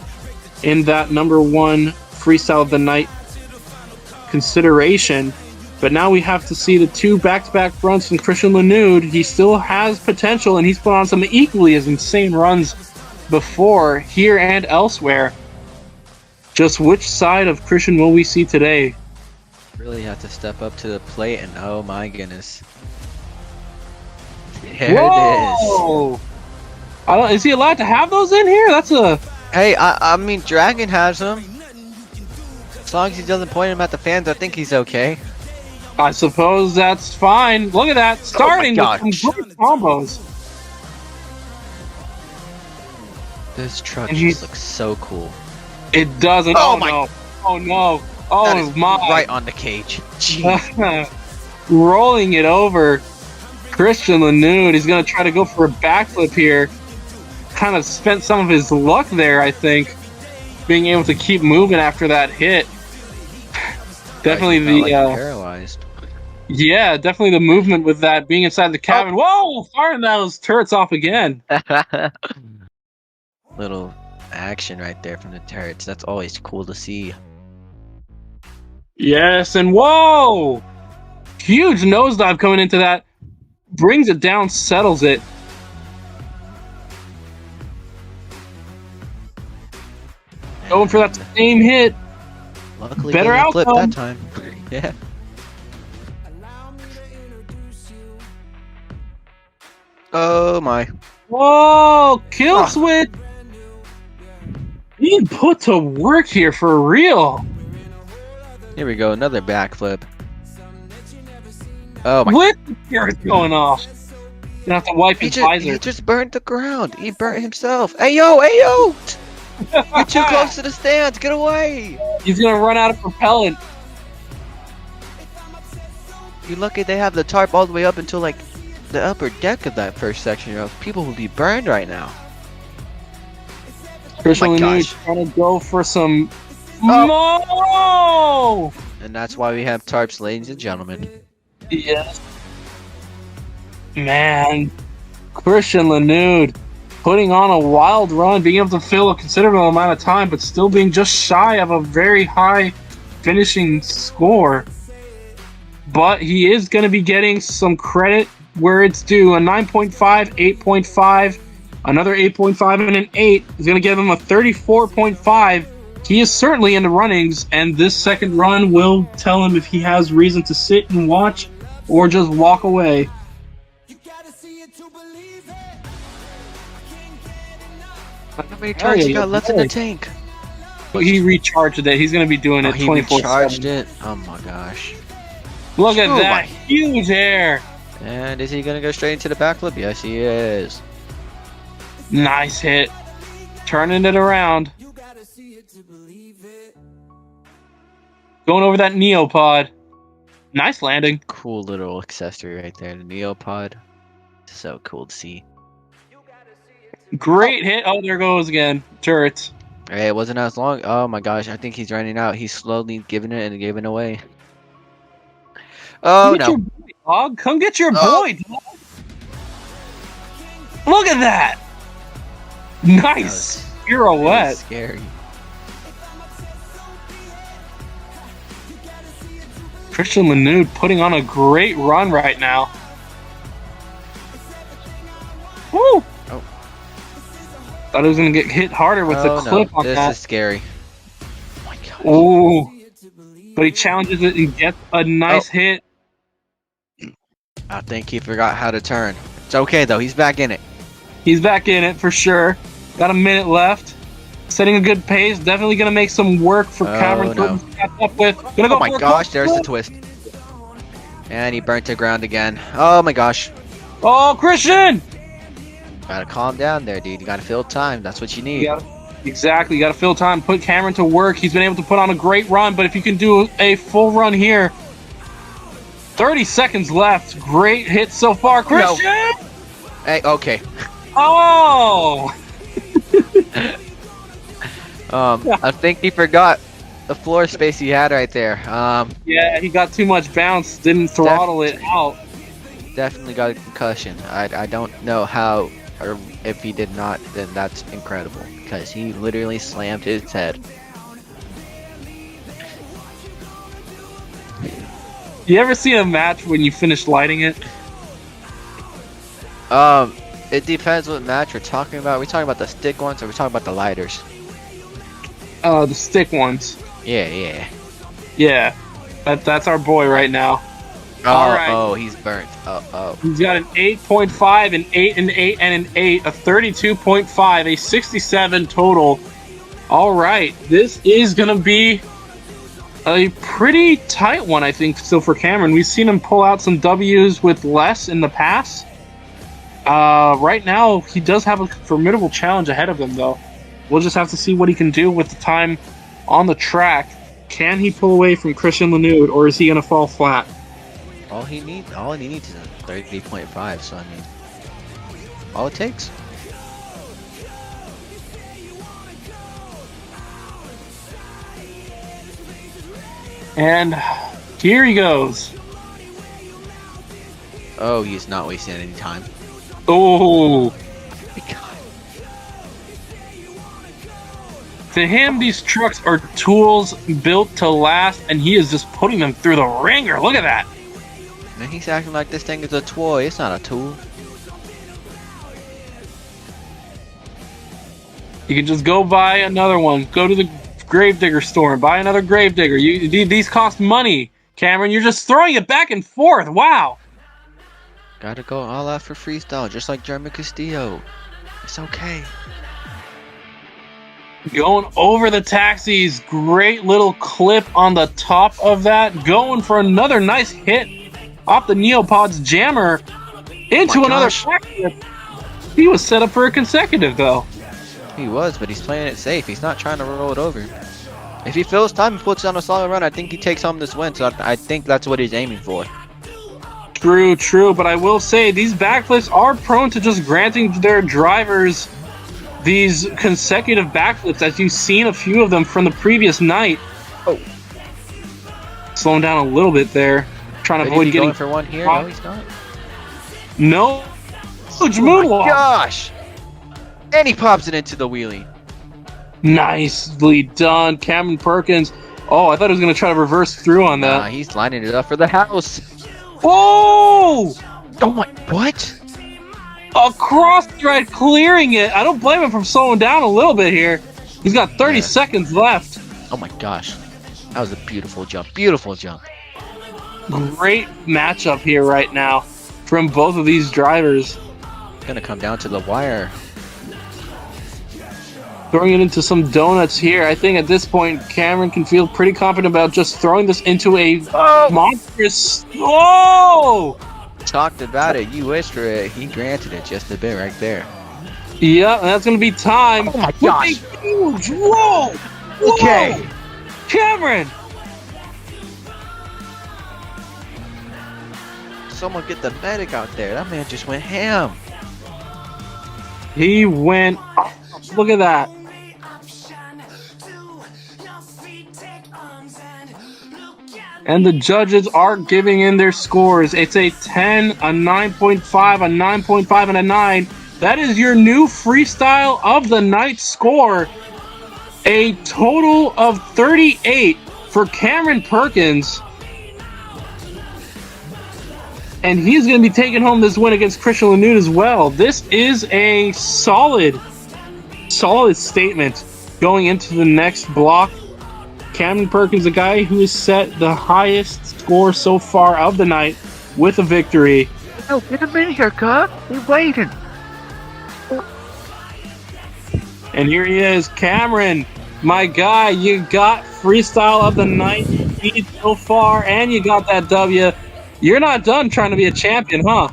in that number 1 freestyle of the night consideration. But now we have to see the 2 back-to-back runs from Christian Lanude. He still has potential, and he's put on some equally as insane runs before, here and elsewhere. Just which side of Christian will we see today? Really have to step up to the plate, and oh my goodness. There it is. Is he allowed to have those in here? That's a... Hey, I mean, Dragon has them. As long as he doesn't point them at the fans, I think he's okay. I suppose that's fine. Look at that. Starting with some great combos. This truck just looks so cool. It doesn't. Oh, Oh, my. no. Oh no. Oh That is my. right on the cage. Jeez. Rolling it over. Christian Lanude. He's going to try to go for a backflip here. Kind of spent some of his luck there, I think. Being able to keep moving after that hit. Definitely the paralyzed. Yeah, definitely the movement with that being inside the cabin. Whoa, firing those turrets off again. Little action right there from the turrets. That's always cool to see. Yes, and whoa! Huge nosedive coming into that. Brings it down, settles it. Going for that same hit. Luckily, better didn't flip outcome. that time. Yeah. Oh my. Whoa, kill switch. Being put to work here for real. Here we go, another backflip. Oh my. What? Here going off. Gonna have to wipe his visor. He just burnt the ground. He burnt himself. Hey yo, hey yo! You're too close to the stands. Get away! He's gonna run out of propellant. You're lucky they have the tarp all the way up until like the upper deck of that first section. People will be burned right now. Christian my Lanude gosh. trying to go for some. No! And that's why we have tarps, ladies and gentlemen. Yes. Man, Christian Lanude putting on a wild run, being able to fill a considerable amount of time, but still being just shy of a very high finishing score. But he is going to be getting some credit where it's due. A 9.5, 8.5, another 8.5, and an 8 is going to give him a 34.5. He is certainly in the runnings, and this second run will tell him if he has reason to sit and watch or just walk away. How many turns you got left in the tank? But he recharged it. He's going to be doing it 24/7. He recharged it? Oh my gosh. Look at Oh that. my. Huge air. And is he going to go straight into the backflip? Yes, he is. Nice hit. Turning it around. Going over that Neopod. Nice landing. Cool little accessory right there. The Neopod. So cool to see. Great hit. Oh, there goes again. Turrets. Hey, it wasn't as long. Oh my gosh, I think he's running out. He's slowly giving it and giving away. Oh Come get no. your boy, dog. Come get your Oh. boy, dog. Look at that. Nice. Pirouette. Scary. Christian Lanude putting on a great run right now. Woo! Oh. Thought he was gonna get hit harder with the clip on this that. is scary. Oh my god. Ooh. But he challenges it and gets a nice hit. I think he forgot how to turn. It's okay though, he's back in it. He's back in it for sure. Got a minute left. Setting a good pace. Definitely gonna make some work for Cameron no. to catch up with. Gonna go Oh my for a gosh, quick there's the flip. twist. And he burnt to ground again. Oh my gosh. Oh, Christian! Gotta calm down there, dude. You gotta fill time. That's what you need. Exactly. You gotta fill time. Put Cameron to work. He's been able to put on a great run, but if you can do a full run here. 30 seconds left. Great hit so far. Christian! Hey, okay. Oh! I think he forgot the floor space he had right there. Yeah, he got too much bounce. Didn't throttle it out. Definitely got a concussion. I don't know how, or if he did not, then that's incredible because he literally slammed his head. You ever see a match when you finish lighting it? It depends what match we're talking about. Are we talking about the stick ones or are we talking about the lighters? The stick ones. Yeah. Yeah. That's our boy right now. Oh, he's burnt. Oh. He's got an 8.5, an 8, an 8, and an 8, a 32.5, a 67 total. All right, this is gonna be a pretty tight one, I think, still for Cameron. We've seen him pull out some W's with less in the past. Right now, he does have a formidable challenge ahead of him, though. We'll just have to see what he can do with the time on the track. Can he pull away from Christian Lanude, or is he gonna fall flat? All he needs is a 33.5, so I mean, all it takes. And here he goes. Oh, he's not wasting any time. Oh! My God. To him, these trucks are tools built to last, and he is just putting them through the ringer. Look at that! Man, he's acting like this thing is a toy. It's not a tool. You can just go buy another one. Go to the Gravedigger store and buy another Gravedigger. These cost money, Cameron. You're just throwing it back and forth. Wow! Gotta go all out for freestyle, just like Jeremy Castillo. It's okay. Going over the taxis. Great little clip on the top of that. Going for another nice hit off the Neopod's jammer into another backflip. He was set up for a consecutive, though. He was, but he's playing it safe. He's not trying to roll it over. If he fills time and puts on a solid run, I think he takes home this win. So I think that's what he's aiming for. True, but I will say these backflips are prone to just granting their drivers these consecutive backflips, as you've seen a few of them from the previous night. Oh. Slowing down a little bit there. Trying to avoid getting going for one here. No, he's not. No. Huge Oh moonwalk. my gosh! And he pops it into the wheelie. Nicely done, Cameron Perkins. Oh, I thought he was going to try to reverse through on that. Nah, he's lining it up for the house. Whoa! Oh my, what? A cross thread clearing it. I don't blame him for slowing down a little bit here. He's got 30 seconds left. Oh my gosh. That was a beautiful jump. Beautiful jump. Great matchup here right now from both of these drivers. It's gonna come down to the wire. Throwing it into some donuts here. I think at this point, Cameron can feel pretty confident about just throwing this into a monstrous... Whoa! Talked about it. You wished for it. He granted it just a bit right there. Yeah, and that's going to be time. Oh my gosh. Huge. Whoa! Okay. Cameron! Someone get the medic out there. That man just went ham. He went. Oh, look at that. And the judges are giving in their scores. It's a 10, a 9.5, a 9.5, and a 9. That is your new freestyle of the night score. A total of 38 for Cameron Perkins. And he's going to be taking home this win against Christian Lanute as well. This is a solid statement going into the next block. Cameron Perkins, the guy who has set the highest score so far of the night with a victory. Oh, get him in here, cuz. We're waiting. And here he is, Cameron, my guy. You got freestyle of the night lead so far, and you got that W. You're not done trying to be a champion, huh?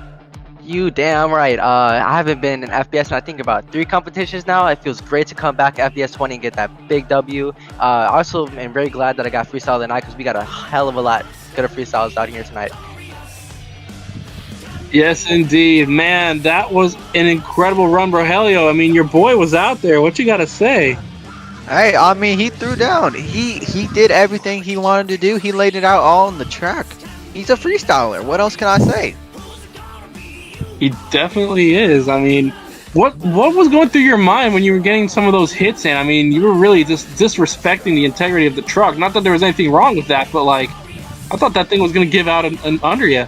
You damn right. I haven't been in FBS in I think about 3 competitions now. It feels great to come back FBS 20 and get that big W. Also, am very glad that I got freestyle of the night because we got a hell of a lot good of freestyles out here tonight. Yes, indeed. Man, that was an incredible run, Rogelio. I mean, your boy was out there. What you got to say? Hey, I mean, he threw down. He did everything he wanted to do. He laid it out all on the track. He's a freestyler. What else can I say? He definitely is. I mean, what was going through your mind when you were getting some of those hits in? I mean, you were really just disrespecting the integrity of the truck. Not that there was anything wrong with that, but like, I thought that thing was going to give out an under you.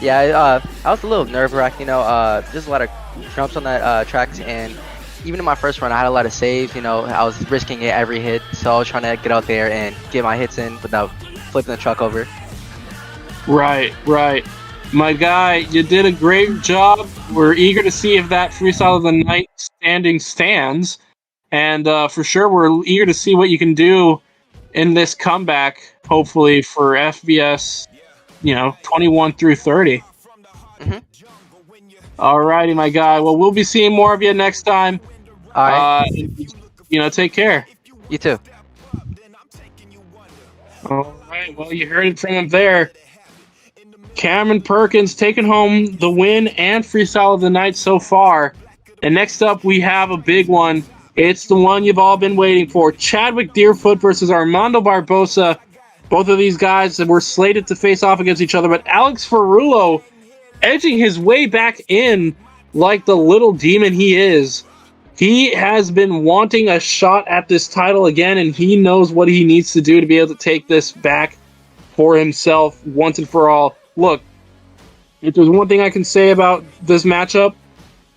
Yeah, I was a little nerve-wracked, you know. There's a lot of jumps on that tracks, and even in my first run, I had a lot of saves. You know, I was risking it every hit, so I was trying to get out there and get my hits in without flipping the truck over. Right. My guy, you did a great job. We're eager to see if that freestyle of the night standing stands, and for sure, we're eager to see what you can do in this comeback. Hopefully for FBS, 21 through 30. Mm-hmm. Alrighty, my guy. Well, we'll be seeing more of you next time. All right. Take care. You too. All right. Well, you heard it from him there. Cameron Perkins taking home the win and freestyle of the night so far. And next up, we have a big one. It's the one you've all been waiting for. Chadwick Deerfoot versus Armando Barbosa. Both of these guys were slated to face off against each other, but Alex Ferrulo edging his way back in like the little demon he is. He has been wanting a shot at this title again, and he knows what he needs to do to be able to take this back for himself once and for all. Look, if there's one thing I can say about this matchup,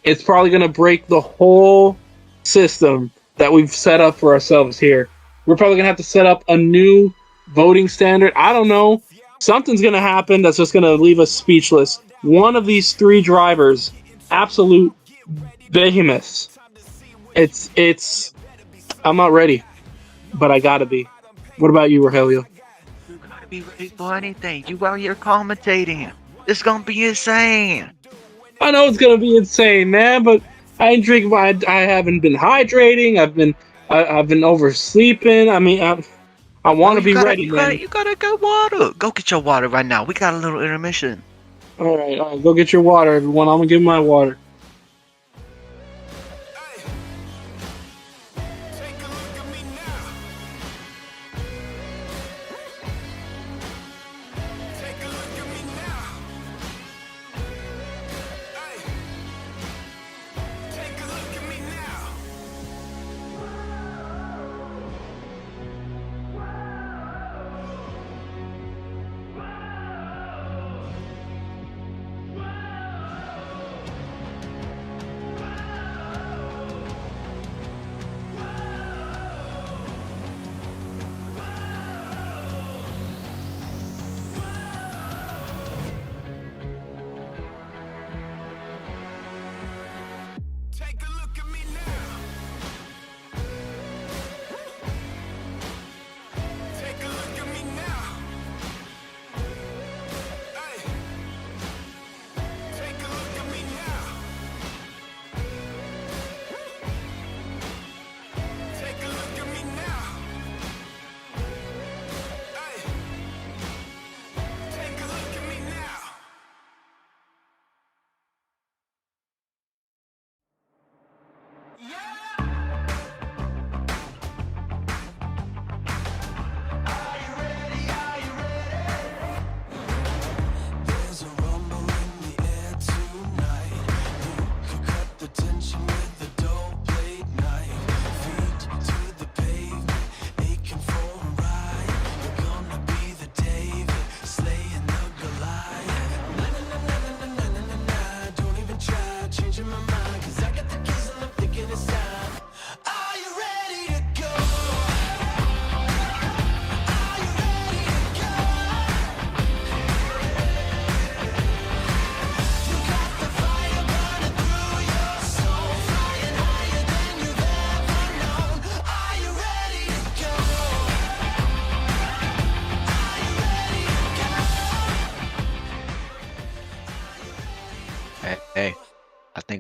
it's probably going to break the whole system that we've set up for ourselves here. We're probably going to have to set up a new voting standard. I don't know. Something's going to happen that's just going to leave us speechless. One of these 3 drivers, absolute behemoths. I'm not ready, but I gotta be. What about you, Rogelio? You gotta be ready for anything. You out here commentating. It's gonna be insane. I know it's gonna be insane, man, but I ain't drinking. I haven't been hydrating. I've been oversleeping. I mean, I want to be ready, man. You gotta get water. Go get your water right now. We got a little intermission. All right, go get your water, everyone. I'm gonna give my water.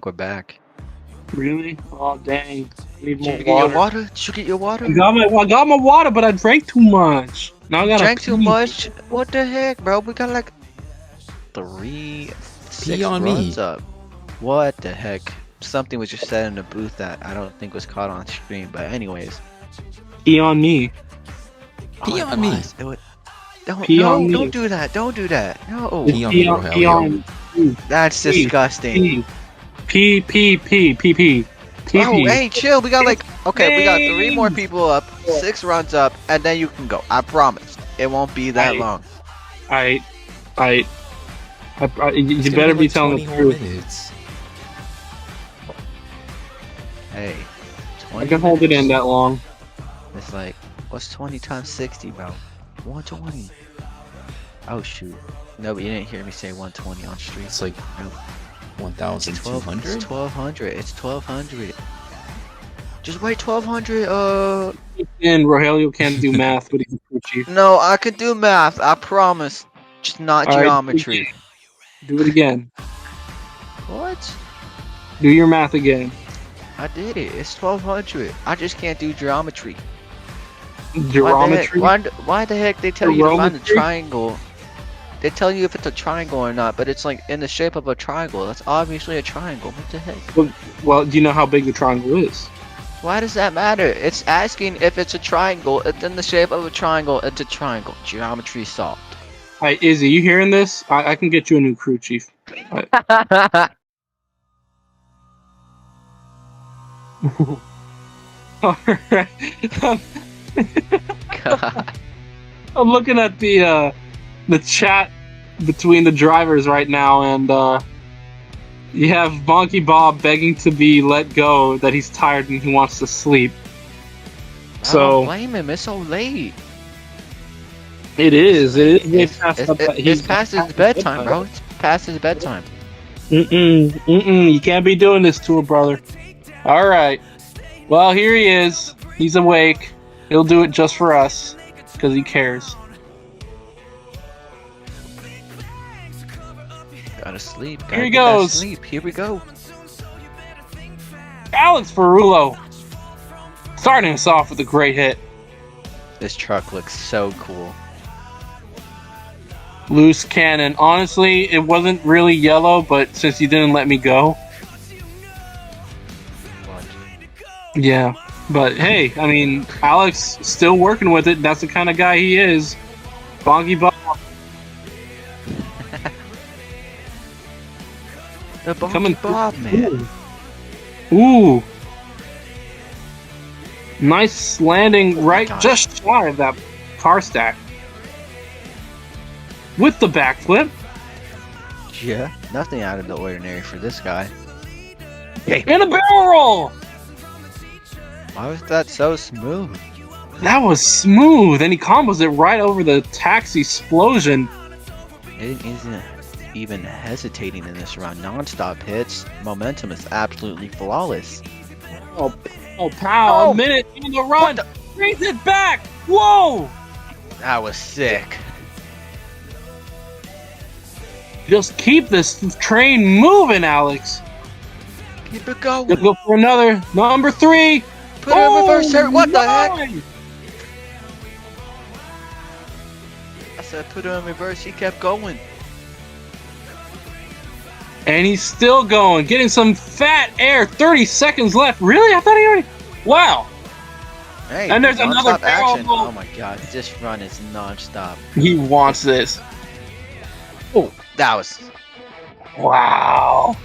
we're back. Really? Oh dang! I need Did more you get your water. water? Did you get your water? I got my water, but I drank too much. Now I gotta Drank too pee. much? What the heck, bro? We got like 6 on me. runs up. What the heck? Something was just said in the booth that I don't think was caught on stream. But anyways, Pee on me. Pee it on me. was. Don't Pee on me. don't do that. Don't do that. No. Pee on me, Pee on me. That's Pee. disgusting. Pee. Pee. Oh, hey, chill. We got like, okay, we got 3 more people up, 6 runs up, and then you can go. I promise. It won't be that long. You It's better gonna be like telling 20 the more truth. minutes. Hey. I can hold it in that long. It's like, what's 20 times 60, bro? 120. Oh, shoot. No, but you didn't hear me say 120 on stream. It's like No. 1,200. It's 1,200. It's 1,200. Just wait, 1,200. And Rogelio can't do math, but he's a crew chief. No, I can do math. I promise. Just not All right, geometry. Do it again. What? Do your math again. I did it. It's 1,200. I just can't do geometry. Geometry. Why the heck they tell you to find the Geometry? triangle? They tell you if it's a triangle or not, but it's like in the shape of a triangle. That's obviously a triangle. What the heck? Well, do you know how big the triangle is? Why does that matter? It's asking if it's a triangle. It's in the shape of a triangle. It's a triangle. Geometry solved. Hi, Izzy, you hearing this? I can get you a new crew chief. Alright. God. I'm looking at the chat between the drivers right now, and you have Bonky Bob begging to be let go, that he's tired and he wants to sleep. I So don't blame him. It's so late. it is. It's past his bedtime, bro. It's past his bedtime. You can't be doing this to a brother. All right. Well, here he is. He's awake. He'll do it just for us, because he cares. Gotta sleep. Here he goes. Sleep. Here we go. Alex Ferrulo, starting us off with a great hit. This truck looks so cool. Loose cannon. Honestly, it wasn't really yellow, but since you didn't let me go. Yeah. But hey, I mean, Alex still working with it. That's the kind of guy he is. Bonky Bob. The Bonky Bob, man. Ooh. Nice landing right just shy of that car stack. With the backflip. Yeah, nothing out of the ordinary for this guy. And a barrel roll! Why was that so smooth? That was smooth, and he combos it right over the taxi explosion. It isn't even hesitating in this run. Non-stop hits. Momentum is absolutely flawless. Oh, pow! Oh. A minute in the run. Brings it back. Whoa! That was sick. Just keep this train moving, Alex. Keep it going. Let's go for another number 3. Put it in reverse here. What the heck? nice. I said put it in reverse. He kept going. And he's still going, getting some fat air. 30 seconds left. Really? I thought he already. Wow. Hey, And there's another non-stop barrel action. roll. Oh my god, this run is non-stop. He wants this. Oh, that was Wow.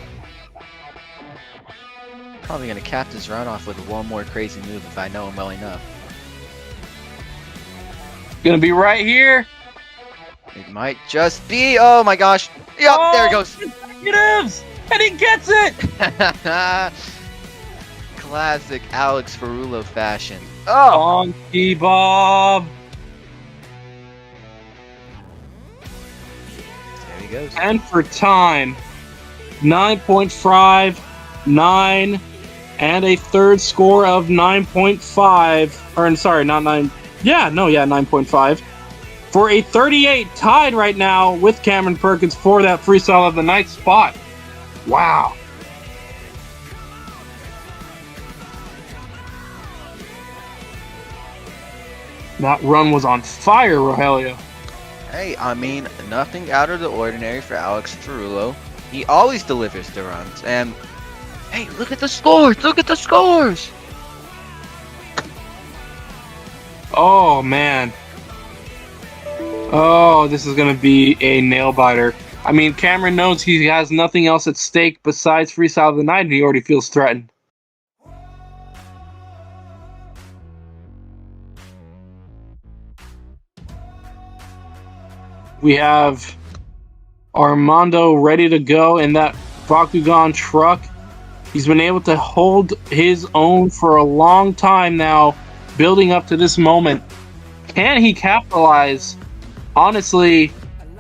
probably gonna cap this run off with one more crazy move if I know him well enough. Gonna be right here. It might just be. Oh my gosh. Yep, there it goes. Negatives, and he gets it. Classic Alex Ferrulo fashion. Oh, Bonky Bob. There he goes. And for time, 9.5, 9, and a third score of 9.5. Or sorry, not 9. Yeah, 9.5. For a 38, tied right now with Cameron Perkins for that freestyle of the night spot. Wow. That run was on fire, Rogelio. Hey, I mean, nothing out of the ordinary for Alex Ferrulo. He always delivers the runs. And, hey, look at the scores! Look at the scores! Oh, man. Oh, this is going to be a nail-biter. I mean, Cameron knows he has nothing else at stake besides Freestyle of the Night, and he already feels threatened. We have Armando ready to go in that Bakugan truck. He's been able to hold his own for a long time now, building up to this moment. Can he capitalize? Honestly,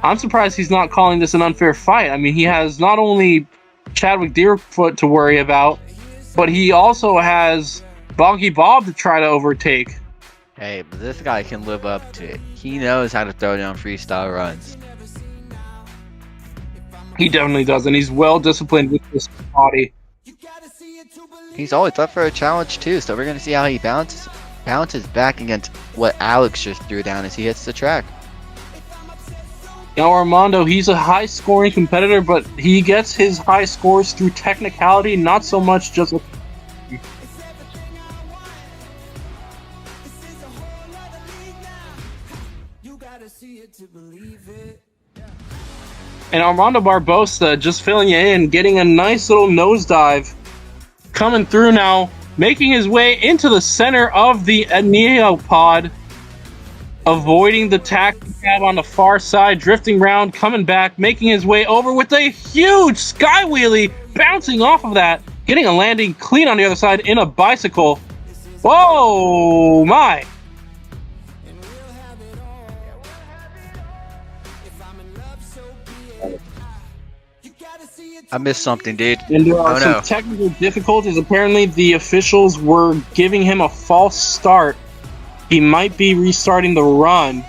I'm surprised he's not calling this an unfair fight. I mean, he has not only Chadwick Deerfoot to worry about, but he also has Bonky Bob to try to overtake. Hey, but this guy can live up to it. He knows how to throw down freestyle runs. He definitely does, and he's well disciplined with his body. He's always up for a challenge too, so we're gonna see how he bounces back against what Alex just threw down as he hits the track. Now Armando, he's a high-scoring competitor, but he gets his high scores through technicality, not so much just with... And Armando Barbosa just filling you in, getting a nice little nosedive, coming through now, making his way into the center of the Neopod, avoiding the taxi cab on the far side, drifting around, coming back, making his way over with a huge sky wheelie, bouncing off of that, getting a landing clean on the other side in a bicycle. Whoa, my! I missed something, dude. And there are Oh, some no. technical difficulties. Apparently, the officials were giving him a false start. He might be restarting the run.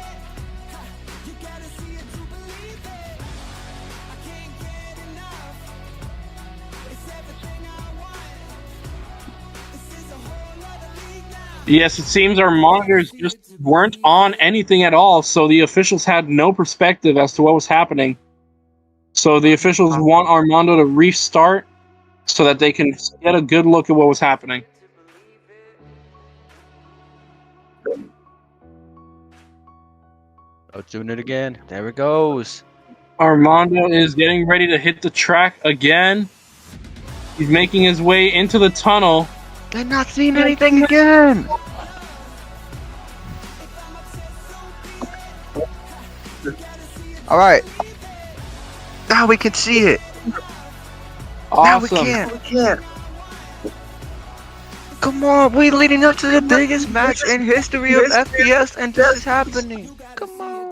Yes, it seems our monitors just weren't on anything at all, so the officials had no perspective as to what was happening. So the officials want Armando to restart so that they can get a good look at what was happening. Oh, doing it again. There it goes. Armando is getting ready to hit the track again. He's making his way into the tunnel. They're not seeing anything again. All right. Now we can see it. Awesome. Now we can't. Come on, we leading up to the biggest match in history of FPS, and this is happening. Come on.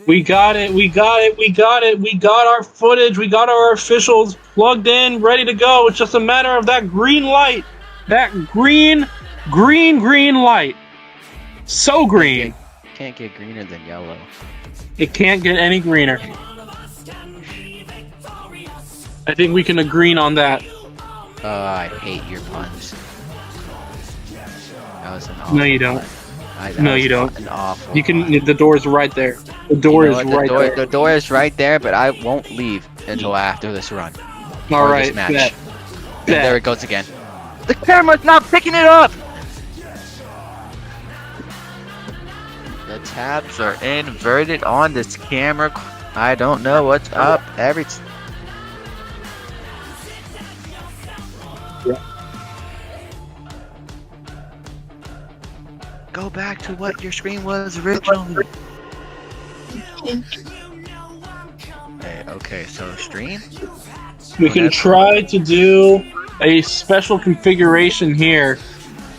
We got it. We got it. We got it. We got our footage. We got our officials plugged in, ready to go. It's just a matter of that green light. That green light. So green. Can't get greener than yellow. It can't get any greener. I think we can agree on that. I hate your puns. That was an awful No, you don't. that No, was you don't. An awful You can. pun. The door is right there. The door You know is what? right there. The door is right there, but I won't leave until after this run. All Or right. this match. Bet. And Bet. there it goes again. The camera's not picking it up! The tabs are inverted on this camera. I don't know what's up. Go back to what your screen was originally. Okay, so stream? We can try to do a special configuration here.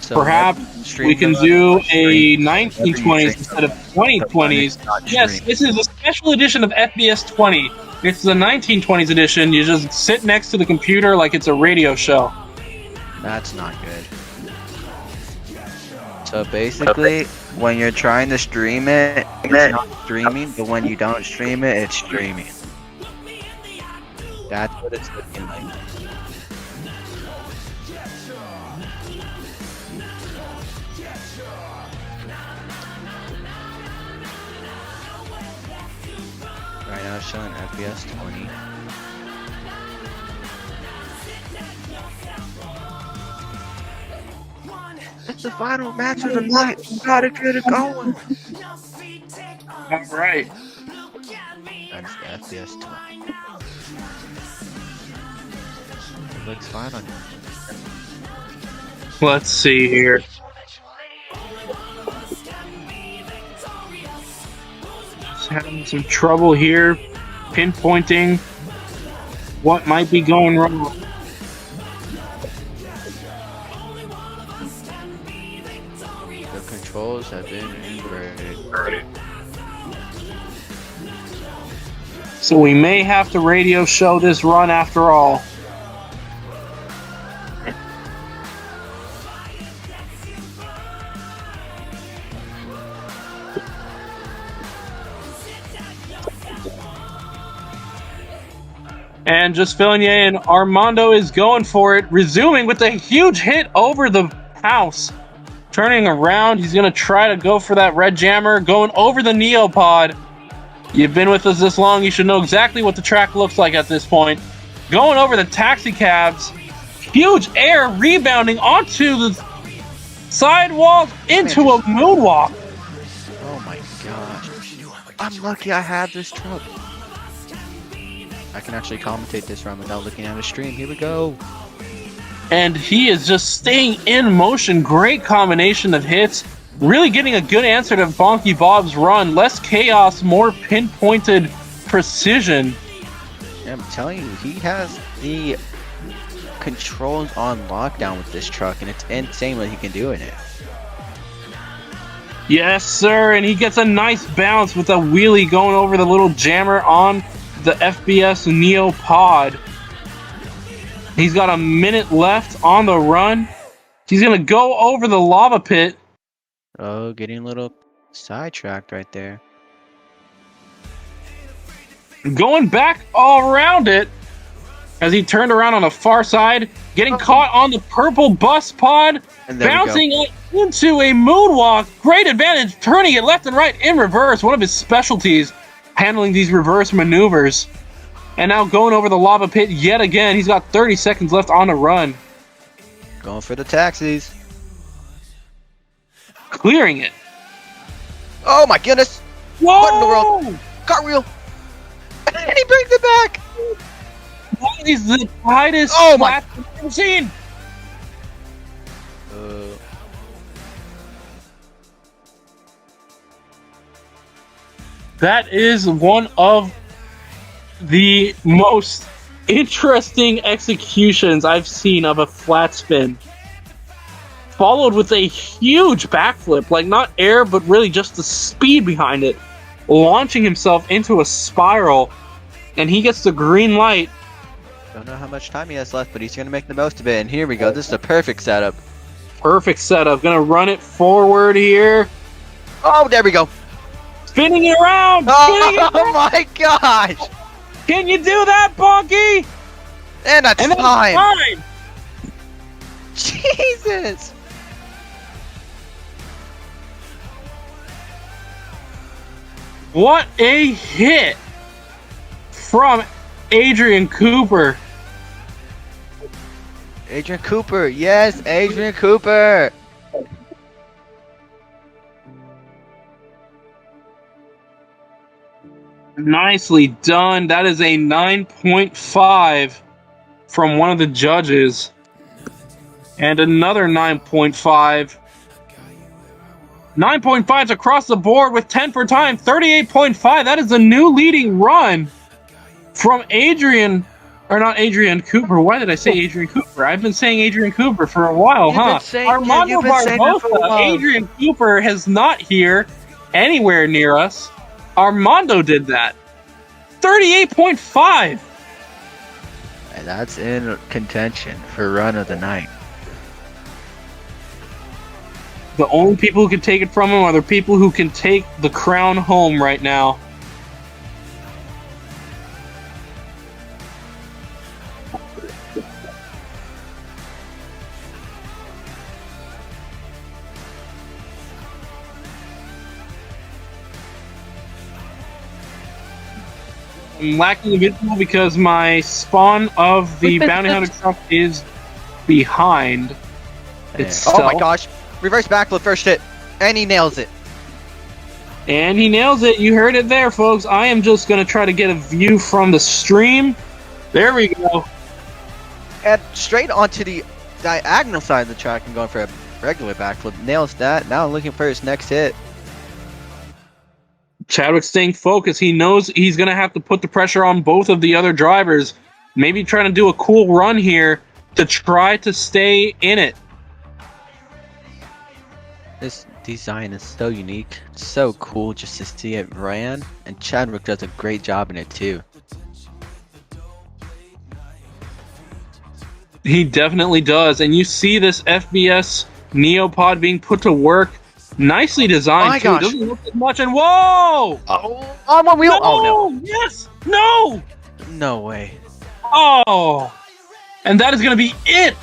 So Perhaps we can do a 1920s instead of 2020s. Yes, this is a special edition of FBS 20. It's the 1920s edition. You just sit next to the computer like it's a radio show. That's not good. So basically, when you're trying to stream it, it's not streaming, but when you don't stream it, it's streaming. That's what it's looking like. International and FPS 20. It's the final match of the night. We gotta get it going. All right. That's the FPS 20. It looks fine on you. Let's see here. Just having some trouble here pinpointing what might be going wrong. The controls have been inverted. So we may have to radio show this run after all. And just filling you in, Armando is going for it, resuming with a huge hit over the house. Turning around, he's going to try to go for that red jammer, going over the Neopod. You've been with us this long, you should know exactly what the track looks like at this point. Going over the taxi cabs, huge air rebounding onto the sidewalk into a moonwalk. Oh my gosh. I'm lucky I had this truck. I can actually commentate this run without looking at a stream. Here we go. And he is just staying in motion. Great combination of hits. Really getting a good answer to Bonky Bob's run. Less chaos, more pinpointed precision. Yeah, I'm telling you, he has the controls on lockdown with this truck, and it's insane what he can do in it. Yes, sir. And he gets a nice bounce with a wheelie going over the little jammer on the FBS Neo Pod. He's got a minute left on the run. He's going to go over the lava pit. Oh, getting a little sidetracked right there. Going back all around it as he turned around on the far side, getting caught on the purple bus pod, And there bouncing it into a moonwalk. Great advantage, turning it left and right in reverse. One of his specialties, handling these reverse maneuvers. And now going over the lava pit yet again. He's got 30 seconds left on the run. Going for the taxis. Clearing it. Oh my goodness! Whoa! What in the world? Cartwheel! And he brings it back! That is the tightest my- flat I've ever seen. That is one of the most interesting executions I've seen of a flat spin. Followed with a huge backflip, like not air, but really just the speed behind it. Launching himself into a spiral, and he gets the green light. Don't know how much time he has left, but he's gonna make the most of it. And here we go. This is a perfect setup. Perfect setup. Gonna run it forward here. Oh, there we go. Spinning it around! Spinning it Oh around. my gosh! Can you do that, Bonky? And that's And that's fine. fine. Jesus! What a hit from Adrian Cooper. Adrian Cooper, yes, Adrian Cooper. Nicely done. That is a 9.5 from one of the judges. And another 9.5. 9.5s across the board with 10 for time. 38.5. That is a new leading run from Adrian. Or not Adrian Cooper. Why did I say Adrian Cooper? I've been saying Adrian Cooper for a while, You've huh? been saying- Armando you've been saying that for a Barbosa. while. Adrian Cooper is not here anywhere near us. Armando did that. 38.5. And that's in contention for run of the night. The only people who can take it from him are the people who can take the crown home right now. I'm lacking a visual because my spawn of the bounty hunter truck is behind itself. Oh my gosh. Reverse backflip first hit. And he nails it. And he nails it. You heard it there, folks. I am just going to try to get a view from the stream. There we go. And straight onto the diagonal side of the track and going for a regular backflip. Nails that. Now looking for his next hit. Chadwick staying focused. He knows he's going to have to put the pressure on both of the other drivers. Maybe trying to do a cool run here to try to stay in it. This design is so unique. It's so cool just to see it ran. And Chadwick does a great job in it too. He definitely does. And you see this FBS Neopod being put to work. Nicely designed, my too. gosh. Doesn't look as much. And whoa! Oh, on one wheel. No! Oh no. Yes! No! No way. Oh! And that is going to be it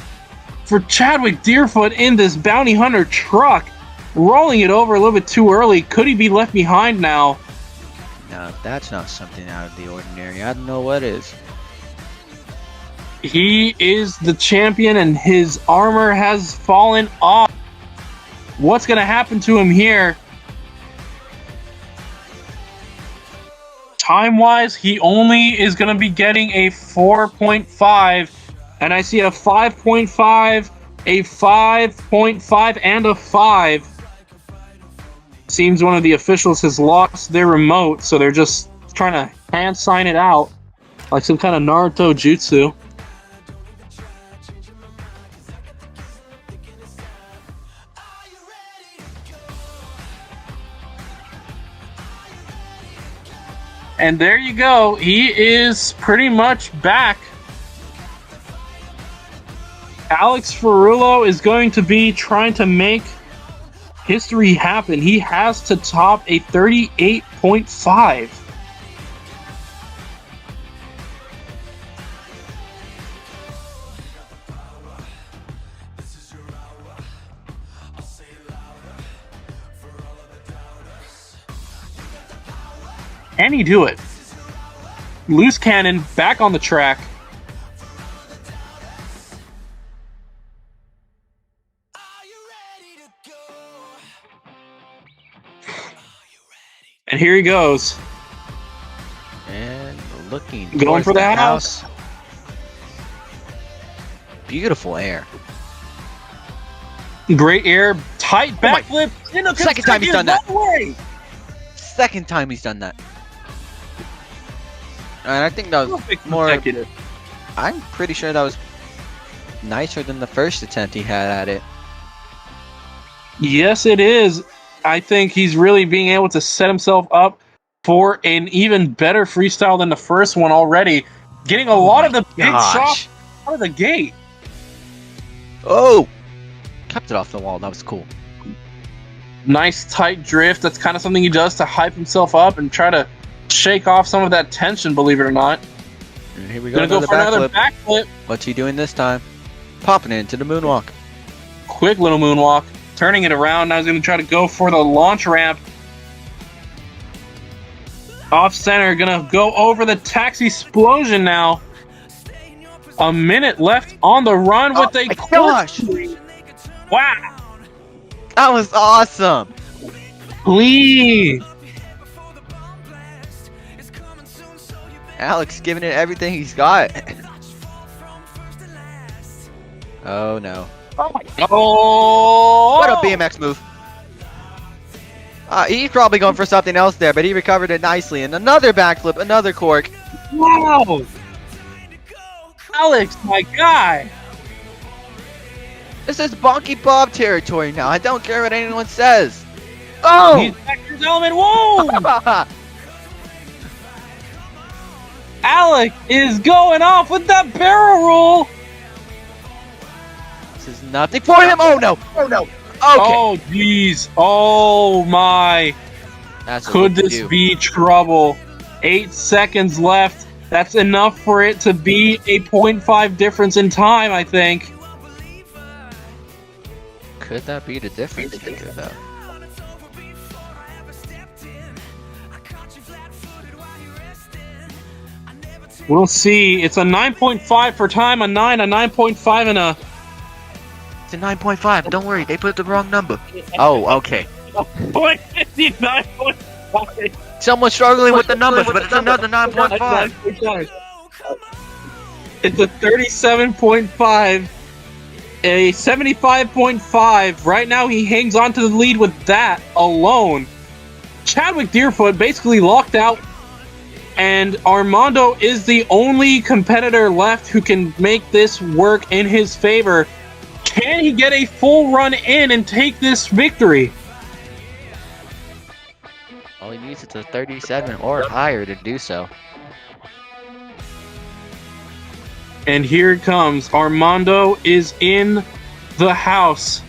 for Chadwick Deerfoot in this bounty hunter truck. Rolling it over a little bit too early. Could he be left behind now? No, that's not something out of the ordinary. I don't know what is. He is the champion and his armor has fallen off. What's going to happen to him here? Time-wise, he only is going to be getting a 4.5. And I see a 5.5, a 5.5, and a 5. Seems one of the officials has lost their remote, so they're just trying to hand sign it out. Like some kind of Naruto jutsu. And there you go. He is pretty much back. Alex Ferrulo is going to be trying to make history happen. He has to top a 38.5. Can he do it? Loose cannon back on the track. And here he goes. And looking Going towards for the house. Beautiful air. Great air, tight backflip. Second time he's done that. Way. Second time he's done that. And I think that was more. Consecutive. I'm pretty sure that was nicer than the first attempt he had at it. Yes, it is. I think he's really being able to set himself up for an even better freestyle than the first one already. Getting a lot of the big shots out of the gate. Oh! Kept it off the wall. That was cool. Nice tight drift. That's kind of something he does to hype himself up and try to shake off some of that tension, believe it or not. And here we go. Gonna go for another backflip. What's he doing this time? Popping it into the moonwalk. Quick little moonwalk. Turning it around. Now he's going to try to go for the launch ramp. Off center. Going to go over the taxi explosion now. A minute left on the run with a gosh! Wow. That was awesome. Clean. Alex giving it everything he's got. Oh no. Oh my God. Oh! What a BMX move. He's probably going for something else there, but he recovered it nicely. And another backflip, another cork. Wow. Alex, my guy. This is Bonky Bob territory now. I don't care what anyone says. Oh! He's back to his element. Whoa! Alec is going off with that barrel roll. This is nothing for him. Oh no! Oh no! Okay. Oh jeez! Oh my! That's Could this be trouble? 8 seconds left. That's enough for it to be a 0.5 difference in time, I think. Could that be the difference here, though? We'll see. It's a 9.5 for time, a 9, a 9.5, and a... It's a 9.5. Don't worry, they put the wrong number. Oh, okay. 59.5. Someone's struggling with the numbers, but it's another 9.5. It's a 37.5, a 75.5. Right now, he hangs on to the lead with that alone. Chadwick Deerfoot basically locked out, and Armando is the only competitor left who can make this work in his favor. Can he get a full run in and take this victory? All he needs is a 37 or higher to do so. And here it comes. Armando is in the house.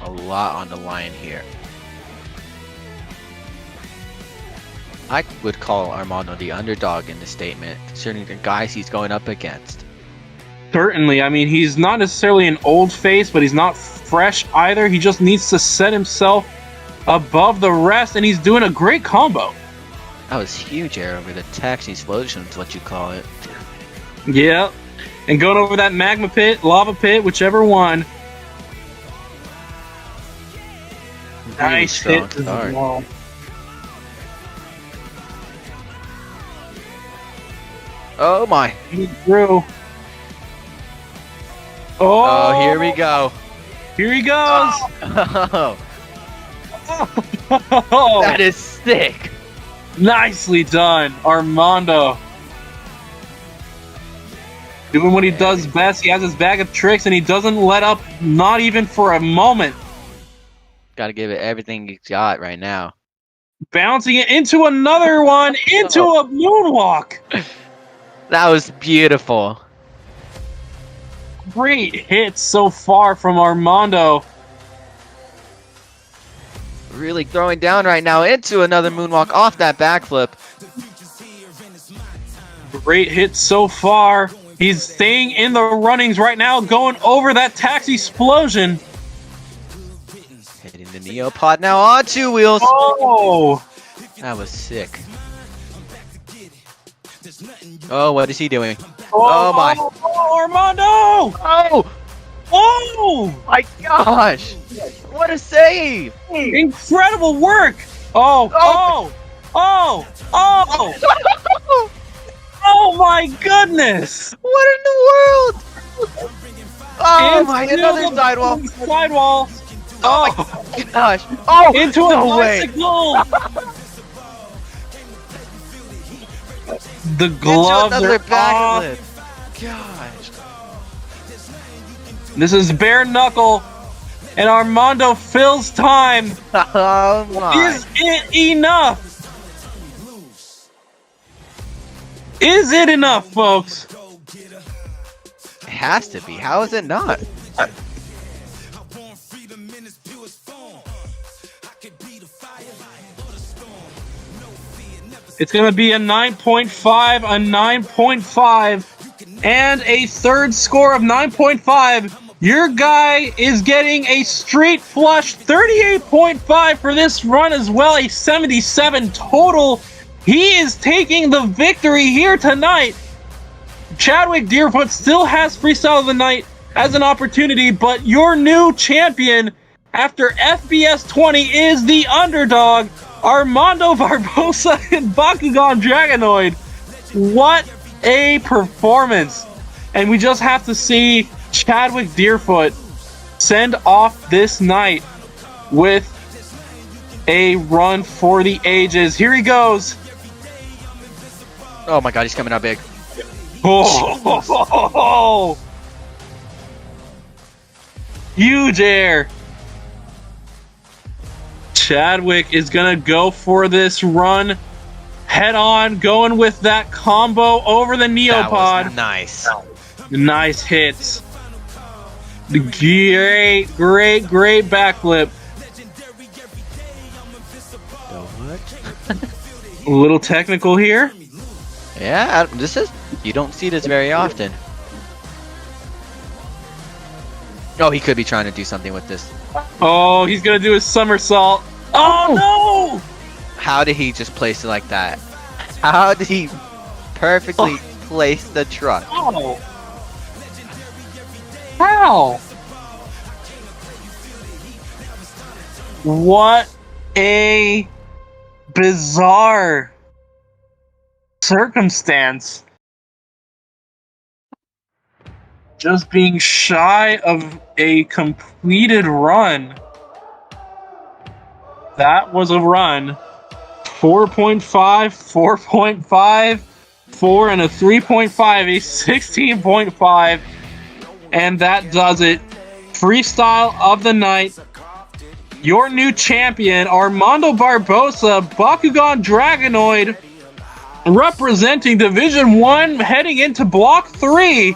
A lot on the line here. I would call Armando the underdog in this statement, considering the guys he's going up against. Certainly. I mean, he's not necessarily an old face, but he's not fresh either. He just needs to set himself above the rest, and he's doing a great combo. That was huge air over the taxi explosion is what you call it. Yeah. And going over that magma pit, lava pit, whichever one. Really Nice strong hit to the start. wall. Oh my. He through. Oh, here we go. Here he goes. Oh, that is sick. Nicely done, Armando. Doing what he does best. He has his bag of tricks, and he doesn't let up, not even for a moment. Gotta give it everything he's got right now. Bouncing it into another one, into a moonwalk. That was beautiful. Great hits so far from Armando. Really throwing down right now into another moonwalk off that backflip. Great hits so far. He's staying in the runnings right now, going over that taxi explosion. Hitting the Neopod now on two wheels. Oh! That was sick. Oh, what is he doing? Oh, Oh my. Oh, Armando! Oh! Oh! My gosh! What a save! Incredible work! Oh! Oh! Oh! Oh! Oh my goodness! What in the world? Oh my, another sidewall. Sidewall. Oh my gosh. Oh, Into no a way. bicycle! The gloves Into another are off. backflip. Gosh. This is bare knuckle, and Armando fills time. Oh my. Is it enough? Is it enough, folks? It has to be. How is it not? It's going to be a 9.5, a 9.5, and a third score of 9.5. Your guy is getting a straight flush 38.5 for this run as well, a 77 total. He is taking the victory here tonight. Chadwick Deerfoot still has Freestyle of the Night as an opportunity, but your new champion after FBS 20 is the underdog, Armando Barbosa and Bakugan Dragonoid. What a performance. And we just have to see Chadwick Deerfoot send off this night with a run for the ages. Here he goes. Oh my god, he's coming out big. Oh, huge air. Chadwick is gonna go for this run head on, going with that combo over the Neopod. That was nice. Nice hits. Great backflip. What? A little technical here. Yeah, this is. You don't see this very often. Oh, he could be trying to do something with this. Oh, he's gonna do a somersault. Oh no! How did he just place it like that? How did he perfectly place the truck? How? How? What a bizarre circumstance. Just being shy of a completed run. That was a run. 4.5, 4.5, 4 and a 3.5, a 16.5. And that does it. Freestyle of the night. Your new champion, Armando Barbosa, Bakugan Dragonoid, representing Division 1, heading into Block 3.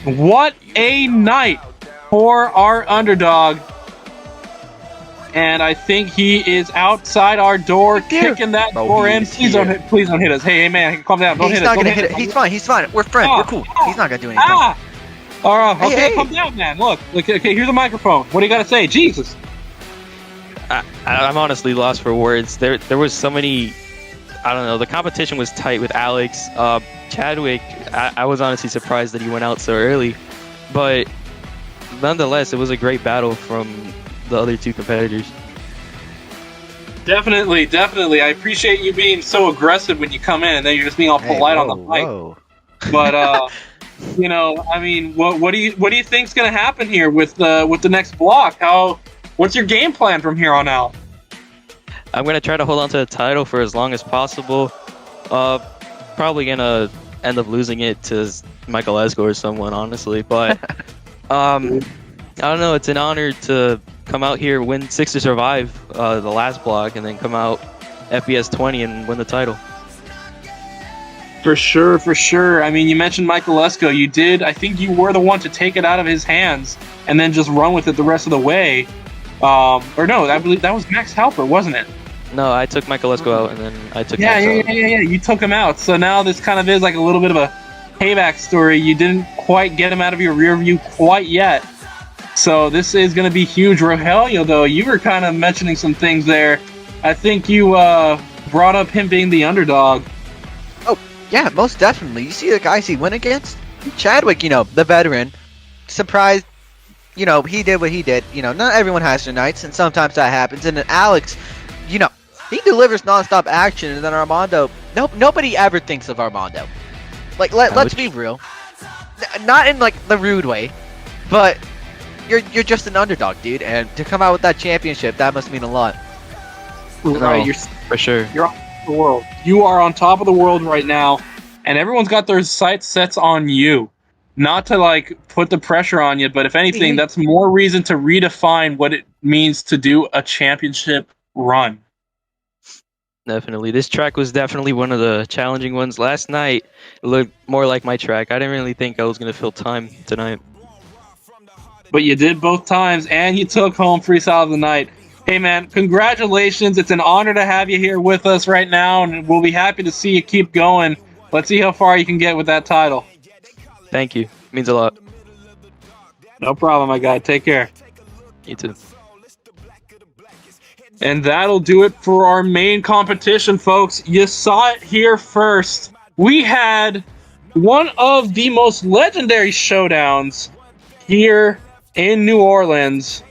What a night for our underdog. And I think he is outside our door, kicking that door in. Please don't hit us. Hey, man, calm down. Don't hit us. He's not gonna hit it. He's fine. He's fine. We're friends. We're cool. He's not gonna do anything. All right, okay, Hey. calm down, man. Look, okay, here's a microphone. What do you got to say? Jesus. I'm honestly lost for words. There was so many. I don't know. The competition was tight with Alex. Chadwick, I was honestly surprised that he went out so early, but nonetheless, it was a great battle from the other two competitors. Definitely. I appreciate you being so aggressive when you come in, and then you're just being all polite on the mic. But you know, I mean, what do you think's gonna happen here with the next block? What's your game plan from here on out? I'm gonna try to hold on to the title for as long as possible. Probably gonna end up losing it to Michael Esco or someone, honestly. But I don't know. It's an honor to come out here, win 6 to survive the last block, and then come out FBS 20 and win the title. For sure. I mean, you mentioned Michael Esco. You did. I think you were the one to take it out of his hands and then just run with it the rest of the way. Or no, I believe that was Max Halper, wasn't it? No, I took Michael Esco out, and then I took Yeah. Max out. You took him out. So now this kind of is like a little bit of a payback story. You didn't quite get him out of your rear view quite yet. So this is going to be huge. Rogelio, though, you were kind of mentioning some things there. I think you brought up him being the underdog. Oh, yeah, most definitely. You see the guys he went against? Chadwick, you know, the veteran. Surprised, you know, he did what he did. You know, not everyone has their nights, and sometimes that happens. And then Alex, you know, he delivers nonstop action, and then Armando, nobody ever thinks of Armando. Like, let's be real. Not in, like, the rude way, but you're just an underdog, dude, and to come out with that championship, that must mean a lot. Right, for sure. You're on top of the world. You are on top of the world right now, and everyone's got their sights set on you. Not to like put the pressure on you, but if anything, that's more reason to redefine what it means to do a championship run. Definitely. This track was definitely one of the challenging ones. Last night, it looked more like my track. I didn't really think I was going to fill time tonight. But you did both times, and you took home Freestyle of the Night. Hey, man, congratulations. It's an honor to have you here with us right now, and we'll be happy to see you keep going. Let's see how far you can get with that title. Thank you. It means a lot. No problem, my guy. Take care. You too. And that'll do it for our main competition, folks. You saw it here first. We had one of the most legendary showdowns here in New Orleans.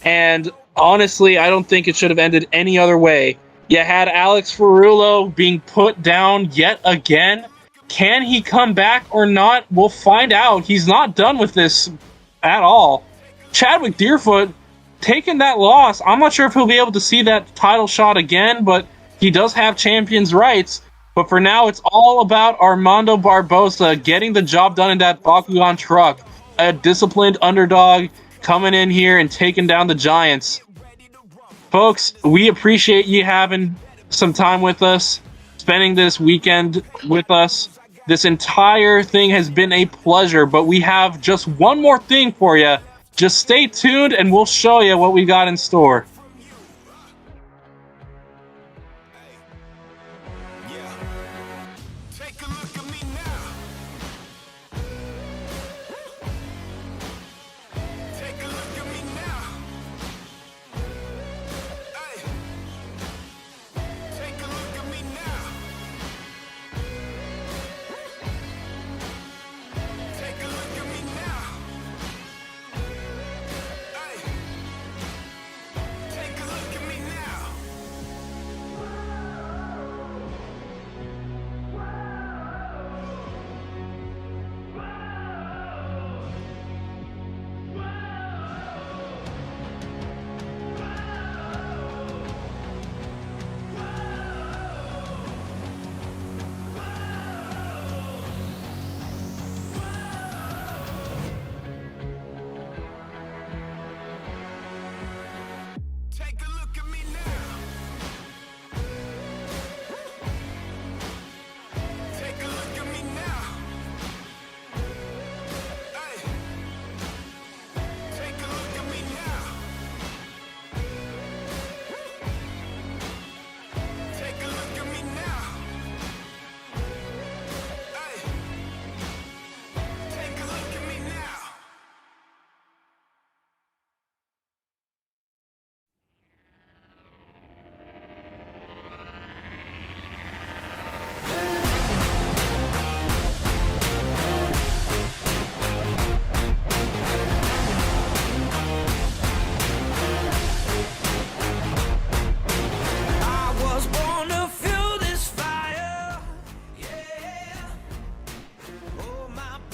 And honestly, I don't think it should have ended any other way. You had Alex Ferrulo being put down yet again. Can he come back or not? We'll find out. He's not done with this at all. Chadwick Deerfoot taking that loss. I'm not sure if he'll be able to see that title shot again, but he does have champion's rights. But for now, it's all about Armando Barbosa getting the job done in that Bakugan truck. A disciplined underdog coming in here and taking down the Giants. Folks, we appreciate you having some time with us, spending this weekend with us. This entire thing has been a pleasure, but we have just one more thing for you. Just stay tuned and we'll show you what we got in store.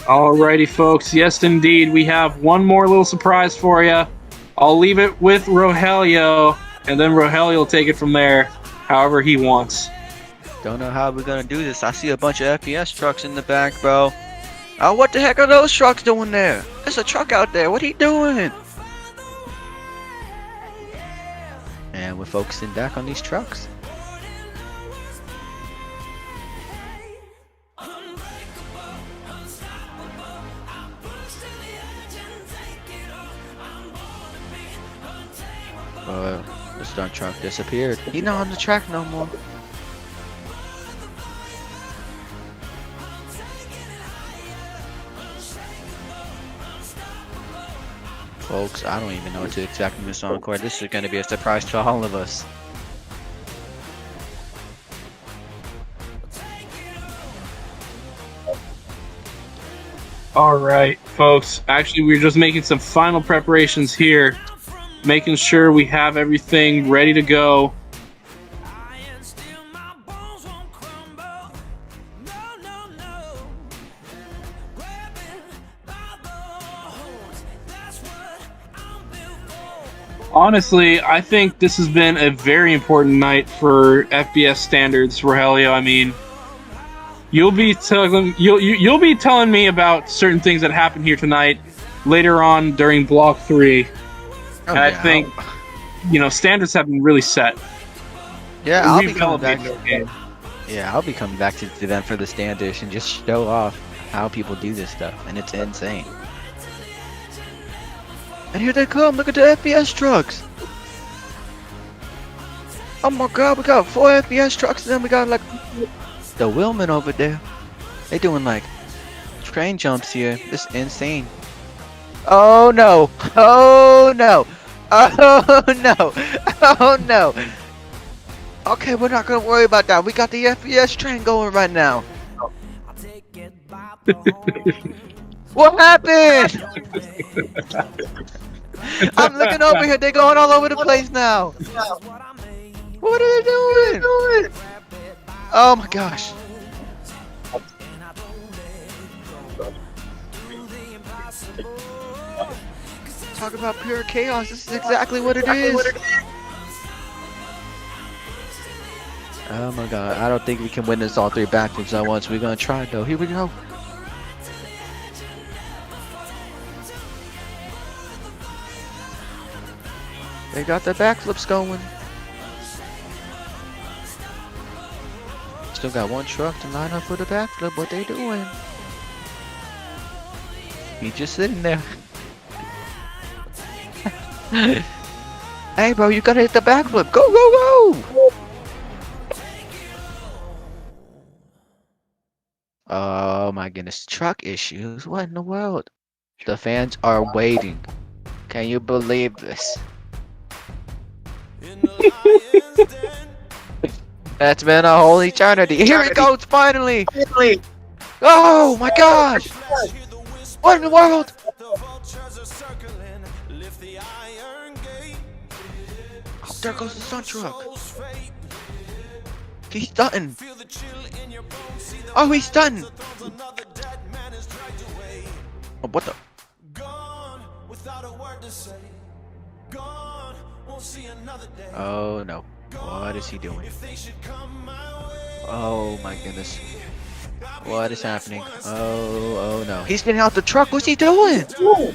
Alrighty, folks. Yes, indeed. We have one more little surprise for you. I'll leave it with Rogelio, and then Rogelio will take it from there, however he wants. Don't know how we're gonna do this. I see a bunch of FPS trucks in the back, bro. Oh, what the heck are those trucks doing there? There's a truck out there. What are he doing? And we're focusing back on these trucks. The stunt truck disappeared. He's not on the track no more. Folks, I don't even know what to expect from this encore. This is going to be a surprise to all of us. Alright, folks. Actually, we're just making some final preparations here. Making sure we have everything ready to go. Honestly, I think this has been a very important night for FBS standards, Rogelio. I mean, you'll be telling me about certain things that happened here tonight later on during Block 3. And I think, standards have been really set. Yeah, I'll be coming back. Yeah, I'll be coming back to the event for the standards and just show off how people do this stuff, and it's insane. And here they come! Look at the FPS trucks! Oh my god, we got 4 FPS trucks, and then we got like the wheelmen over there. They doing like train jumps here. This is insane. Oh no! Oh no! Oh no! Oh no! Okay, we're not gonna worry about that. We got the FPS train going right now. What happened? I'm looking over here. They're going all over the place now. What are they doing? Oh my gosh. Talk about pure chaos. This is exactly what it is. Oh my god. I don't think we can witness all 3 backflips at once. We're gonna try though. Here we go. They got the backflips going. Still got 1 truck to line up for the backflip. What they doing? He's just sitting there. Hey bro, you gotta hit the backflip. Go, go, go! Oh my goodness. Truck issues? What in the world? The fans are waiting. Can you believe this? That's been a whole eternity. Here it goes, finally! Oh my gosh! What in the world? Oh, there goes the sun truck. He's stunting. Oh, he's stunting. Oh, what the? Oh no. What is he doing? Oh my goodness. What is happening? Oh no. He's getting out the truck. What's he doing? Oh.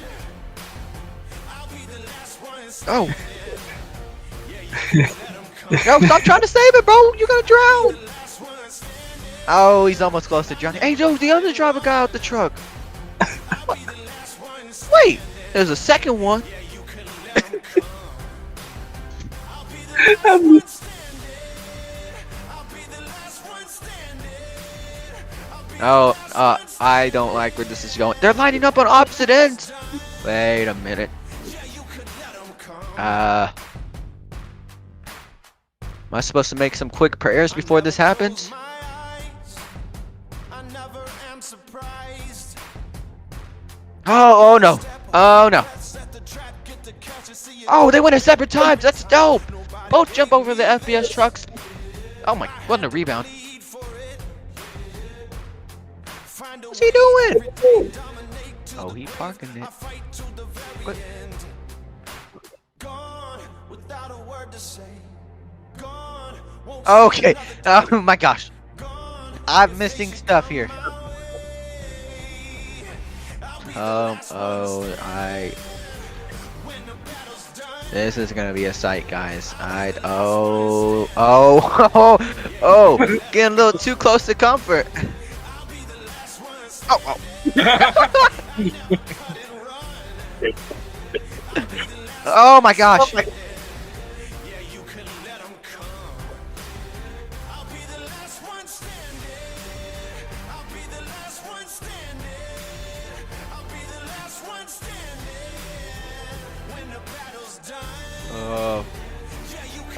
No, stop trying to save it, bro. You're gonna drown. Oh, he's almost close to drowning. Hey, Joe, the other driver got out the truck. Wait, there's a second one. Oh, I don't like where this is going. They're lining up on opposite ends. Wait a minute. Am I supposed to make some quick prayers before this happens? Oh no. Oh no. Oh, they went at separate times. That's dope. Both jump over the FPS trucks. Oh my, what a rebound. What's he doing? Oh, he parking it. What? Okay. Oh my gosh. I'm missing stuff here. This is gonna be a sight, guys. Oh, getting a little too close to comfort. Oh. Oh my gosh.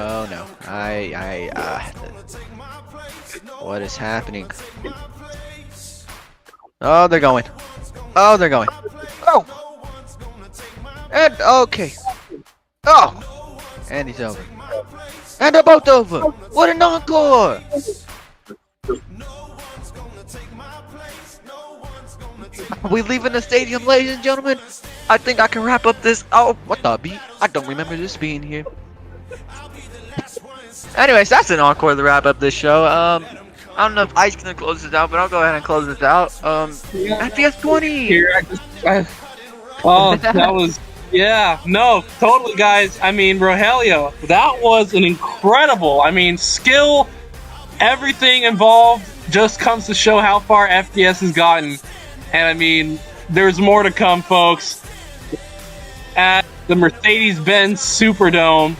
Oh no. What is happening? Oh, they're going. Oh, they're going. Oh! And, okay. Oh! And he's over. And they're both over! What an encore! Are we leaving the stadium, ladies and gentlemen? I think I can wrap up this. Oh, what the beat? I don't remember this being here. Anyways, that's an encore to wrap up this show. I don't know if Ice can close this out, but I'll go ahead and close this out. FPS 20! Oh, that was... Yeah, no, totally, guys. I mean, Rogelio, that was an incredible... I mean, skill, everything involved just comes to show how far FDS has gotten. And I mean, there's more to come, folks. At the Mercedes-Benz Superdome,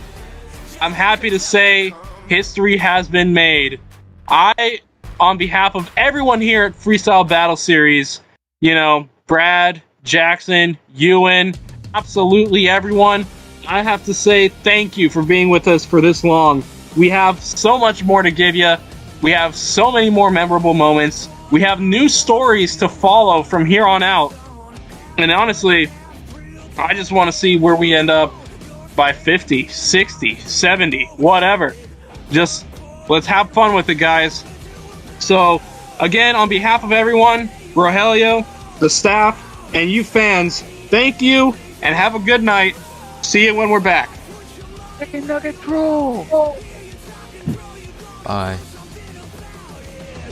I'm happy to say history has been made. I, on behalf of everyone here at Freestyle Battle Series, you know, Brad, Jackson, Ewan, absolutely everyone, I have to say thank you for being with us for this long. We have so much more to give you. We have so many more memorable moments. We have new stories to follow from here on out. And honestly, I just want to see where we end up by 50, 60, 70, whatever. Just let's have fun with it, guys. So, again, on behalf of everyone, Rogelio, the staff, and you fans, thank you and have a good night. See you when we're back. Chicken nugget roll. Bye.